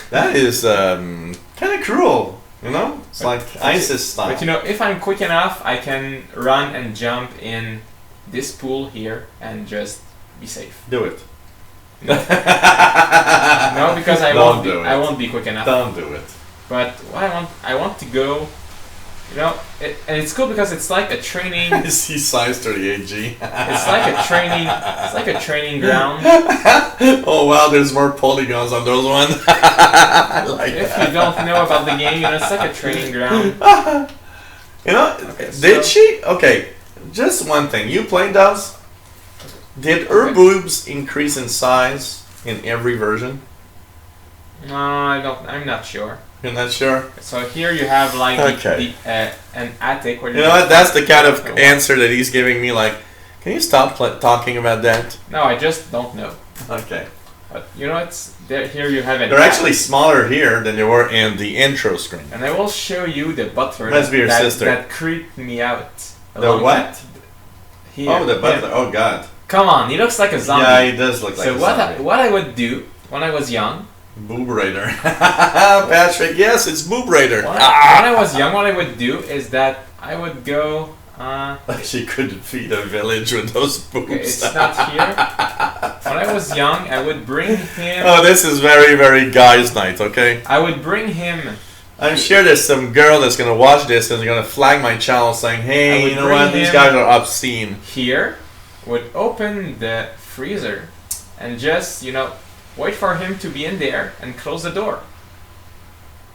That is kind of cruel, It's like ISIS style. But if I'm quick enough, I can run and jump in this pool here and just be safe. Do it. No, because I won't be quick enough. Don't do it. But what I want to go. And it's cool because it's like a training. I see size 38G. It's like a training ground. Oh wow, there's more polygons on those ones. I like if that. you don't know about the game, it's like a training ground. Did she? Okay, just one thing. You played those? Did her boobs increase in size in every version? No, I'm not sure. You're not sure? So here you have like an attic where you know what? That's the kind of answer that he's giving me. Like, can you stop talking about that? No, I just don't know. Okay. But it's there. Here you have it. They're actually smaller here than they were in the intro screen. And I will show you the butler. Must be your sister. That creeped me out. The what? Here. Oh, the butler. Oh God. Come on, he looks like a zombie. Yeah, he does look like a zombie. So what I would do when I was young. Boob Raider. Patrick, yes, it's Boob Raider. When I was young, what I would do is that I would go... she couldn't feed a village with those boobs. Okay, it's not here. When I was young, I would bring him... Oh, this is very, very guys' night, okay? I would bring him... I'm sure there's some girl that's going to watch this and is going to flag my channel saying, hey, you know what, these guys are obscene. Here, would open the freezer and just, wait for him to be in there and close the door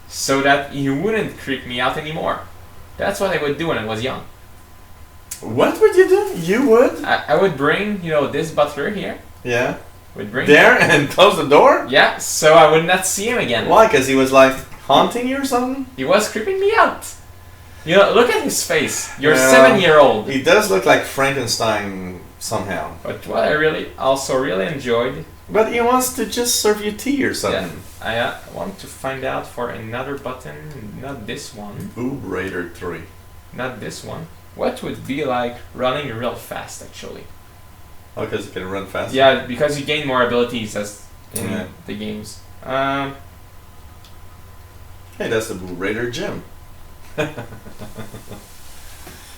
so that he wouldn't creep me out anymore. That's what I would do when I was young. What would you do? You would? I would bring, this butler here. Yeah. Would bring there him. And close the door? Yeah, so I would not see him again. Why? Because he was like haunting you or something? He was creeping me out. Look at his face. You're 7-year-old. He does look like Frankenstein somehow. But what I really enjoyed. But he wants to just serve you tea or something. Yeah, I want to find out for another button, not this one. Boob Raider 3. Not this one. What would be like running real fast, actually? Oh, because you can run faster? Yeah, because you gain more abilities as in the games. Hey, that's the Blue Raider gym.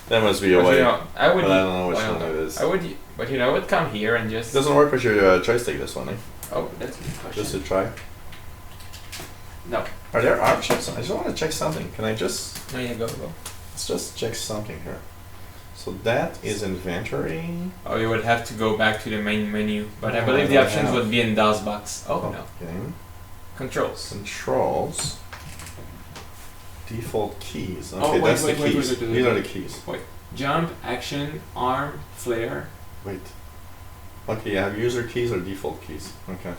That must be a But, way. you know, I would. But I don't know which well, one it is. I would, but you know, I would come here and just. It doesn't work with your joystick, this one, eh? Oh, that's a good question. Just to try. No. Are there options? I just want to check something. Can I just... No, yeah, go. Let's just check something here. So that is inventory. Oh, you would have to go back to the main menu, but I Oh, believe the I options have. would be in DOS box. Oh, no. Okay. Controls. Controls. Default keys. Okay, Oh, wait, that's wait, the wait, keys. wait, wait, These wait. are the keys. Wait. Jump, action, arm, flare. Wait. Okay, you have user keys or default keys. Okay.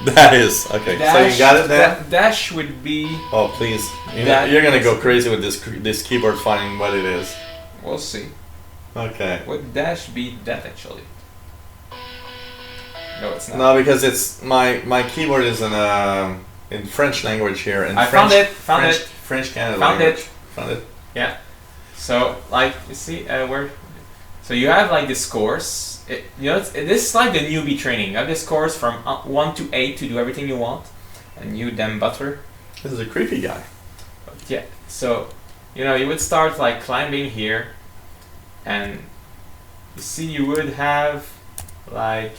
That is okay. Dash, So you got it then. Dash would be. Oh please! You're gonna go crazy with this keyboard finding what it is. We'll see. Okay. Would dash be that actually? No, it's not. No, because it's my keyboard is in French language here. And I found it. Found it. French Canada Found language. it. Found it. Yeah. So like you see where. So you have like this course. This is like the newbie training. You have this course from 1 to 8 to do everything you want, and you damn butler. This is a creepy guy. But yeah. So, you would start like climbing here, and you see you would have like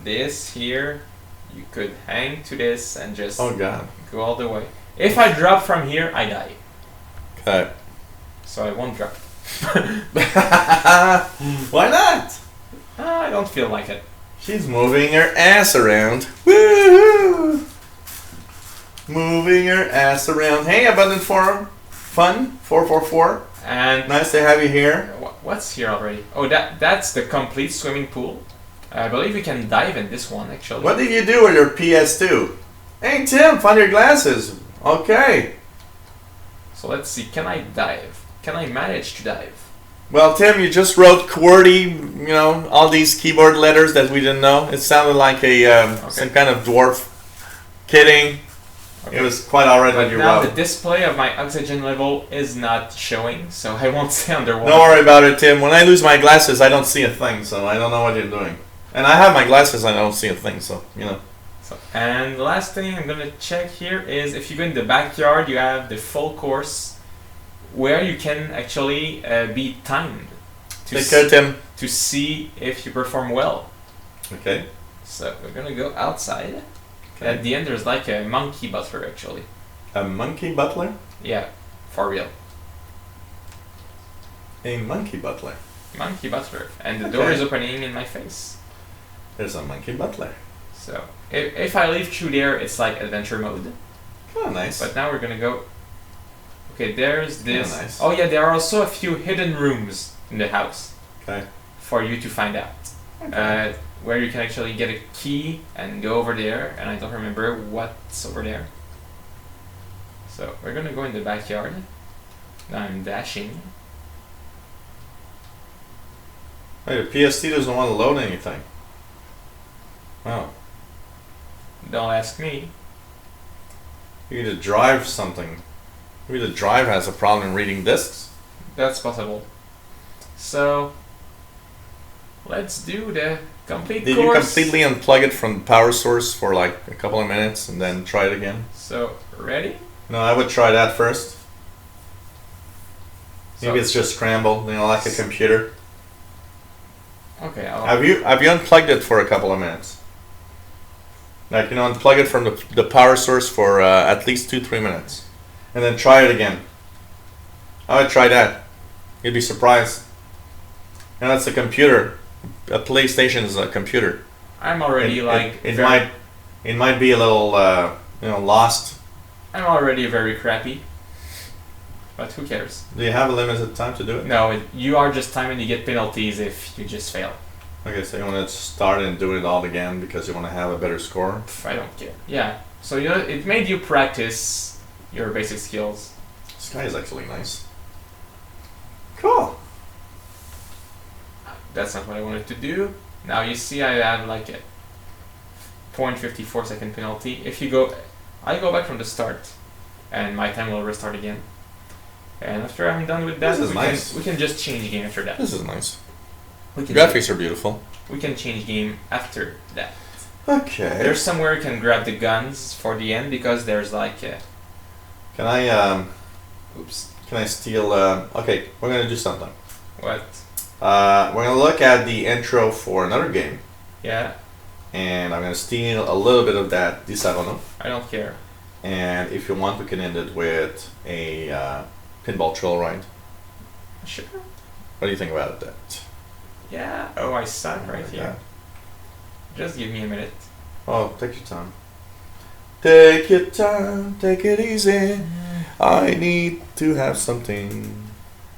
this here. You could hang to this and just Oh god. go all the way. If I drop from here, I die. Okay. So I won't drop. Why not? I don't feel like it. She's moving her ass around. Woohoo! Moving her ass around. Hey, Abundant Forum. Fun. 444. And nice to have you here. What's here already? Oh, that's the complete swimming pool. I believe you can dive in this one actually. What did you do with your PS2? Hey Tim, found your glasses. Okay. So let's see. Can I dive? Can I manage to dive? Well, Tim, you just wrote QWERTY, all these keyboard letters that we didn't know. It sounded like some kind of dwarf. Kidding. Okay. It was quite alright when you now wrote. the display of my oxygen level is not showing, so I won't stay underwater. Don't worry about it, Tim. When I lose my glasses, I don't see a thing, so I don't know what you're doing. And I have my glasses, I don't see a thing, so. So, and the last thing I'm gonna check here is if you go in the backyard, you have the full course where you can actually be timed to see if you perform well. Okay. So we're gonna go outside. Okay. At the end, there's like a monkey butler actually. A monkey butler? Yeah, for real. A monkey butler. Monkey butler, and the door is opening in my face. There's a monkey butler. So if I leave through there, it's like adventure mode. Oh, nice. But now we're gonna go. Okay, there's this. Oh, nice. Oh yeah, there are also a few hidden rooms in the house. Okay. For you to find out. Okay. Where you can actually get a key and go over there, and I don't remember what's over there. So we're gonna go in the backyard. Now I'm dashing. Hey, the PST doesn't want to load anything. Oh. Don't ask me. You need to drive something. Maybe the drive has a problem in reading discs. That's possible. So let's do the complete Did course. you completely unplug it from the power source for like a couple of minutes and then try it again? So ready? No, I would try that first. Maybe So- it's just scrambled, like a computer. Okay. Have you unplugged it for a couple of minutes? Like unplug it from the power source for at least 2-3 minutes, and then try it again. I would try that. You'd be surprised. And that's a computer. A PlayStation is a computer. I'm already it might be a little lost. I'm already very crappy. But who cares? Do you have a limited time to do it? No, you are just time and you get penalties if you just fail. Okay, so you want to start and do it all again because you want to have a better score? I don't care. Yeah. So it made you practice your basic skills. This guy is actually nice. Cool. That's not what I wanted to do. Now you see I have like a 0.54 second penalty. If you go, I go back from the start and my time will restart again. And after I'm done with that, This is nice. we can just change game after that. This is nice. We can Graphics are beautiful. We can change game after that. Okay. There's somewhere you can grab the guns for the end because there's like a... Can I oops. Can I steal okay, we're gonna do something. What? We're gonna look at the intro for another game. Yeah. And I'm gonna steal a little bit of that Di Saronno. I don't care. And if you want, we can end it with a pinball trail ride. Sure. What do you think about that? Yeah. Oh, I suck right here. Just give me a minute. Oh, take your time. Take your time, take it easy. I need to have something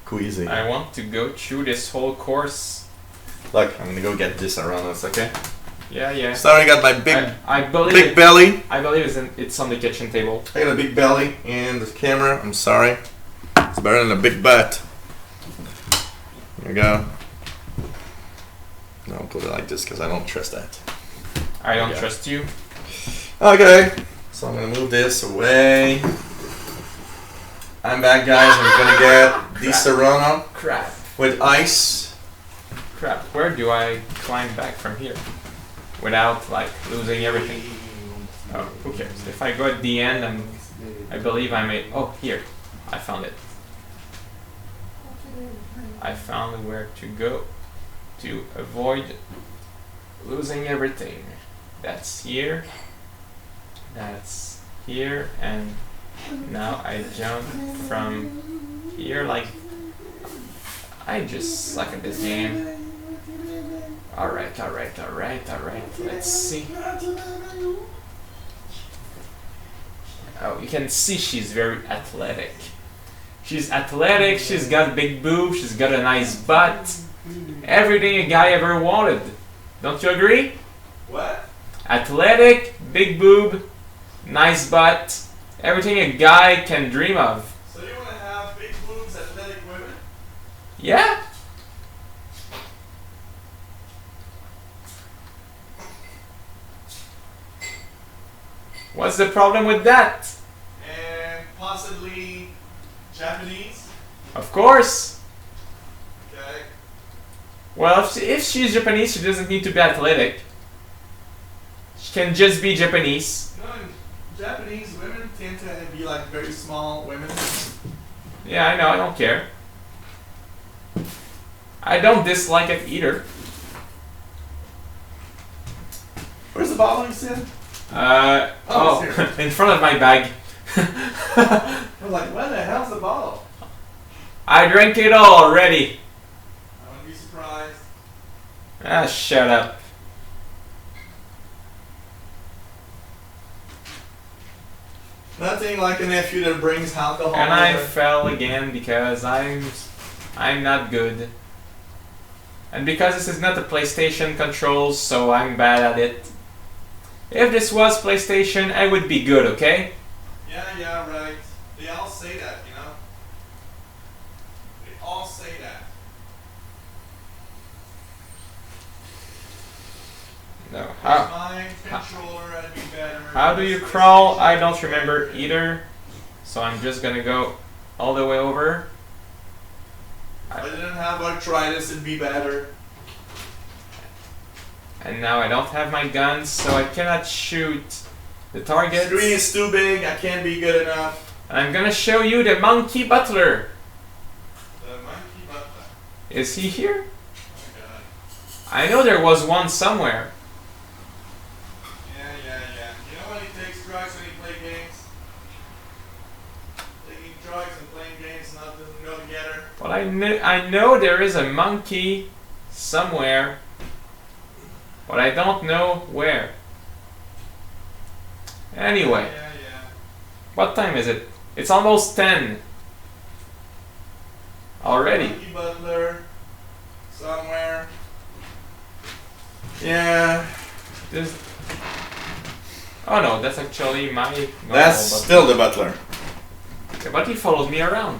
queasy. I want to go through this whole course. Look, I'm gonna go get this around us, okay? Yeah, yeah. Sorry, I got my I believe big belly. I believe it's on the kitchen table. I got a big belly and the camera. I'm sorry. It's better than a big butt. There we go. No, I'll put it like this because I don't trust that. I don't trust you. Okay, so I'm gonna move this away. I'm back, guys. I'm gonna get Di Saronno Crap. with ice. Crap. Where do I climb back from here without like losing everything? Oh, who cares? If I go at the end, I believe I made. Oh, here. I found it. I found where to go to avoid losing everything. That's here. That's here, and now I jump from here. Like I just suck at this game. Alright. Let's see. Oh, you can see she's very athletic. She's athletic, she's got big boobs, she's got a nice butt. Everything a guy ever wanted. Don't you agree? What? Athletic, big boob, nice butt. Everything a guy can dream of. So you want to have big boobs, athletic women? Yeah? What's the problem with that? And possibly Japanese? Of course. Okay. Well, if she's Japanese, she doesn't need to be athletic. She can just be Japanese. No, Japanese women tend to be like very small women. Yeah, I know, I don't care. I don't dislike it either. Where's the bottle you said? Oh, in front of my bag. I'm like, where the hell's the bottle? I drank it all already. I wouldn't be surprised. Ah, shut up. Nothing like a nephew that brings alcohol. And I over. fell again because I'm not good. And because this is not a PlayStation controls, so I'm bad at it. If this was PlayStation, I would be good, okay? Yeah, right. They all say that, you know? They all say that. No. My controller had to be better. How do you crawl? I don't remember either. So I'm just gonna go all the way over. If I didn't have arthritis, it'd be better. And now I don't have my guns, so I cannot shoot the target. Screen is too big, I can't be good enough. And I'm gonna show you the Monkey Butler. The Monkey Butler. Is he here? Oh my god. I know there was one somewhere. Yeah. You know when he takes drugs when he plays games? Taking drugs and playing games not doesn't go together. But I know there is a monkey somewhere. But I don't know where. Anyway. Yeah. What time is it? It's almost 10. Already. Monkey Butler. Somewhere. Yeah. Oh no, that's actually my normal That's butler. still the butler. Okay, but he followed me around.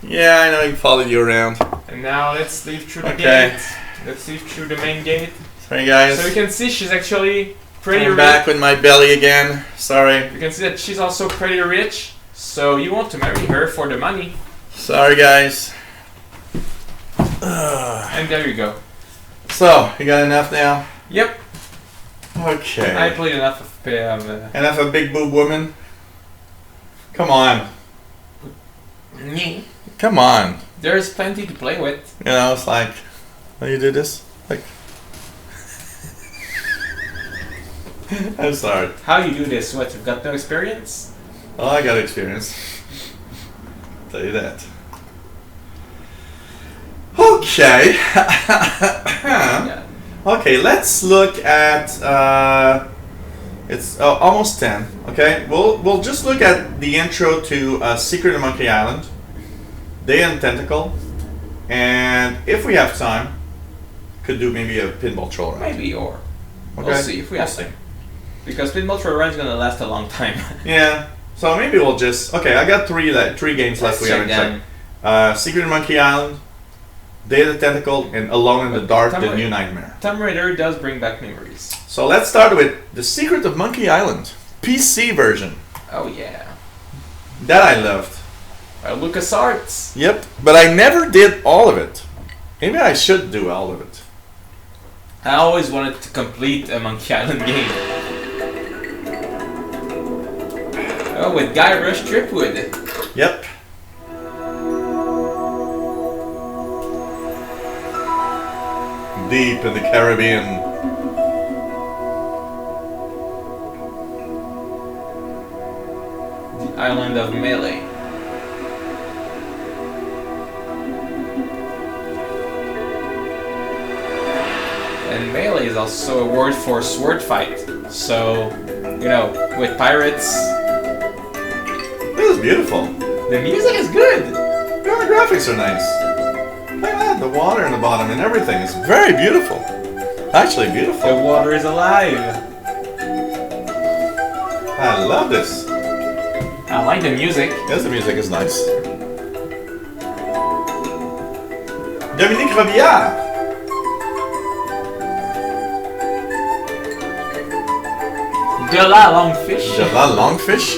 Yeah, I know he followed you around. And now let's leave through the Okay. gate. Let's leave through the main gate. Sorry guys. So you can see she's actually pretty I'm rich. back with my belly again. Sorry. You can see that she's also pretty rich. So you want to marry her for the money. Sorry, guys. And there you go. So, you got enough now? Yep. Okay. I played enough of Enough of big boob women? Come on. Come on. There's plenty to play with. You know, it's like, how do you do this? Like, I'm sorry. How you do this? What, you've got no experience? Oh, I got experience. Tell you that. Okay. Okay, let's look at. It's almost 10. Okay, we'll just look at the intro to Secret of Monkey Island, Day and Tentacle, and if we have time, could do maybe a pinball troll run. Maybe, or Okay. we'll see if we have time. Because pinball troll run is gonna last a long time. Yeah. So maybe we'll just. Okay, I got three games left. Let's We haven't check checked. Secret of Monkey Island, Day of the Tentacle, and Alone in the Dark: The New Nightmare. Tomb Raider does bring back memories. So let's start with The Secret of Monkey Island, PC version. Oh yeah. That I loved. LucasArts. Yep, but I never did all of it. Maybe I should do all of it. I always wanted to complete a Monkey Island game. Oh, with Guybrush Threepwood. Yep. Deep in the Caribbean. The island of Melee. And Melee is also a word for sword fight. So, you know, with pirates. This is beautiful. The music is good. Yeah, the graphics are nice. Look at that, the water in the bottom and everything is very beautiful. Actually beautiful. The water is alive. I love this. I like the music. Yes, the music is nice. Dominique Robillard. De la Longfish. De la Longfish?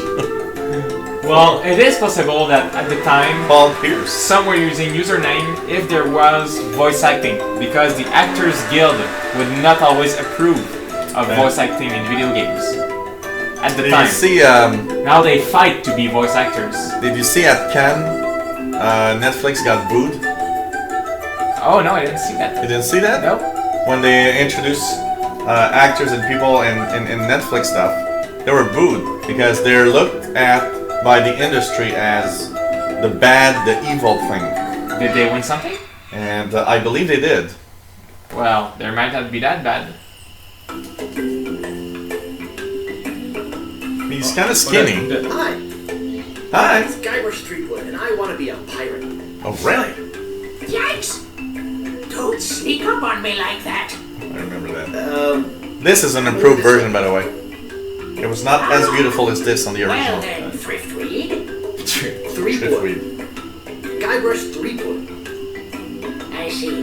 Well, it is possible that at the time, Paul Pierce, some were using username if there was voice acting, because the Actors Guild would not always approve of voice acting in video games. At the time. You see, now they fight to be voice actors. Did you see at Cannes, Netflix got booed? Oh no, I didn't see that. You didn't see that? Nope. When they introduced actors and people in Netflix stuff, they were booed because they're looked at by the industry as the bad, the evil thing. Did they win something? And I believe they did. Well, there might not be that bad. He's kind of skinny. Hi. Hi. It's Guybrush Threepwood, and I want to be a pirate. Oh, really? Yikes! Don't sneak up on me like that. I remember that. This is an improved version, by the way. It was not as beautiful as this on the original. Well then, Thriftweed. Threepwood. Guybrush Threepwood. I see.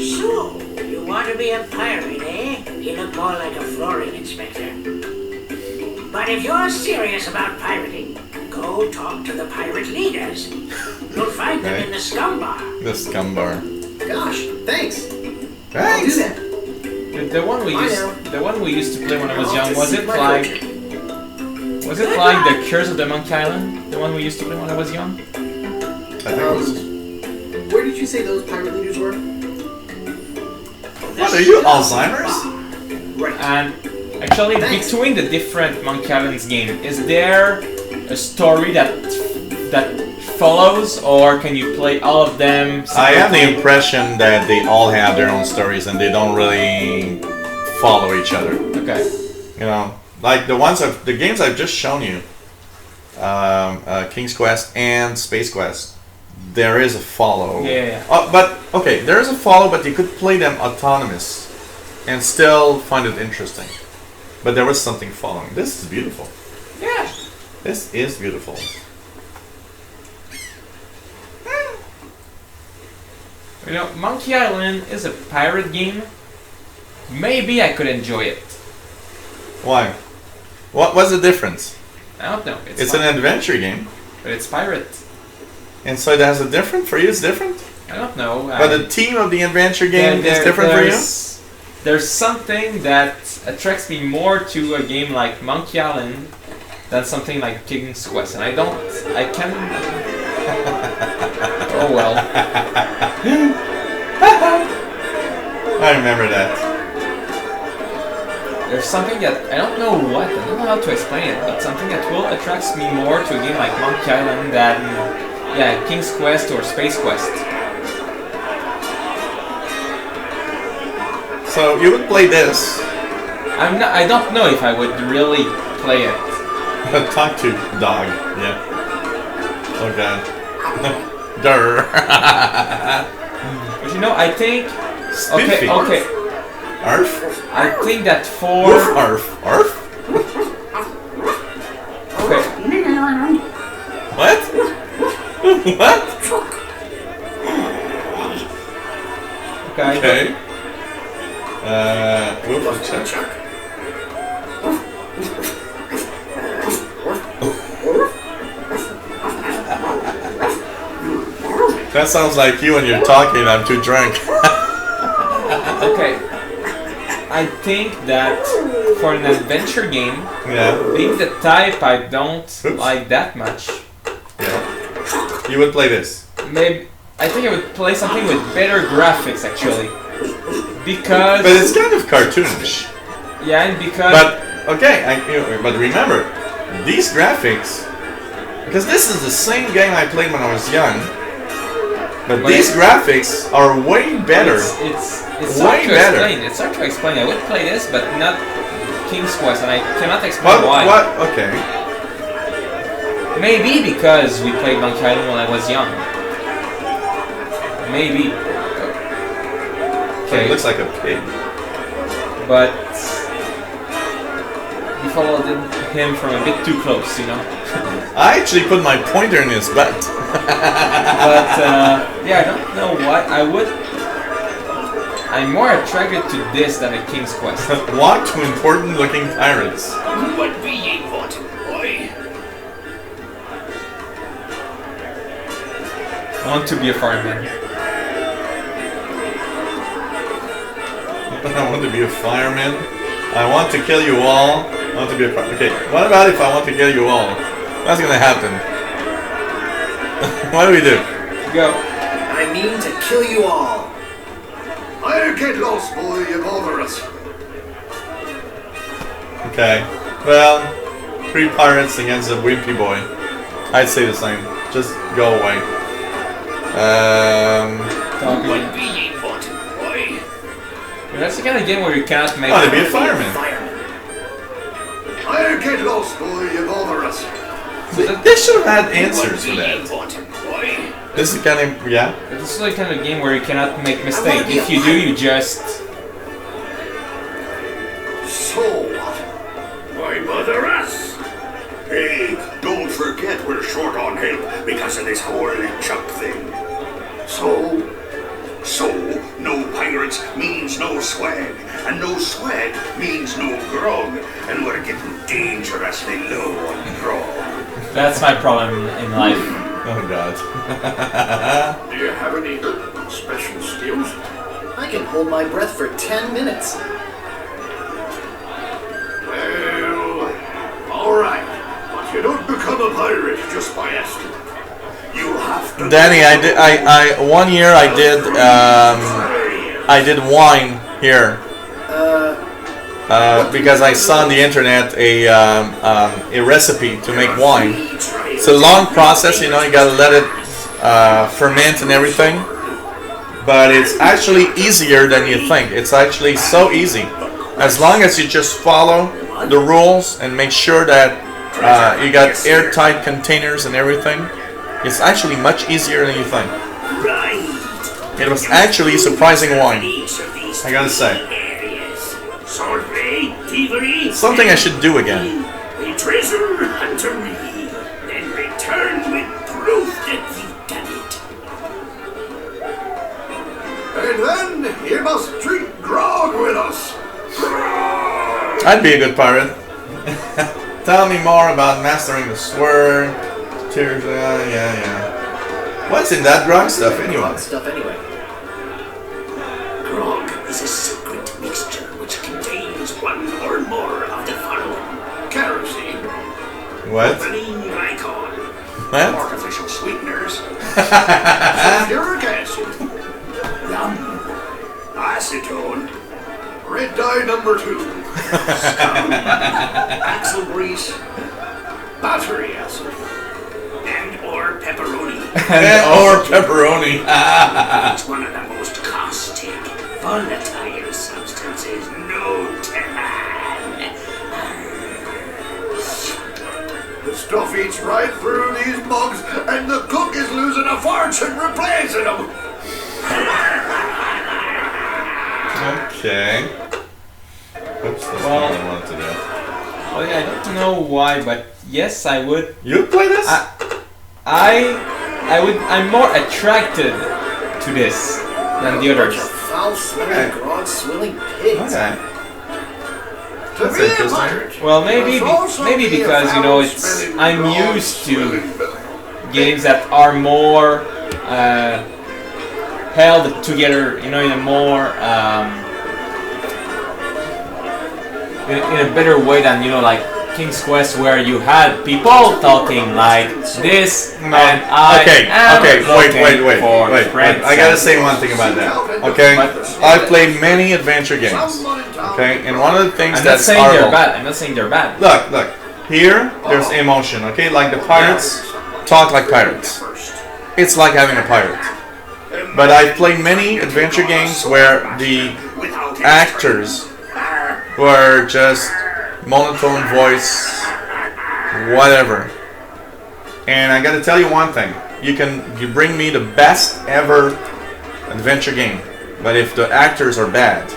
So, you want to be a pirate, eh? You look more like a flooring inspector. But if you're serious about pirating, go talk to the pirate leaders. You'll find them in the scum bar. The scum bar. Gosh, thanks. Thanks. I'll do that. The one we used to play when I was young, was it like the Curse of the Monkey Island? The one we used to play when I was young? I think it was. Where did you say those pirate leaders were? What are you, Alzheimer's? Right. And actually, between the different Monkey Islands game, is there a story that follows, or can you play all of them separately? I have the impression that they all have their own stories and they don't really follow each other. Okay. You know, like the games I've just shown you, King's Quest and Space Quest, there is a follow. Yeah. But okay, there is a follow, but you could play them autonomous and still find it interesting. But there was something following. This is beautiful. Yeah. This is beautiful. You know, Monkey Island is a pirate game. Maybe I could enjoy it. Why? What's the difference? I don't know. It's an adventure game. But it's pirate. And so that has a different for you. It's different. I don't know. But the theme of the adventure game is different for you. There's something that attracts me more to a game like Monkey Island than something like King's Quest, and I can. Oh well. I remember that. There's something that I don't know what, I don't know how to explain it, but something that will attract me more to a game like Monkey Island than, yeah, King's Quest or Space Quest. So you would play this? I don't know if I would really play it. Talk to dog. Yeah. Oh god. Durr. But you know, I think. Spiffy. Okay. Arf? I think that for. Woof, arf. Arf? Okay. What? What? Okay. Woof, check. That sounds like you when you're talking. I'm too drunk. Okay. I think that for an adventure game, being the type I don't like that much. Yeah. You would play this? Maybe I think I would play something with better graphics actually. Because. But it's kind of cartoonish. Yeah, and because. But okay, but remember, these graphics, because this is the same game I played when I was young. But these graphics are way better. It's way better. It's hard to explain. I would play this, but not King's Quest, and I cannot explain why. What? Okay. Maybe because we played Monkey Island when I was young. Maybe. Okay. It looks like a pig. But we followed him from a bit too close, you know. I actually put my pointer in his butt. But yeah, I don't know why. I'm more attracted to this than a King's Quest. Walk to important looking pirates. What be ye wanting, boy? I want to be a fireman. I want to be a fireman. I want to kill you all. I want to be a fireman. Okay, what about if I want to kill you all? What's gonna happen? What do we do? Go. I mean to kill you all. I'll get lost, boy, you bother us. Okay. Well, 3 pirates against a wimpy boy. I'd say the same. Just go away. What be ye wanting, boy? That's the kind of game where you cannot make. Oh, to be a fireman. I'll get lost, boy, you bother us. They should have had answers for that. This is kind of, yeah. This is the kind of game where you cannot make mistakes. If you do, you just. So what? Why bother us? Hey, don't forget we're short on help because of this whole Chuck thing. So, no pirates means no swag, and no swag means no grog, and we're getting dangerously low on grog. That's my problem in life. Oh god. Do you have any special skills? I can hold my breath for 10 minutes. Well, alright. But you don't become a pirate just by asking. You have to... Danny, I 1 year I did wine here. Because I saw on the internet a recipe to make wine. It's a long process, you know, you gotta let it ferment and everything. But it's actually easier than you think. It's actually so easy. As long as you just follow the rules and make sure that you got airtight containers and everything, it's actually much easier than you think. It was actually surprising wine, I gotta say. Something I should do again. A treasure unto me, then return with proof that you've done it. And then you must drink grog with us. I'd be a good pirate. Tell me more about mastering the sword. Tears, yeah. What's in that grog stuff anyway? Stuff anyway. Grog is a secret mixture which contains one or more of the following: kerosene, What? propylene glycol, What? artificial sweeteners, sulfuric acid, rum, acetone, red dye number 2, scum, axle grease, battery acid, and/or pepperoni. Or pepperoni. It's one of the most caustic, volatile substances known to man. The stuff eats right through these mugs, and the cook is losing a fortune replacing them. Okay. Oops, that's not what I wanted to do. Well, I don't know why, but yes, I would. You play this? I would. I'm more attracted to this than the others. Foul-smelling, grog-swilling pigs. Okay. To That's be a interesting. pirate, Well, maybe must also maybe be a because you know it's foul-smelling, I'm used to grog-swilling games that are more held together, you know, in a more in a better way than, you know, like King's Quest, where you had people talking like this, and I am Wait. I gotta say one thing about that. Okay, I've played many adventure games. Okay, and one of the things I'm not that's saying they're horrible. bad. I'm not saying they're bad. Look. Here, there's emotion. Okay, like the pirates talk like pirates. It's like having a pirate. But I've played many adventure games where the actors were just monotone voice, whatever. And I gotta tell you one thing: you bring me the best ever adventure game, but if the actors are bad,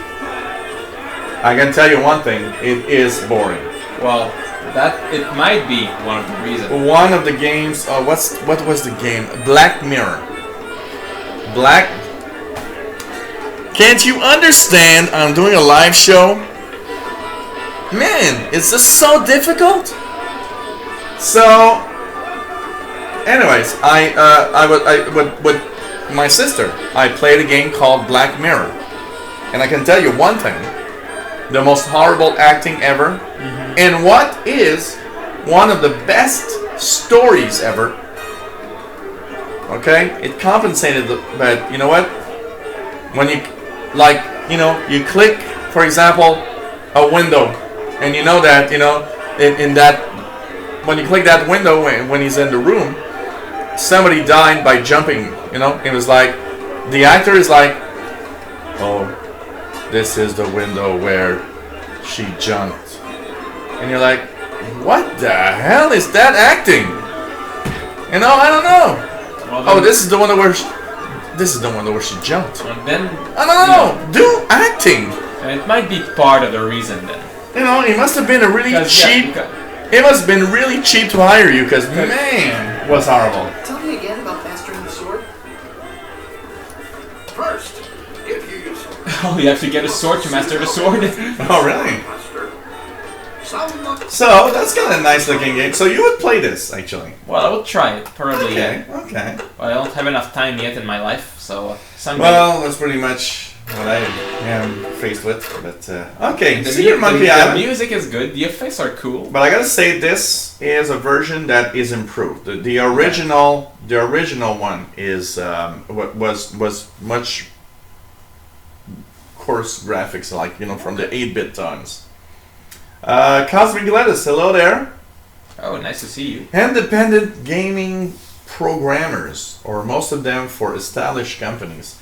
I can tell you one thing: it is boring. Well, that it might be one of the reasons. One of the games. What was the game? Black Mirror. Can't you understand? I'm doing a live show. Man, it's just so difficult. So, anyways, I would with my sister, I played a game called Black Mirror, and I can tell you one thing: the most horrible acting ever, and what is one of the best stories ever. Okay, it compensated, but you know what? When you, like, you know, you click, for example, a window, and you know that, you know, in that, when you click that window, when he's in the room, somebody died by jumping, you know. It was like, the actor is like, oh, this is the window where she jumped, and you're like, what the hell is that acting? You know, I don't know. Well, this is the one where she jumped. And then I don't know. Do acting. And it might be part of the reason then. You know, it must have been a really cheap. It must have been really cheap to hire you, because man, it was horrible. Tell me again about mastering the sword. First, get you your sword. Oh, you have to get a sword to master the sword? Oh, really? So that's kind of a nice looking game. So you would play this, actually? Well, I will try it, probably. Okay. Well, I don't have enough time yet in my life, so someday. Well, that's pretty much what I am faced with. But okay, The Secret Monkey the Island. music is good. The effects are cool. But I gotta say, this is a version that is improved. The original one is was much coarse graphics, like, you know, from the 8-bit times. Cosmic Gladys, hello there. Oh, nice to see you. Independent gaming programmers, or most of them for established companies.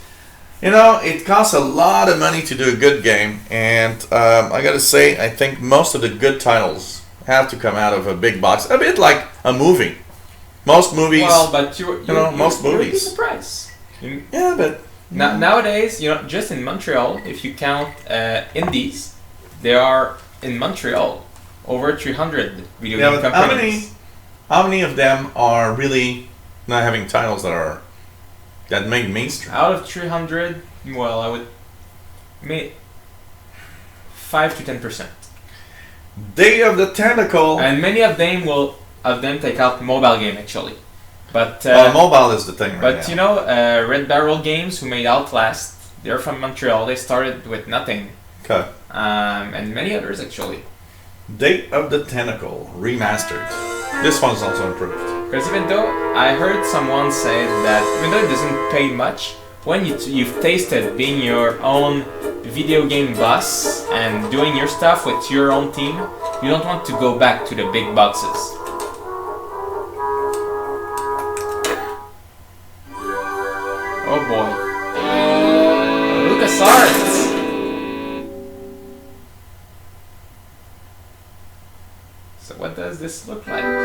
You know, it costs a lot of money to do a good game, and I gotta say, I think most of the good titles have to come out of a big box, a bit like a movie. Most movies, Well, but most you'd be movies. surprised. Yeah, but Nowadays, you know, just in Montreal, if you count indies, there are in Montreal over 300 video yeah, game but companies. how many of them are really not having titles that make mainstream? Out of 300, well, I would make 5 to 10%. Day of the Tentacle. And many of them take out mobile game actually. But mobile is the thing. But you know, Red Barrel Games, who made Outlast, they're from Montreal. They started with nothing. Okay. And many others actually. Day of the Tentacle remastered. This one's also improved. Because even though I heard someone say that even though it doesn't pay much, when you've tasted being your own video game boss and doing your stuff with your own team, you don't want to go back to the big boxes. Oh boy. LucasArts! So what does this look like? Oh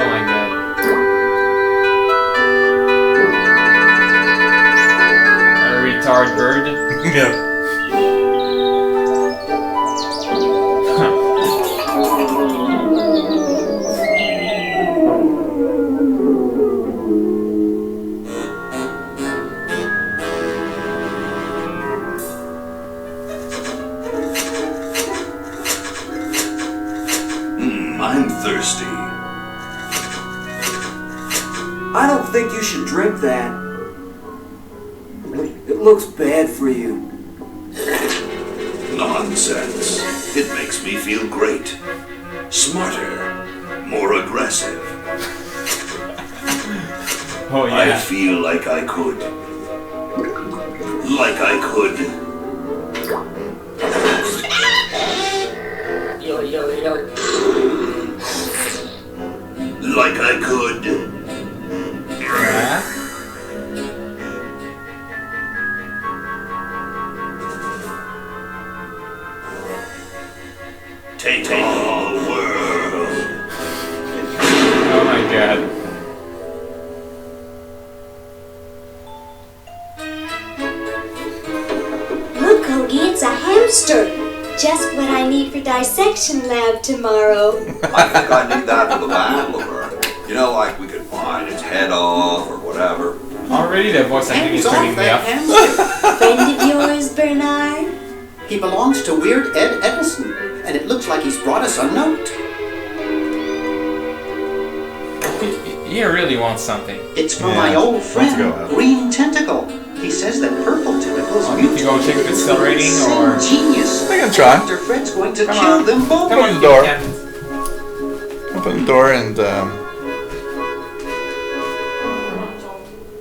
my god. A retard bird? Yeah. I'm thirsty. I don't think you should drink that. It looks bad for you. Nonsense. It makes me feel great. Smarter. More aggressive. Oh yeah. I feel like I could. Like I could. Like I could. Take all the world. Oh my god. Look, Cody, it's a hamster. Just what I need for dissection lab tomorrow. I think I need that for the Mandalore. You know, like we could find its head off or whatever. Already the voice acting is turning me off. Friend of yours, Bernard? He belongs to Weird Ed Edison, and it looks like he's brought us a note. He really wants something. It's from my old friend, Green Tentacle. He says that purple tentacles need to go check if it's still raining or... Genius. I can try. Dr. Fred's going to kill them both. Open the door. Open the door and...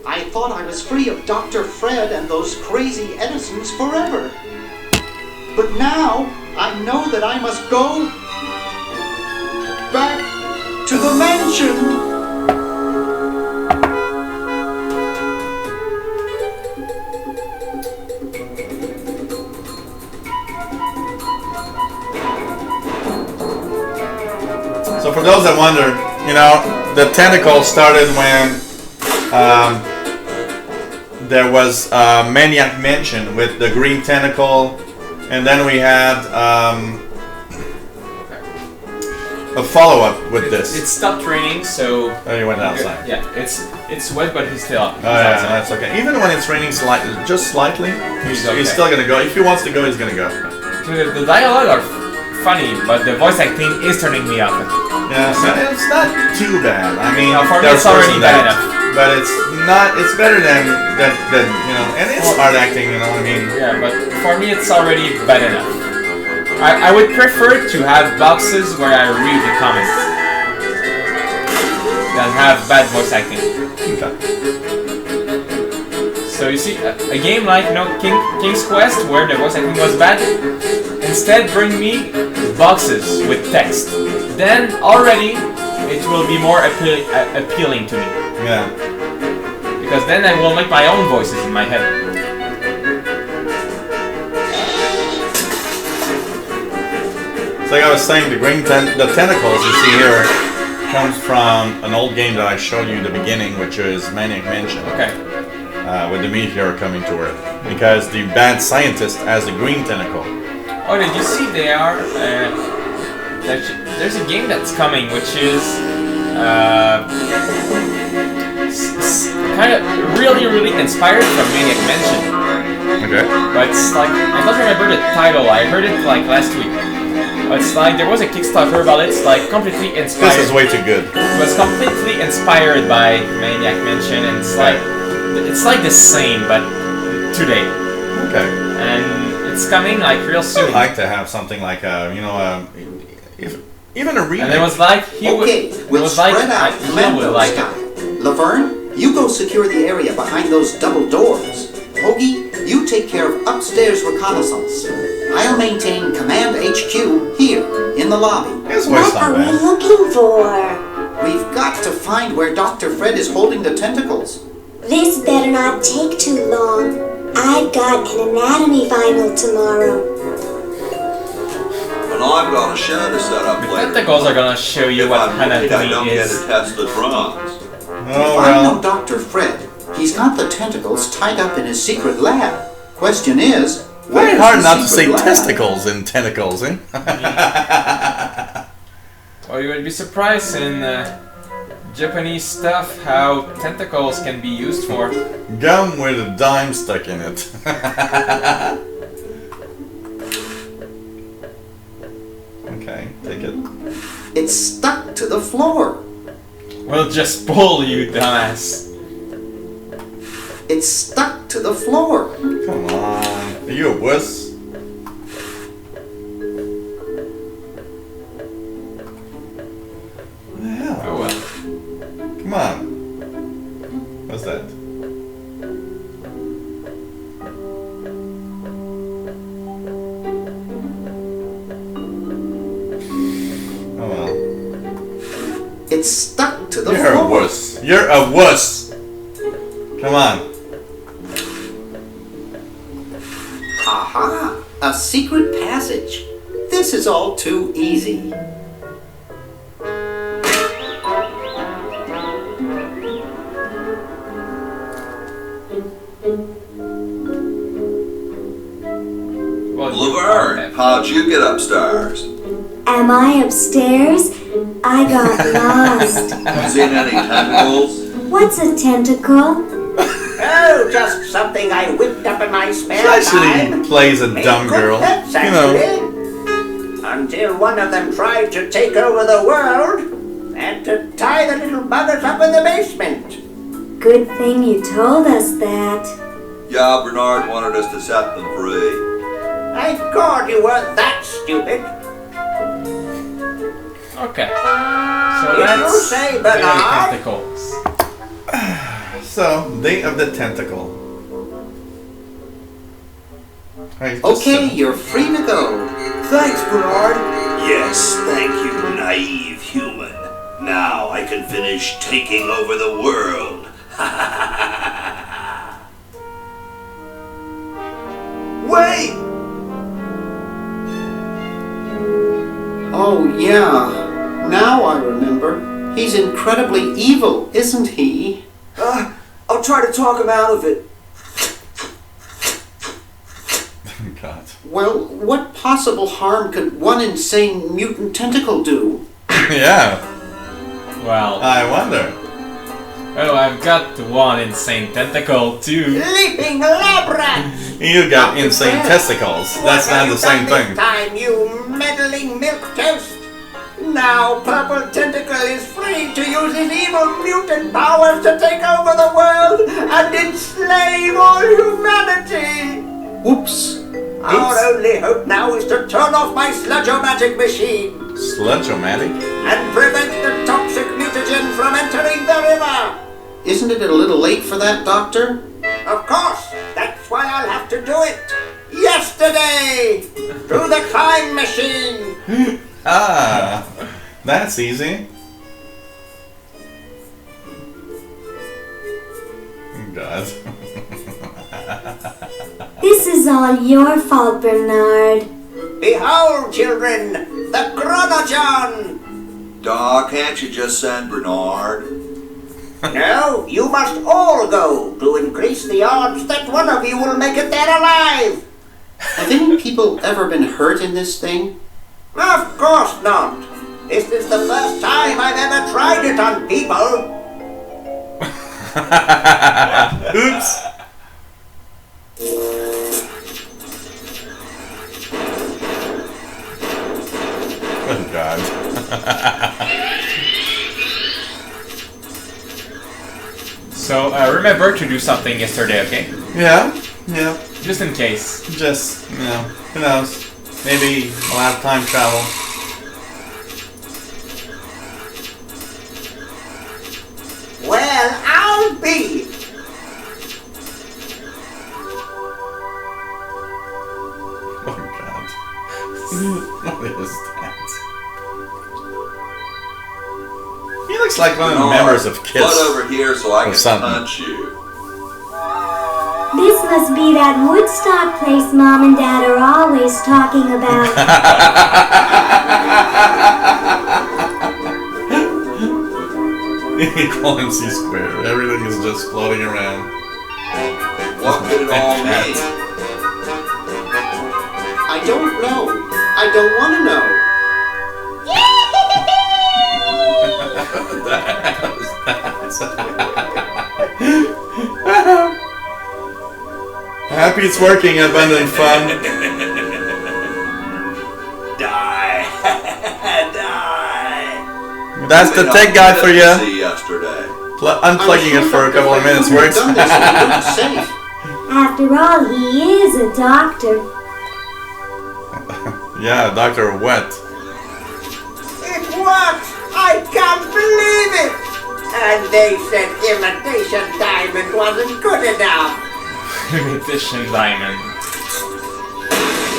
I thought I was free of Dr. Fred and those crazy Edisons forever. But now, I know that I must go back to the mansion. So for those that wonder, you know, the tentacle started when there was Maniac Mansion with the green tentacle, and then we had a follow-up with this. It stopped raining, so... Oh, you went outside. Yeah, it's wet, but he's still up. Oh yeah, that's okay. Even when it's raining just slightly, he's still gonna go. If he wants to go, he's gonna go. The dialogue are funny, but the voice acting is turning me off. Yeah, so it's not too bad. I mean, for me it's already bad enough. But it's not. It's better than you know, and it's hard acting. You know what I mean? Yeah, but for me it's already bad enough. I would prefer to have boxes where I read the comments than have bad voice acting. Okay. So you see, a game like King's Quest, where the voice acting was bad, instead bring me boxes with text. Then already it will be more appealing to me. Yeah. Because then I will make my own voices in my head. Like I was saying, the tentacles you see here comes from an old game that I showed you in the beginning, which is Maniac Mansion. Okay. With the meteor coming to Earth, because the bad scientist has a green tentacle. Oh, did you see they are? There's a game that's coming, which is kind of really inspired from Maniac Mansion. Okay. But it's like I don't remember the title. I heard it like last week. It's like there was a Kickstarter about it. It's like completely inspired. This is way too good. It was completely inspired by Maniac Mansion, and it's like the same but today. Okay. And it's coming like real soon. I'd like to have something like if even a remake. And it was like we'll spread out commando style. Laverne, you go secure the area behind those double doors. Hoagie, you take care of upstairs reconnaissance. I'll maintain Command HQ here in the lobby. What are we looking for? We've got to find where Dr. Fred is holding the tentacles. This better not take too long. I've got an anatomy final tomorrow. And I've got a show to set up later. Tentacles are gonna show you what anatomy I don't get is. to test the drums. If I know Dr. Fred, he's got the tentacles tied up in his secret lab. Question is, very hard not to say testicles and tentacles, eh? Well, you would be surprised in Japanese stuff how tentacles can be used for. Gum with a dime stuck in it. Okay, take it. It's stuck to the floor. Well, just pull, you dumbass. It's stuck to the floor. Come on. Are you a wuss? What the hell? Oh well. Come on. What's that? Oh well. It's stuck to the You're floor. a wuss. You're a wuss. Come on. Aha! A secret passage. This is all too easy. Laverne, how'd you get upstairs? Am I upstairs? I got lost. Seen any tentacles? What's a tentacle? Oh, just something I whipped up in my spare She actually time. plays a dumb girl. Pets, You know. actually. Until one of them tried to take over the world and to tie the little buggers up in the basement. Good thing you told us that. Yeah, Bernard wanted us to set them free. Thank God you weren't that stupid. Okay. If So you that's say, the Bernard. tentacles. So, Day of the Tentacle. Right, just Okay, you're free to go. Thanks, Bernard. Yes, thank you, naive human. Now I can finish taking over the world. Wait! Oh, yeah. Now I remember. He's incredibly evil, isn't he? I'll try to talk him out of it. God. Well, what possible harm could one insane mutant tentacle do? Yeah. Well, I wonder. oh, I've got one insane tentacle too. Leaping lab rat! You got insane testicles. That's What have not the you same done thing. this time, you meddling milk toast? Now Purple Tentacle is free to use his evil mutant powers to take over the world and enslave all humanity! Whoops. Our only hope now is to turn off my Sludge-O-Matic machine Sludge-O-Matic? and prevent the toxic mutagen from entering the river! Isn't it a little late for that, Doctor? Of course! That's why I'll have to do it! Yesterday! Through the time machine! Ah, that's easy. God. This is all your fault, Bernard. Behold, children, the Chronogon! Doc, can't you just send Bernard? No, you must all go to increase the odds that one of you will make it there alive! Have any people ever been hurt in this thing? Of course not! This is the first time I've ever tried it on people! Oops. Oh God. So remember to do something yesterday, okay? Yeah. Just in case. Just, who knows? Maybe I'll have time travel. Well, I'll be. Oh God. What is that? He looks like one of the members of Kiss. Float over here so I can something. punch you. This must be that Woodstock place Mom and Dad are always talking about. Equal C squared. Everything is just floating around. What could it all mean? I don't know. I don't want to know. Happy it's working, abundant fun. Die. Die. That's the tech guy for you. See yesterday. Unplugging it for a couple of minutes works. After all, he is a doctor. Yeah, Dr. Wet. It works! I can't believe it! And they said imitation diamond wasn't good enough. Imitation diamond.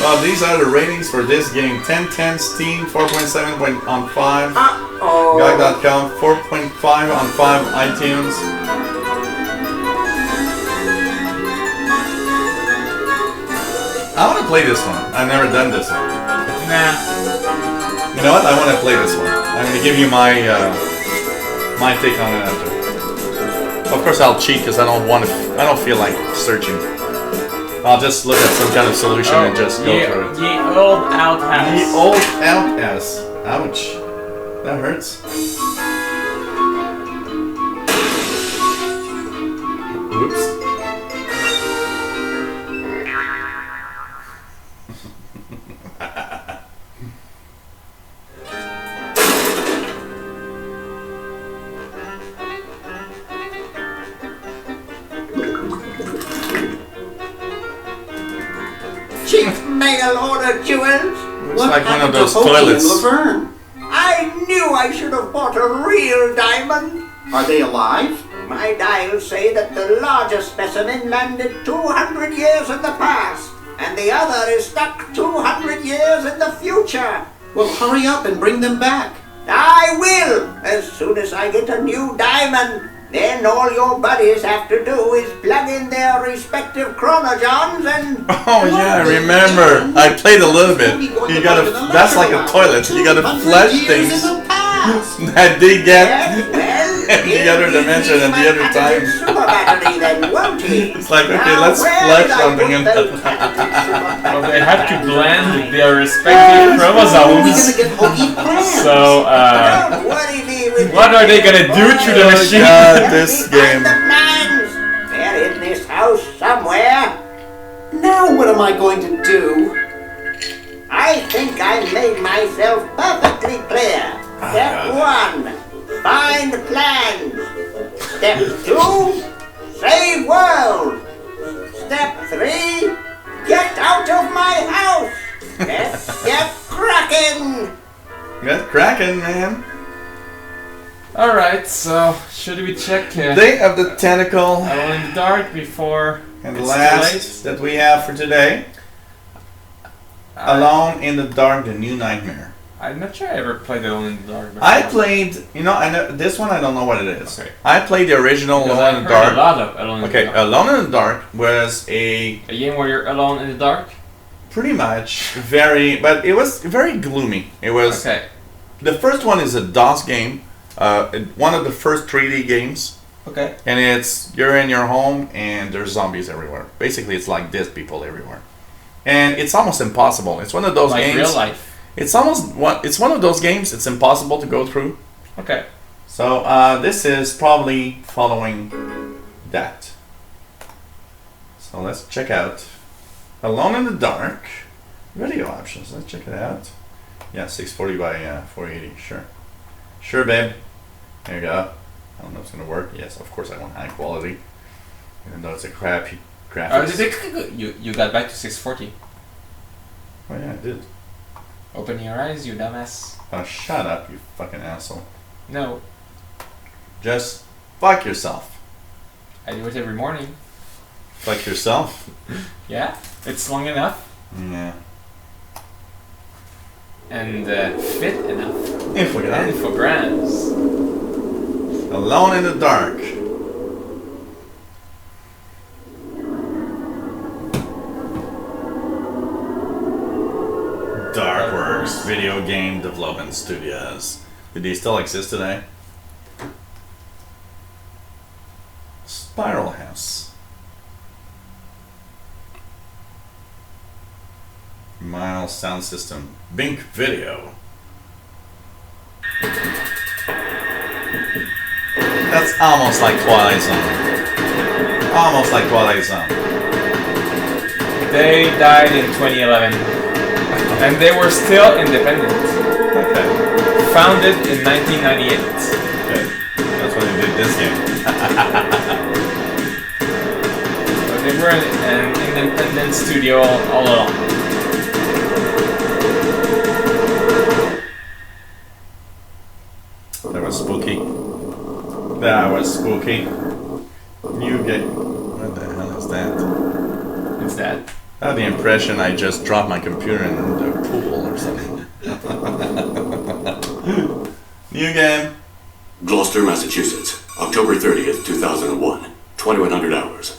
Well, these are the ratings for this game. 10/10 Steam, 4.7 on 5. GOG.com, 4.5 on 5 iTunes. I want to play this one. I've never done this one. Nah. You know what? I want to play this one. I'm going to give you my my take on it after. Of course, I'll cheat because I don't feel like searching. I'll just look at some kind of solution and just go through it. Ye old outhouse. Ye old outhouse. Ouch. That hurts. Oops. Chief mail order jewels. Looks like one of those toilets. Laverne? I knew I should have bought a real diamond. Are they alive? My dials say that the largest specimen landed 200 years in the past, and the other is stuck 200 years in the future. Well, hurry up and bring them back. I will, as soon as I get a new diamond. Then all your buddies have to do is plug in their respective chronogens and... Oh yeah, I remember. I played a little bit. You gotta, that's like a toilet. You gotta flush things that they get in the other dimension and the other time. It's like, okay, let's flush something and... Well, they have to blend their respective chromosomes. So, what are they gonna do to the machine? This game. They're in this house somewhere. Now what am I going to do? I think I made myself perfectly clear. Step 1, find plans. Step 2, save world. Step 3, get out of my house. Let's get cracking. Get cracking, man. Alright, so should we check Day of the Tentacle Alone in the Dark before and the last that we have for today? Alone in the Dark, the New Nightmare. I'm not sure I ever played Alone in the Dark before. I played, I know this one. I don't know what it is. Okay. I played the original Because Alone in the Dark. A lot of Alone in the Dark. Alone in the Dark was a game where you're alone in the dark. Pretty much, but it was very gloomy. It was the first one is a DOS game. One of the first 3D games. Okay. And you're in your home and there's zombies everywhere. Basically, it's like this, people everywhere. And it's almost impossible. It's one of those games. Like real life. It's one of those games. It's impossible to go through. Okay. So this is probably following that. So let's check out Alone in the Dark. Video options. Let's check it out. Yeah, 640 by 480. Sure. Sure, babe. There you go. I don't know if it's gonna work. Yes, of course I want high quality. Even though it's a crappy graphics. You got back to 640. Oh yeah, I did. Open your eyes, you dumbass. Oh, shut up, you fucking asshole. No. Just fuck yourself. I do it every morning. Fuck yourself? Yeah, it's long enough. Yeah. And fit enough. Infograms. Alone in the dark. Darkworks Video Game Development Studios. Do they still exist today? Spiral House. Miles Sound System. Bink Video. That's almost like Twilight Zone. Almost like Twilight Zone. They died in 2011. And they were still independent. Okay. Founded in 1998. Okay. That's when they did this game. But they were an independent studio all along. That was spooky. That was spooky. New game. What the hell is that? What's that? I had the impression I just dropped my computer in the pool or something. New game. Gloucester, Massachusetts, October 30th, 2001, 2100 hours.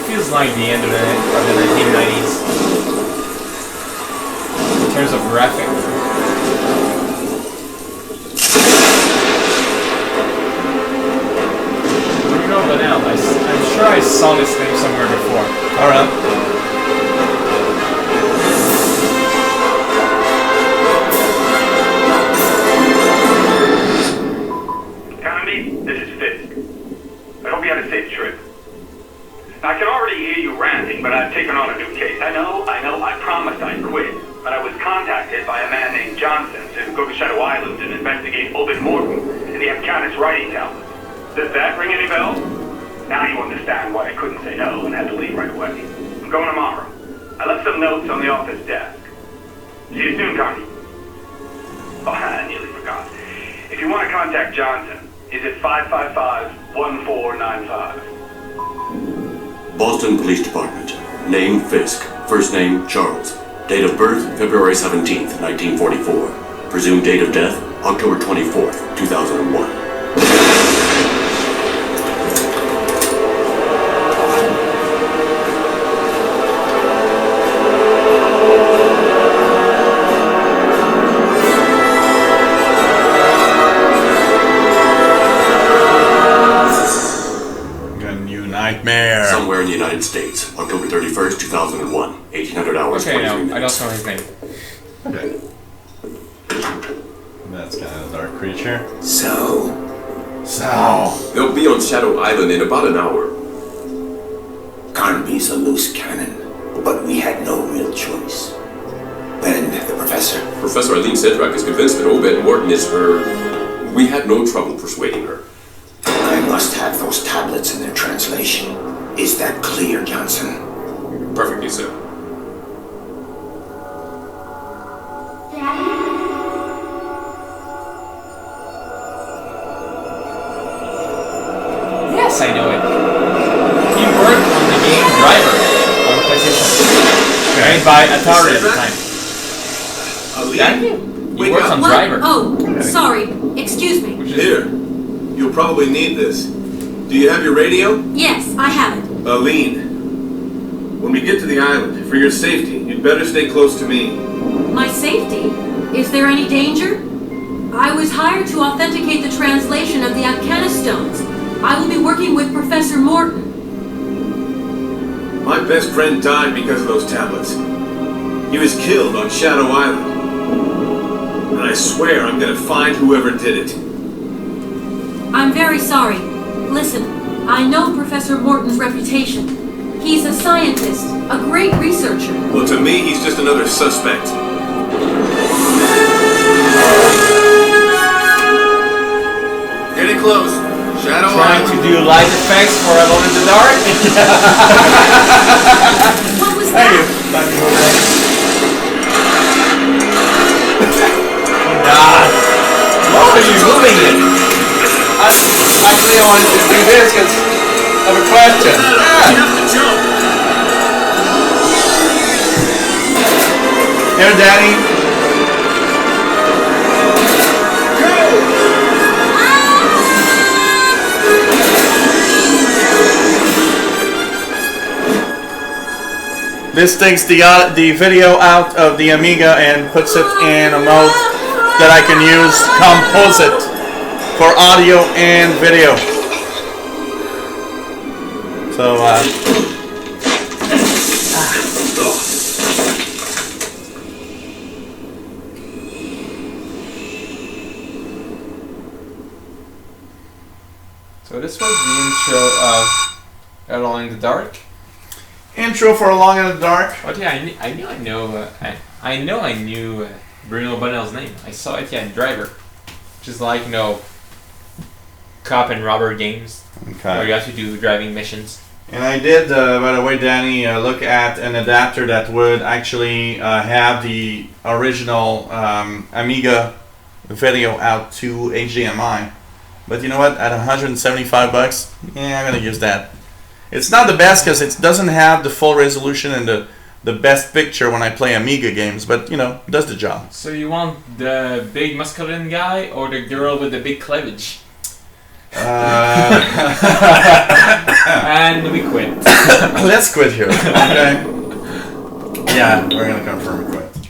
Feels like the end of the 1990s in terms of graphic. I'm sure I saw this name somewhere before. Alright. Candy, this is Fisk. I hope you had a safe trip. Now, I can already hear you ranting, but I've taken on a new case. I know, I promised I'd quit. But I was contacted by a man named Johnson to go to Shadow Island and investigate Obed Morton and the Afghanis writing tablets. Does that ring any bells? Now you understand why I couldn't say no and had to leave right away. I'm going tomorrow. I left some notes on the office desk. See you soon, Connie. Oh, I nearly forgot. If you want to contact Johnson, he's at 555-1495. Boston Police Department. Name Fisk. First name Charles. Date of birth February 17th, 1944. Presumed date of death October 24th, 2001. Nightmare. Somewhere in the United States, October 31st, 2001, 1800 hours, okay, 23 minutes. I don't know his name. Okay. That's kind of a dark creature. So? They'll be on Shadow Island in about an hour. Carnby's a loose cannon, but we had no real choice. And the professor? Professor Eileen Sedrak is convinced that Obed Morton is her. We had no trouble persuading her. I must have those tablets in their translation. Is that clear, Johnson? Perfectly so. Yes, I know it. He worked on the game Driver on PlayStation. Made by Atari at the time. He works on Driver. Oh, sorry. Excuse me. Here. You'll probably need this. Do you have your radio? Yes, I have it. Aline. When we get to the island, for your safety, you'd better stay close to me. My safety? Is there any danger? I was hired to authenticate the translation of the Afghanistones. I will be working with Professor Morton. My best friend died because of those tablets. He was killed on Shadow Island. And I swear I'm gonna find whoever did it. I'm very sorry. Listen, I know Professor Morton's reputation. He's a scientist, a great researcher. Well, to me, he's just another suspect. Getting close. Shadow Trying to do light effects for Alone in the Dark. What was Thank that? you. Thank you for that. Why are you moving it? Actually, I wanted to do this because I have a question. Here, Daddy. This takes the video out of the Amiga and puts it in a mode that I can use Composite for audio and video. So, So this was the intro of Alone in the Dark. Intro for Alone in the Dark. But yeah, I knew Bruno Bonnell's name. I saw it in Driver, which is like cop and robber games where you have to do driving missions. And I did, by the way, Danny, look at an adapter that would actually have the original Amiga video out to HDMI. But you know what? At $175, yeah, I'm gonna use that. It's not the best because it doesn't have the full resolution and the best picture when I play Amiga games, but you know, does the job. So you want the big masculine guy or the girl with the big cleavage? And we quit. Let's quit here, okay? Yeah, we're gonna confirm quit.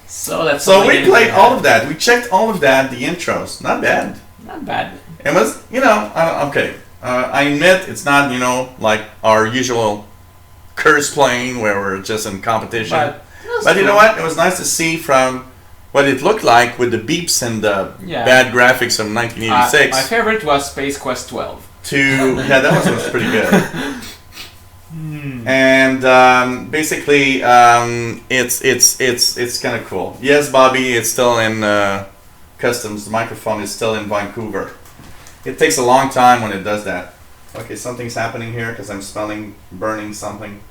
So we played all of that. We checked all of that. The intros, not bad. Not bad. It was, you know, okay. I admit it's not, you know, like our usual curse playing where we're just in competition. But you know what? It was nice to see from what it looked like with the beeps and the bad graphics of 1986. My favorite was Space Quest 12. Yeah, that was pretty good. And basically, it's kind of cool. Yes, Bobby, it's still in customs. The microphone is still in Vancouver. It takes a long time when it does that. Okay, something's happening here because I'm smelling burning something.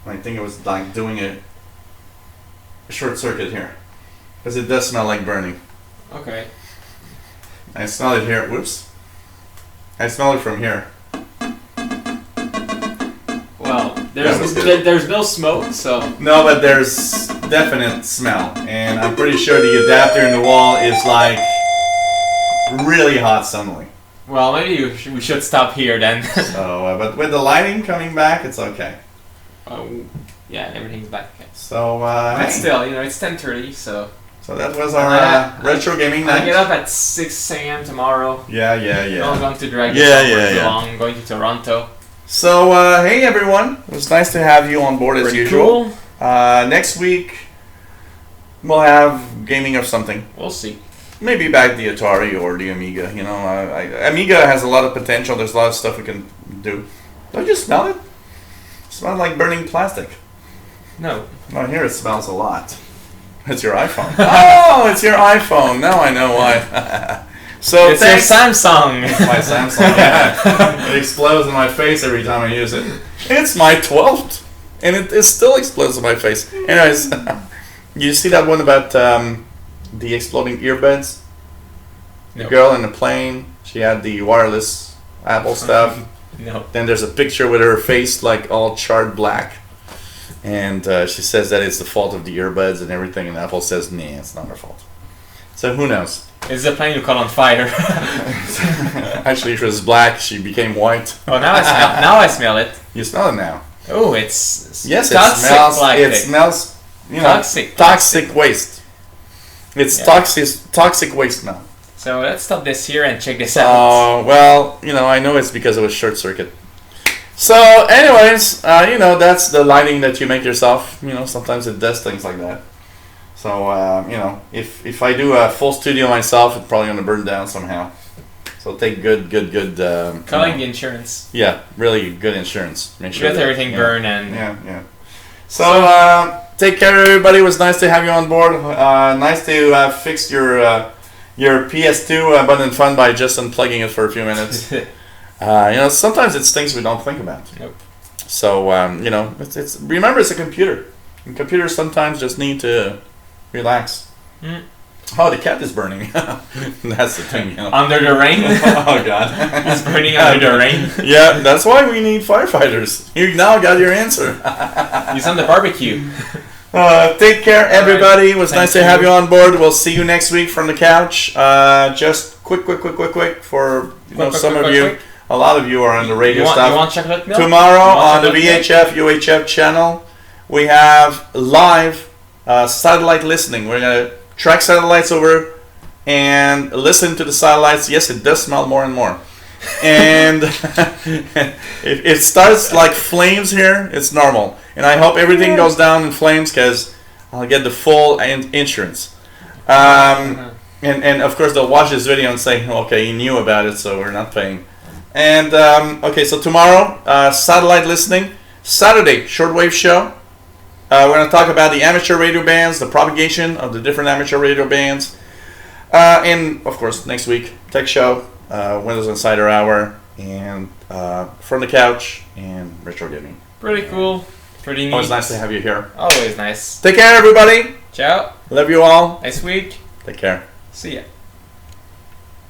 I think it was like doing a short circuit here. Because it does smell like burning. Okay. I smell it here. Whoops. I smell it from here. Well, there's no smoke, so... No, but there's definite smell. And I'm pretty sure the adapter in the wall is like really hot suddenly. Well, maybe we should stop here then. So, but with the lighting coming back, it's okay. Yeah, everything's back. Okay. So, but still, you know, it's 10:30, so... So that was our retro gaming night. I get up at 6 a.m. tomorrow. Yeah. I'm going to drag this for too long. I'm going to Toronto. So, hey everyone. It was nice to have you on board as usual. Cool. Next week, we'll have gaming of something. We'll see. Maybe back the Atari or the Amiga. You know, Amiga has a lot of potential. There's a lot of stuff we can do. Don't you smell it? It smells like burning plastic. No. No, here it smells a lot. It's your iPhone. Oh, it's your iPhone. Now I know why. So it's your Samsung. It's my Samsung. Yeah. It explodes in my face every time I use it. It's my 12th, and it still explodes in my face. Anyways, you see that one about the exploding earbuds? The girl in the plane. She had the wireless Apple stuff. No. Then there's a picture with her face like all charred black. And she says that it's the fault of the earbuds and everything, and Apple says, nah, it's not her fault. So who knows? It's the plane you caught on fire. Actually, she was black, she became white. Oh, now I smell it. You smell it now. Oh, it's yes, toxic. It smells, you know, toxic waste. It's toxic waste now. So let's stop this here and check this out. Well, you know, I know it's because it was short circuit. So, anyways, you know, that's the lighting that you make yourself. You know, sometimes it does things like that. So, you know, if I do a full studio myself, it's probably going to burn down somehow. So take good. Calling the insurance. Yeah, really good insurance. Make sure get everything burned and. Yeah. So take care, everybody. It was nice to have you on board. Nice to fix your PS2 button fun by just unplugging it for a few minutes. Sometimes it's things we don't think about. Nope. So it's remember it's a computer. And computers sometimes just need to relax. Oh, the cat is burning. That's the thing. Under the rain? Oh, God. It's burning under the rain? Yeah, that's why we need firefighters. You now got your answer. He's on the barbecue. Take care, everybody. It was nice to have you on board. We'll see you next week from the couch. Just quick for some of you. A lot of you are on the radio stuff. You want chocolate milk? Tomorrow on the VHF, UHF channel, we have live satellite listening. We're going to track satellites over and listen to the satellites. Yes, it does smell more and more. And it starts like flames here. It's normal. And I hope everything goes down in flames because I'll get the full insurance. And of course, they'll watch this video and say, okay, you knew about it, so we're not paying. And, okay, so tomorrow, satellite listening. Saturday, shortwave show. We're going to talk about the amateur radio bands, the propagation of the different amateur radio bands. And, of course, next week, tech show, Windows Insider Hour, and From the Couch, and Retro Gaming. Pretty cool. Pretty neat. Always nice to have you here. Always nice. Take care, everybody. Ciao. Love you all. Nice week. Take care. See ya.